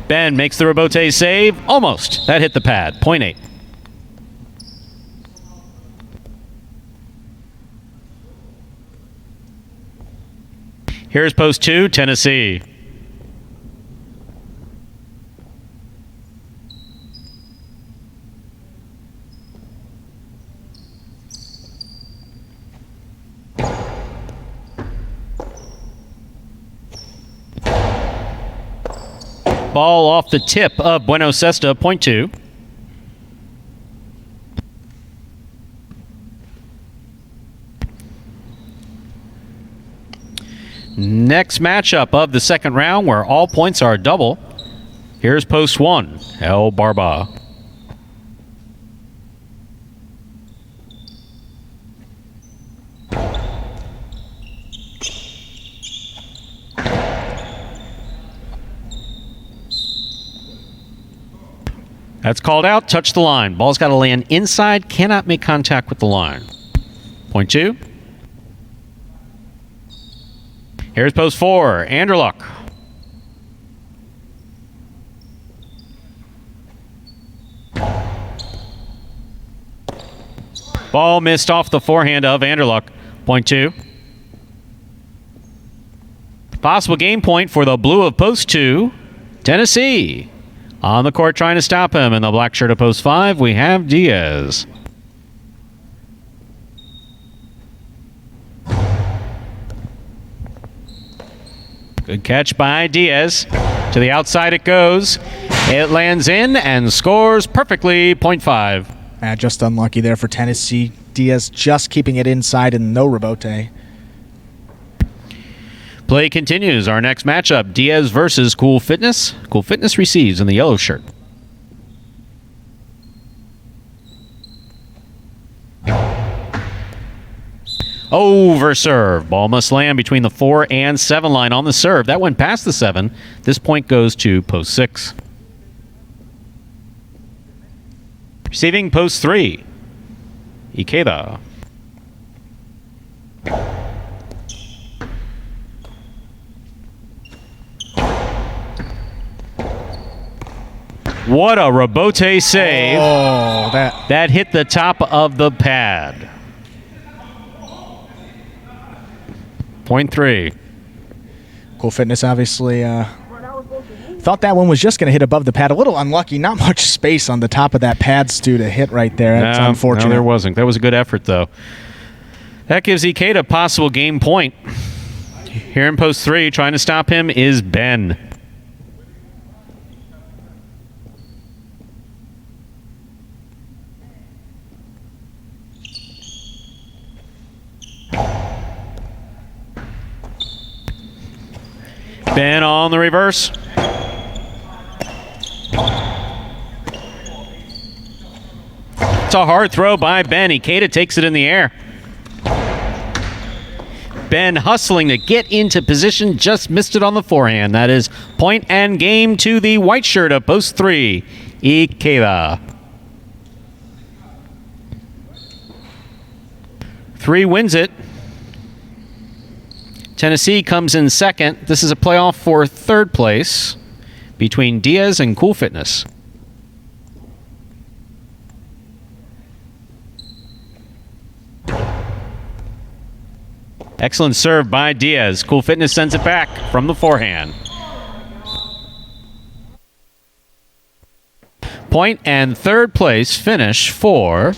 Ben makes the rebote save. Almost. That hit the pad. 0.8. Here's post 2, Tennessee. Ball off the tip of Bueno Cesta, 0.2. Next matchup of the second round where all points are double. Here's post 1, El Barba. That's called out. Touch the line. Ball's got to land inside. Cannot make contact with the line. 0.2. Here's post 4. Anderluck. Ball missed off the forehand of Anderluck. 0.2. Possible game point for the blue of post 2. Tennessee. On the court trying to stop him. In the black shirt of post 5, we have Diaz. Good catch by Diaz. To the outside it goes. It lands in and scores perfectly, 0.5. Just unlucky there for Tennessee. Diaz just keeping it inside and no rebote. Play continues. Our next matchup, Diaz versus Cool Fitness. Cool Fitness receives in the yellow shirt. Over serve. Ball must land between the 4 and 7 line on the serve. That went past the 7. This point goes to post 6. Receiving post 3. Ikeda. What a rebote save. Oh, that hit the top of the pad. 0.3. Cool Fitness obviously thought that one was just going to hit above the pad. A little unlucky. Not much space on the top of that pad, Stu, to hit right there. That's unfortunate. No, there wasn't. That was a good effort, though. That gives Ikeda a possible game point. Here in post 3, trying to stop him is Ben. Ben on the reverse. It's a hard throw by Ben. Ikeda takes it in the air. Ben hustling to get into position, just missed it on the forehand. That is point and game to the white shirt of post 3, Ikeda. 3 wins it. Tennessee comes in second. This is a playoff for third place between Diaz and Cool Fitness. Excellent serve by Diaz. Cool Fitness sends it back from the forehand. Point and third place finish for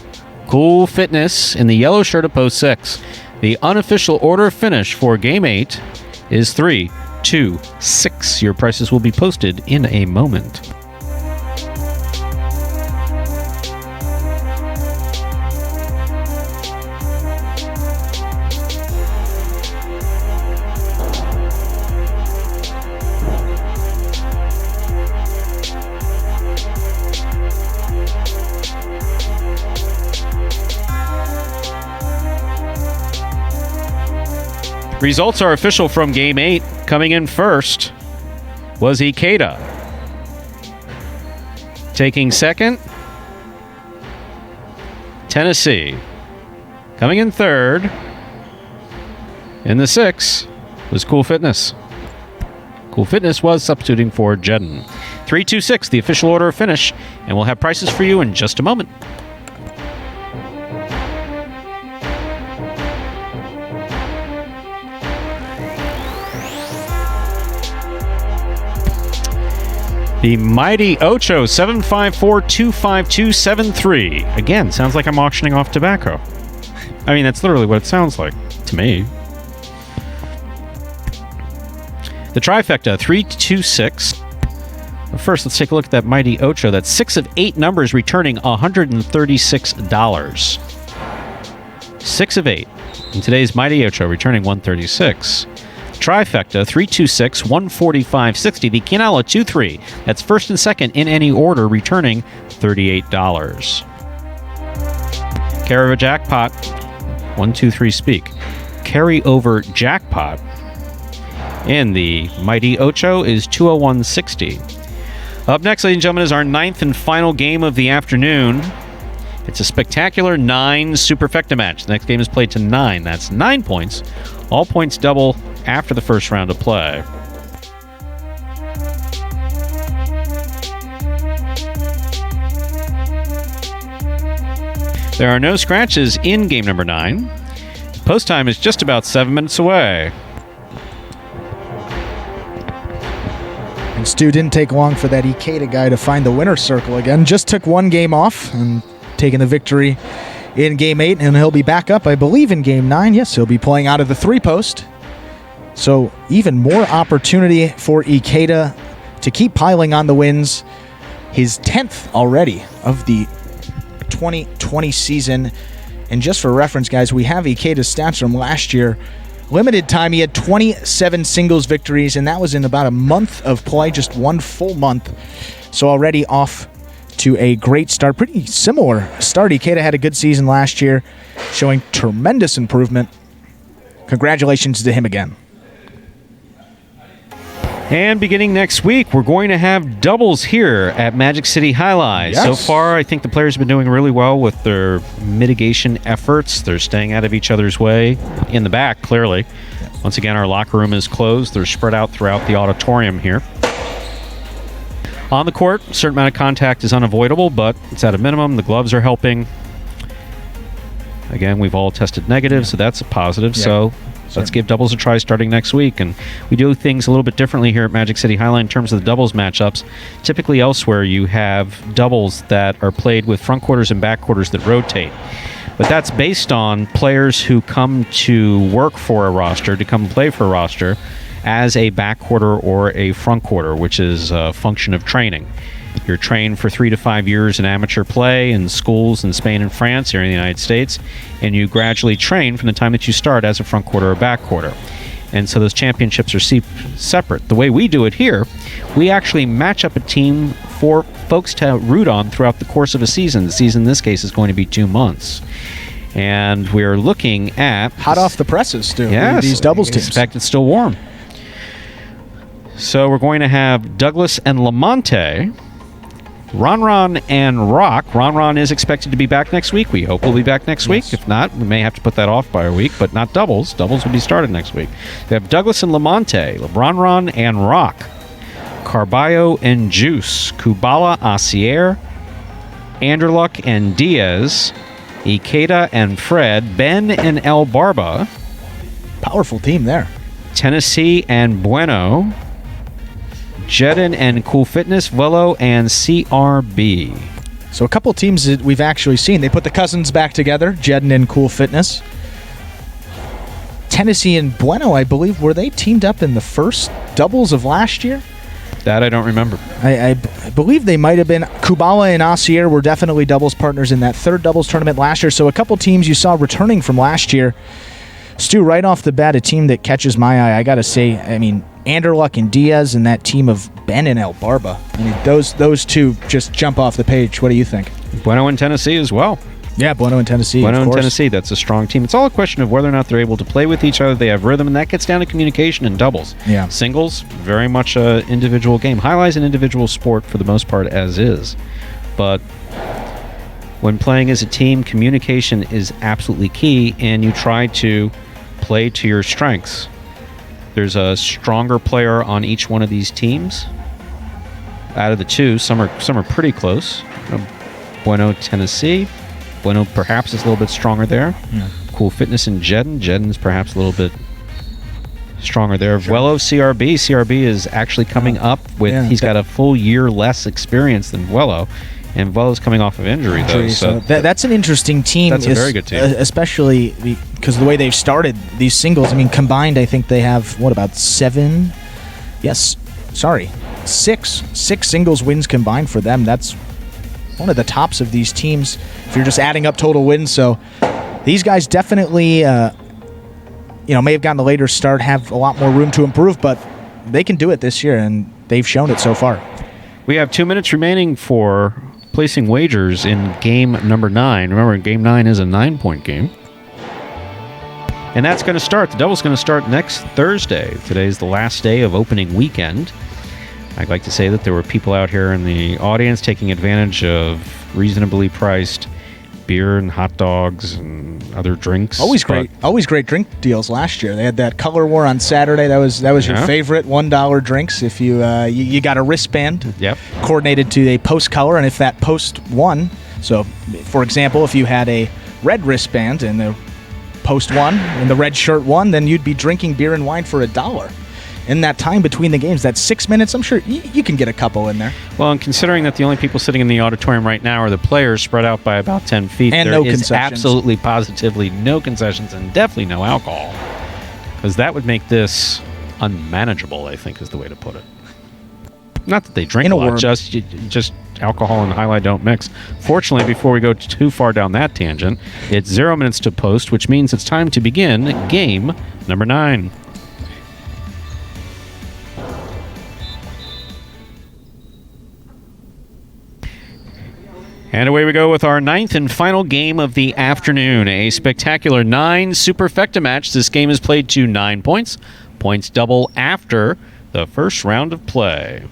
Cool Fitness in the yellow shirt of post 6. The unofficial order finish for Game 8 is 3, 2, 6. Your prices will be posted in a moment. Results are official from Game 8. Coming in first was Ikeda. Taking second, Tennessee. Coming in third, in the 6, was Cool Fitness. Cool Fitness was substituting for Jedden. 3-2-6, the official order of finish, and we'll have prices for you in just a moment. The Mighty Ocho, 754-252-73. Again, sounds like I'm auctioning off tobacco. I mean, that's literally what it sounds like to me. The Trifecta, 3-2-6. First, let's take a look at that Mighty Ocho. That's 6 of 8 numbers returning $136. 6 of 8. In today's Mighty Ocho, returning $136. Trifecta, 3-2-6, $145.60. The Quinala, 2-3. That's first and second in any order, returning $38. Carryover jackpot, 1, 2, 3, speak. Carryover jackpot in the Mighty Ocho is 201.60. Up next, ladies and gentlemen, is our 9th and final game of the afternoon. It's a spectacular 9 Superfecta match. The next game is played to 9. That's 9 points. All points double after the first round of play. There are no scratches in game number 9. Post time is just about 7 minutes away. And Stu didn't take long for that Ikeda guy to find the winner's circle again. Just took one game off and taking the victory in Game 8, and he'll be back up, I believe, in Game 9. Yes, he'll be playing out of the 3-post. So even more opportunity for Ikeda to keep piling on the wins. His 10th already of the 2020 season. And just for reference, guys, we have Ikeda's stats from last year. Limited time, he had 27 singles victories, and that was in about a month of play, just one full month. So already off to a great start. Pretty similar start. Ikeda had a good season last year, showing tremendous improvement. Congratulations to him again. And beginning next week, we're going to have doubles here at Magic City Jai-Alai. Yes. So far, I think the players have been doing really well with their mitigation efforts. They're staying out of each other's way. In the back, clearly. Once again, our locker room is closed. They're spread out throughout the auditorium here. On the court, a certain amount of contact is unavoidable, but it's at a minimum. The gloves are helping. Again, we've all tested negative, so that's a positive. So let's give doubles a try starting next week. And we do things a little bit differently here at Magic City Jai-Alai in terms of the doubles matchups. Typically elsewhere, you have doubles that are played with front quarters and back quarters that rotate. But that's based on players who come to work for a roster, to come play for a roster as a back quarter or a front quarter, which is a function of training. You're trained for 3 to 5 years in amateur play in schools in Spain and France, here in the United States, and you gradually train from the time that you start as a front quarter or back quarter. And so those championships are separate. The way we do it here, we actually match up a team for folks to root on throughout the course of a season. The season in this case is going to be 2 months. And we're looking at... Hot off the presses, Stu. Yes, These doubles teams. Expect it's still warm. So we're going to have Douglas and Lamonte, Ron and Rock. Ron is expected to be back next week. We hope we'll be back next week. If not, we may have to put that off by a week, but not doubles. Doubles will be started next week. We have Douglas and Lamonte, Ron and Rock, Carballo and Juice, Kubala, Asier, Anderluck and Diaz, Ikeda and Fred, Ben and El Barba. Powerful team there. Tennessee and Bueno, Jedden and Cool Fitness, Velo and CRB. So a couple teams that we've actually seen. They put the cousins back together, Jedden and Cool Fitness. Tennessee and Bueno, I believe, were they teamed up in the first doubles of last year? That I don't remember. I believe they might have been. Kubala and Asier were definitely doubles partners in that third doubles tournament last year. So a couple teams you saw returning from last year. Stu, right off the bat, a team that catches my eye, I got to say, I mean, Anderluck and Diaz and that team of Ben and El Barba. I mean, those two just jump off the page. What do you think? Bueno in Tennessee as well. Yeah, Bueno and Tennessee. Bueno of and course. Tennessee, that's a strong team. It's all a question of whether or not they're able to play with each other. They have rhythm, and that gets down to communication in doubles. Yeah. Singles, very much an individual game. Highlight's an individual sport for the most part, as is. But when playing as a team, communication is absolutely key, and you try to play to your strengths. There's a stronger player on each one of these teams. Out of the two, some are pretty close. Bueno, Tennessee. Bueno perhaps is a little bit stronger there. Yeah. Cool Fitness in Jedden. Jedden's perhaps a little bit stronger there. Vuelo, CRB. CRB is actually coming up with, he's got a full year less experience than Vuelo. And Vuelo's coming off of injury, though. So that's an interesting team. That's a very good team. Especially because the way they've started these singles. I mean, combined, I think they have, about 7? Yes, sorry. 6 singles wins combined for them. That's one of the tops of these teams if you're just adding up total wins. So these guys definitely may have gotten a later start, have a lot more room to improve, but they can do it this year, and they've shown it so far. We have 2 minutes remaining for placing wagers in game number 9. Remember, game 9 is a 9-point game. And that's going to start. The double's going to start next Thursday. Today's the last day of opening weekend. I'd like to say that there were people out here in the audience taking advantage of reasonably priced beer and hot dogs and other drinks. Always great drink deals last year. They had that Color War on Saturday. That was your favorite $1 drinks. If you got a wristband, coordinated to a post color, and if that post won. So, for example, if you had a red wristband and the post won and the red shirt won, then you'd be drinking beer and wine for $1. In that time between the games, that 6 minutes, I'm sure you can get a couple in there. Well, and considering that the only people sitting in the auditorium right now are the players spread out by about 10 feet, and there no is concessions. Absolutely, positively no concessions, and definitely no alcohol. Because that would make this unmanageable, I think is the way to put it. Not that they drink a lot, just alcohol and highlight don't mix. Fortunately, before we go too far down that tangent, it's 0 minutes to post, which means it's time to begin game number 9. And away we go with our 9th and final game of the afternoon. A spectacular 9 Superfecta match. This game is played to 9 points. Points double after the first round of play.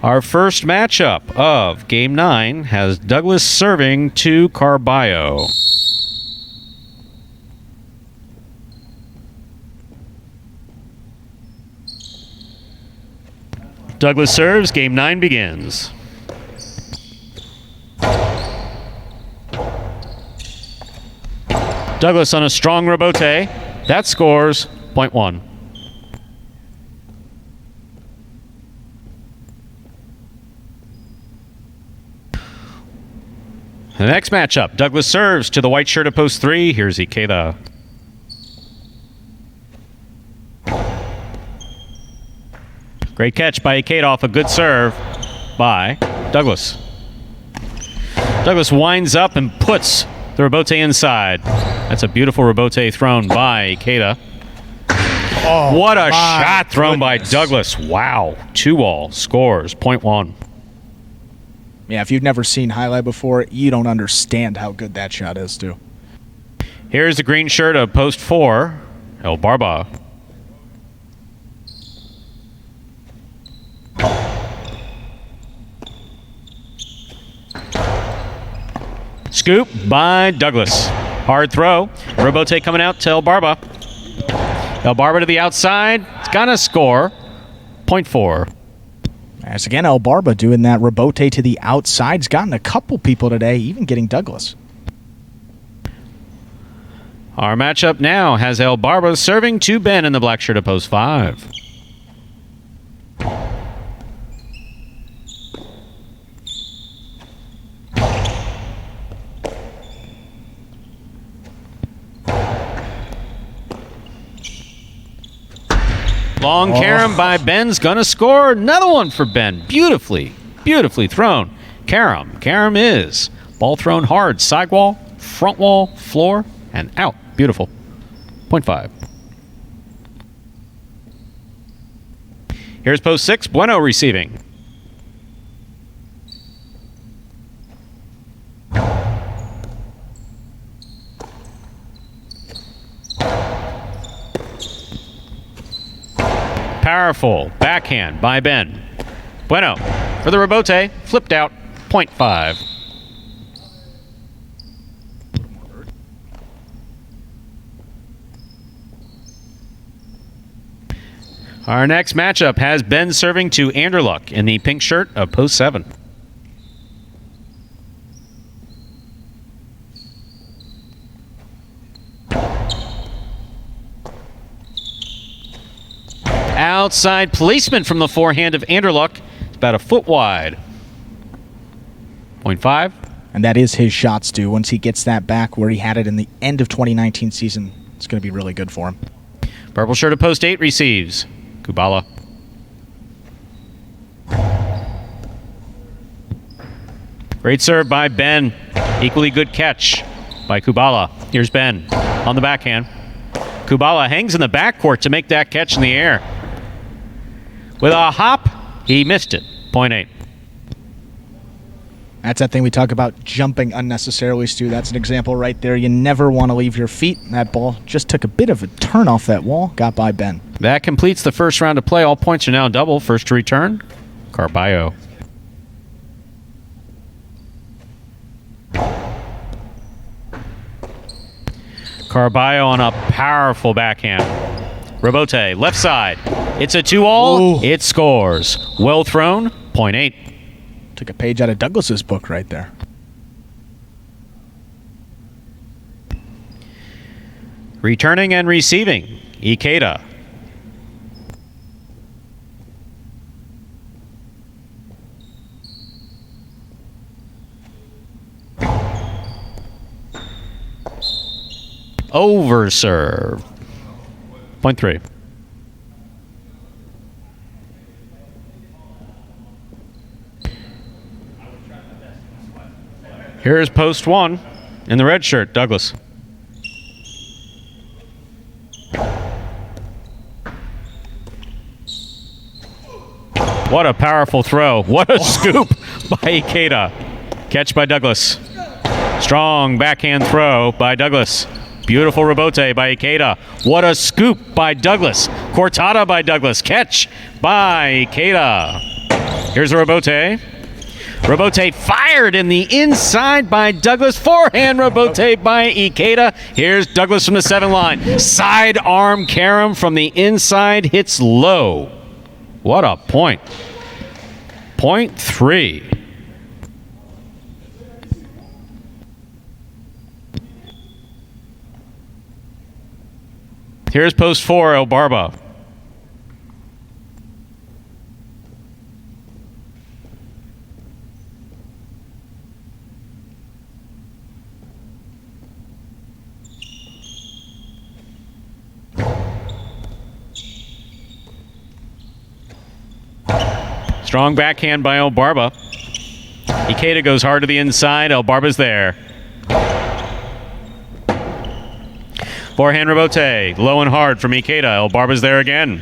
Our first matchup of Game 9 has Douglas serving to Carballo. Douglas serves. Game 9 begins. Douglas on a strong rebote. That scores point 1. The next matchup, Douglas serves to the white shirt at post 3. Here's Ikeda. Great catch by Ikeda off a good serve by Douglas. Douglas winds up and puts the rebote inside. That's a beautiful rebote thrown by Ikeda. Oh, what a shot thrown by Douglas. Wow. 2-all scores point 1. Yeah, if you've never seen highlight before, you don't understand how good that shot is, too. Here's the green shirt of post 4, El Barba. Scoop by Douglas. Hard throw. Robote coming out to El Barba. El Barba to the outside. It's gonna score. Point 4. As again, El Barba doing that rebote to the outside. He's gotten a couple people today, even getting Douglas. Our matchup now has El Barba serving to Ben in the black shirt of post 5. Long carom by Ben's gonna score. Another one for Ben. Beautifully thrown. Carom. Carom is ball thrown hard. Sidewall, front wall, floor, and out. Beautiful. Point 5. Here's post 6. Bueno receiving. powerful backhand by Ben. Bueno for the rebote, flipped out, 0.5. Our next matchup has Ben serving to Anderluck in the pink shirt of post 7. Outside placement from the forehand of Anderluck. It's about a foot wide. 0.5. And that is his shot, Stu. Once he gets that back where he had it in the end of 2019 season, it's going to be really good for him. Purple shirt of post 8 receives. Kubala. Great serve by Ben. Equally good catch by Kubala. Here's Ben on the backhand. Kubala hangs in the backcourt to make that catch in the air. With a hop, he missed it. 0.8. That's that thing we talk about, jumping unnecessarily, Stu. That's an example right there. You never want to leave your feet. That ball just took a bit of a turn off that wall. Got by Ben. That completes the first round of play. All points are now double. First to return, Carballo. Carballo on a powerful backhand. Rebote, left side. It's a 2-all. It scores. Well thrown, 0.8. Took a page out of Douglas's book right there. Returning and receiving, Ikeda. Over serve. 0.3. Here's post 1 in the red shirt, Douglas. What a powerful throw. What a scoop by Ikeda. Catch by Douglas. Strong backhand throw by Douglas. Beautiful rebote by Ikeda. What a scoop by Douglas. Cortada by Douglas. Catch by Ikeda. Here's a rebote. Rebote fired in the inside by Douglas. Forehand rebote by Ikeda. Here's Douglas from the 7 line. Side arm carom from the inside hits low. What a point. 0.3. Here's post 4, El Barba. Strong backhand by El Barba. Ikeda goes hard to the inside. El Barba's there. Forehand rebote. Low and hard from Ikeda. El Barba's there again.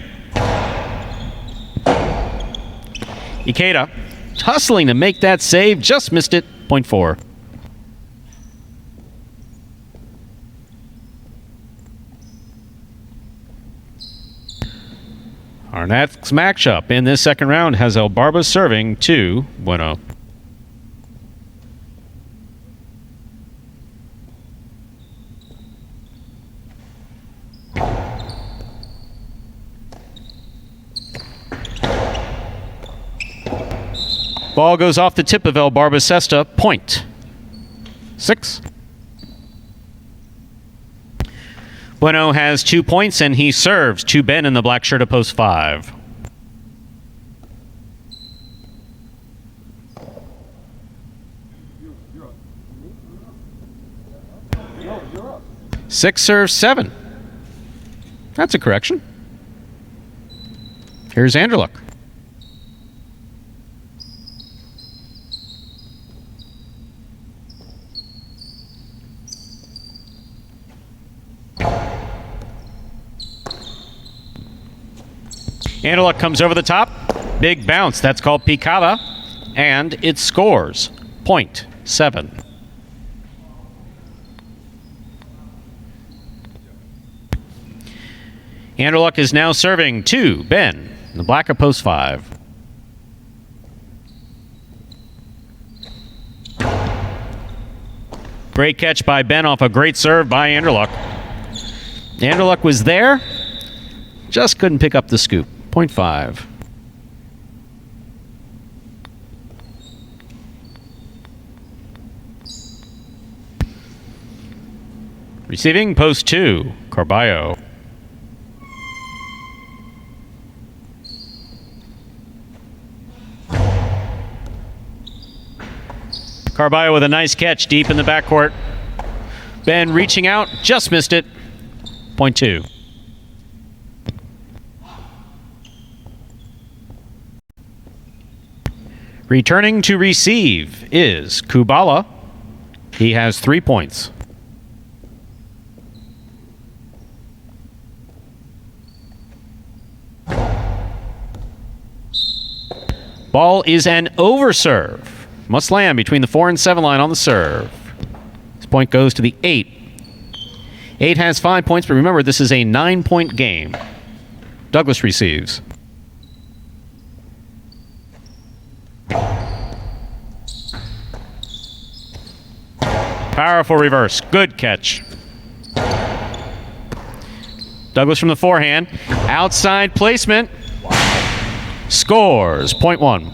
Ikeda hustling to make that save. Just missed it. 0.4. Our next matchup in this second round has El Barba serving to Bueno. Ball goes off the tip of El Barba's cesta. 0.6. Bueno has 2 points, and he serves to Ben in the black shirt of post 5. Six serves 7. That's a correction. Here's Anderluck. Anderluck comes over the top. Big bounce. That's called picada. And it scores. 0.7. Anderluck is now serving to Ben in the black of post 5. Great catch by Ben off a great serve by Anderluck. Anderluck was there, just couldn't pick up the scoop. Point 5. Receiving post 2, Carballo. Carballo with a nice catch deep in the backcourt. Ben reaching out, just missed it. Point 2. Returning to receive is Kubala. He has 3 points. Ball is an overserve. Must land between the 4 and 7 line on the serve. This point goes to the 8. 8 has 5 points, but remember, this is a 9-point game. Douglas receives. Powerful reverse. Good catch. Douglas from the forehand. Outside placement. Scores. Point 1.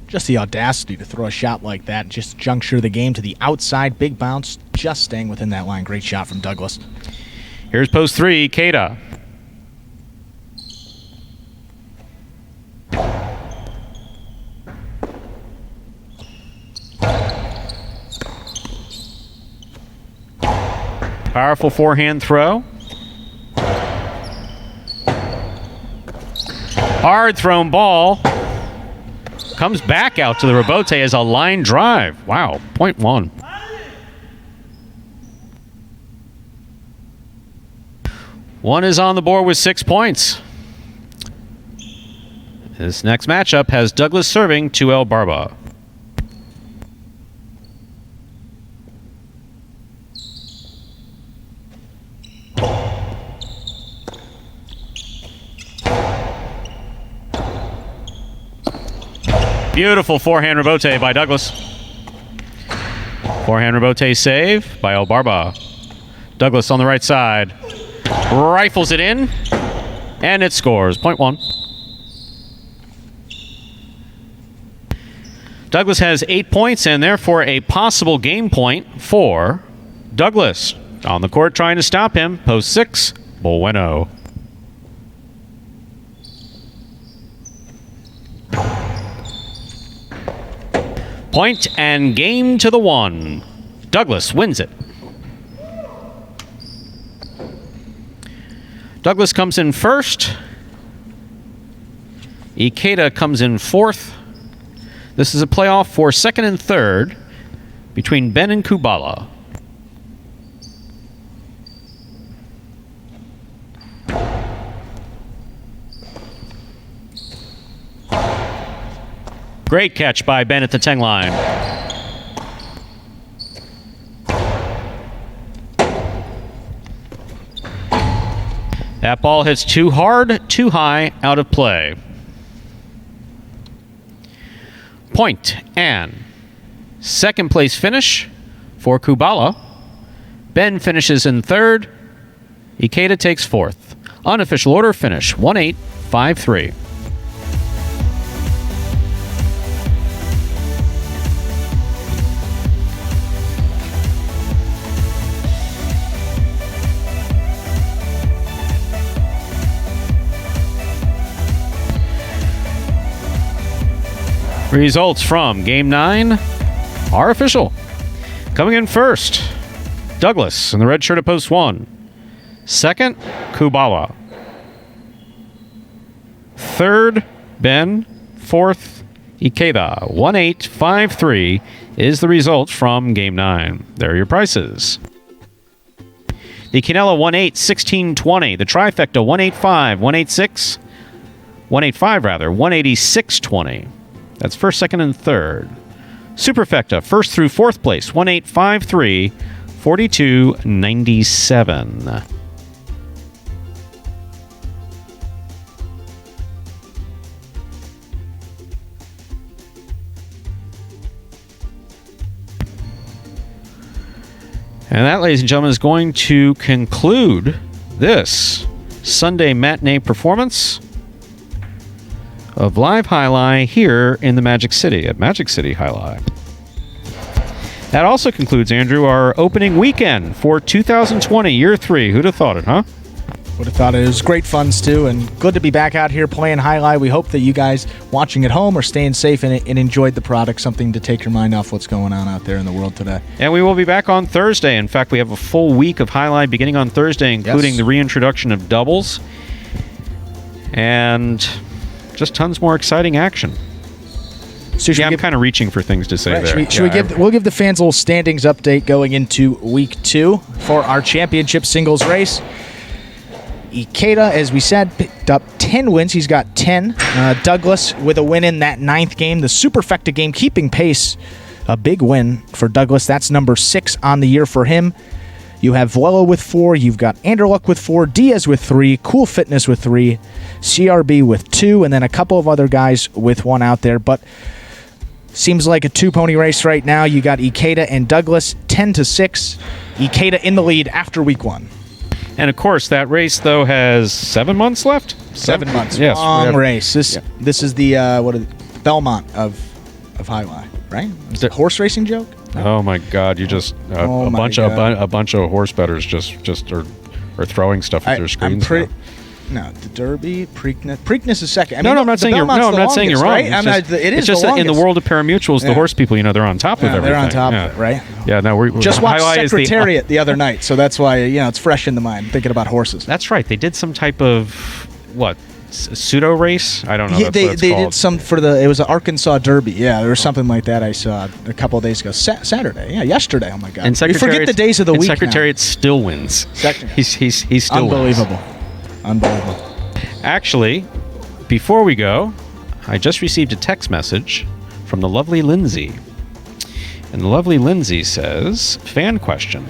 Just the audacity to throw a shot like that, just juncture the game to the outside, big bounce, just staying within that line. Great shot from Douglas. Here's post 3, Keita. Powerful forehand throw. Hard thrown ball. Comes back out to the rebote as a line drive. Wow, point 1. One is on the board with 6 points. This next matchup has Douglas serving to El Barba. Beautiful forehand rebote by Douglas. Forehand rebote save by El Barba. Douglas on the right side. Rifles it in. And it scores. Point 1. Douglas has 8 points and therefore a possible game point for Douglas. On the court trying to stop him. Post 6. Bueno. Point and game to the 1. Douglas wins it. Douglas comes in first. Ikeda comes in fourth. This is a playoff for second and third between Ben and Kubala. Great catch by Ben at the 10 line. That ball hits too hard, too high, out of play. Point and second place finish for Kubala. Ben finishes in third. Ikeda takes fourth. Unofficial order finish 1-8, 5-3. Results from Game 9 are official. Coming in first, Douglas in the red shirt at post 1. Second, Kubala. Third, Ben. Fourth, Ikeda. 1-8, 5-3 is the result from Game 9. There are your prices. The Quinella 1-8, 16-20. The Trifecta 185, 186. 185 rather, 186-20. That's first, second, and third. Superfecta, first through fourth place, 1-8, 5-3, 42-97. And that, ladies and gentlemen, is going to conclude this Sunday matinee performance of Live Jai-Alai here in the Magic City at Magic City Jai-Alai. That also concludes, Andrew, our opening weekend for 2020, year 3. Who'd have thought it, huh? Would have thought it was great fun, Stu, and good to be back out here playing Jai-Alai. We hope that you guys watching at home are staying safe and enjoyed the product, something to take your mind off what's going on out there in the world today. And we will be back on Thursday. In fact, we have a full week of Jai-Alai beginning on Thursday, including the reintroduction of doubles and just tons more exciting action. So I'm kind of reaching for things to say there. We'll give the fans a little standings update going into week 2 for our championship singles race. Ikeda, as we said, picked up 10 wins. He's got 10. Douglas with a win in that 9th game. The Superfecta game keeping pace. A big win for Douglas. That's number 6 on the year for him. You have Vuelo with 4. You've got Anderluck with 4. Diaz with 3. Cool Fitness with 3. CRB with 2. And then a couple of other guys with 1 out there. But seems like a 2-pony race right now. You got Ikeda and Douglas 10-6. Ikeda in the lead after week 1. And of course, that race though has 7 months left. 7 months. Yes, long race. This is the Belmont of Jai-Alai, right? Is it a horse racing joke? Oh my God! You just a bunch of horse bettors just are throwing stuff at their screens. No, the Derby, Preakness is second. I'm not saying you're wrong. Right? It's just that in the world of parimutuels, the horse people, they're on top of everything. They're on top of it, right? Yeah, no, we just watched Secretariat the other night, so that's why it's fresh in the mind thinking about horses. That's right. They did some type of pseudo race. I don't know. Yeah, they did some for it was an Arkansas Derby. Yeah, there was something like that I saw a couple of days ago. Saturday. Yeah, yesterday. Oh my God! And you forget the days of the week. Secretariat still wins. He's still unbelievable. Wins. Unbelievable. Actually, before we go, I just received a text message from the lovely Lindsay. And the lovely Lindsay says, fan question.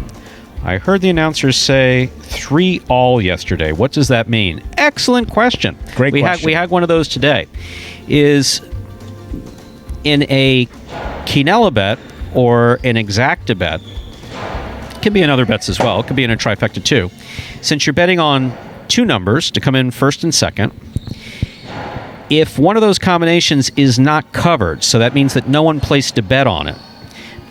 I heard the announcers say 3-all yesterday. What does that mean? Excellent question. Great question. We had one of those today. Is in a Quinella bet or an Exacta bet, it can be in other bets as well. It could be in a Trifecta too. Since you're betting on 2 numbers to come in first and second. If one of those combinations is not covered, so that means that no one placed a bet on it,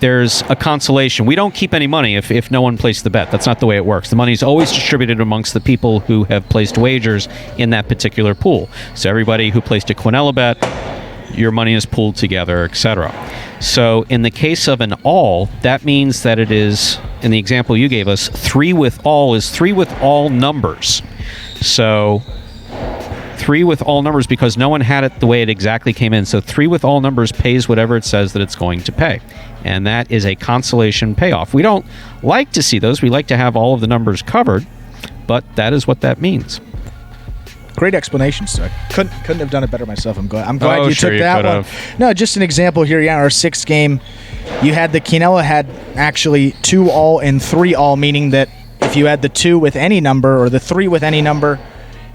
there's a consolation. We don't keep any money if no one placed the bet. That's not the way it works. The money is always distributed amongst the people who have placed wagers in that particular pool. So everybody who placed a Quinella bet, your money is pooled together, etc. So in the case of an all, that means that it is, in the example you gave us, 3 with all is 3 with all numbers. So 3 with all numbers because no one had it the way it exactly came in. So 3 with all numbers pays whatever it says that it's going to pay. And that is a consolation payoff. We don't like to see those. We like to have all of the numbers covered, but that is what that means. Great explanation, sir. Couldn't have done it better myself. I'm glad you took that one. No, just an example here. Yeah, our 6th game, you had the Quinella had actually 2-all and 3-all, meaning that if you had the 2 with any number or the 3 with any number,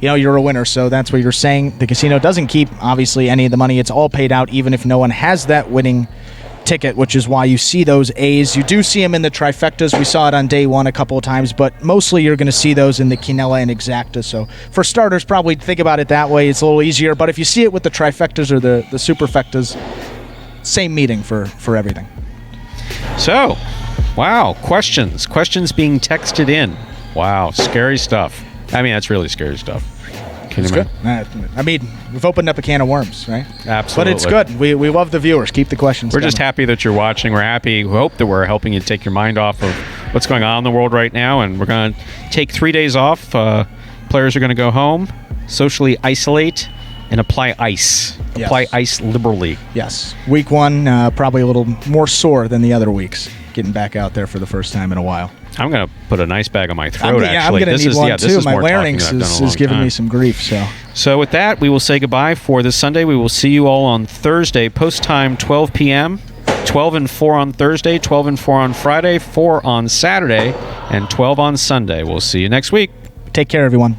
you're a winner. So that's what you're saying. The casino doesn't keep, obviously, any of the money. It's all paid out, even if no one has that winning ticket, which is why you see those A's. You do see them in the Trifectas. We saw it on day 1 a couple of times, but mostly you're going to see those in the Quinella and Exacta. So for starters, probably think about it that way. It's a little easier. But if you see it with the Trifectas or the Superfectas, same meeting for everything. So, wow, questions being texted in. Wow, scary stuff. I mean, that's really scary stuff. It's good. I mean, we've opened up a can of worms, right? Absolutely. But it's good. We love the viewers. Keep the questions We're coming. just happy that you're watching. We're happy. We hope that we're helping you take your mind off of what's going on in the world right now. And we're going to take 3 days off. Players are going to go home, socially isolate, and apply ice. Yes. Apply ice liberally. Yes. Week 1, probably a little more sore than the other weeks, getting back out there for the first time in a while. I'm going to put a nice bag on my throat, actually. I'm going to need one, too. My larynx is giving me some grief. So with that, we will say goodbye for this Sunday. We will see you all on Thursday, post time 12 p.m., 12 and 4 on Thursday, 12 and 4 on Friday, 4 on Saturday, and 12 on Sunday. We'll see you next week. Take care, everyone.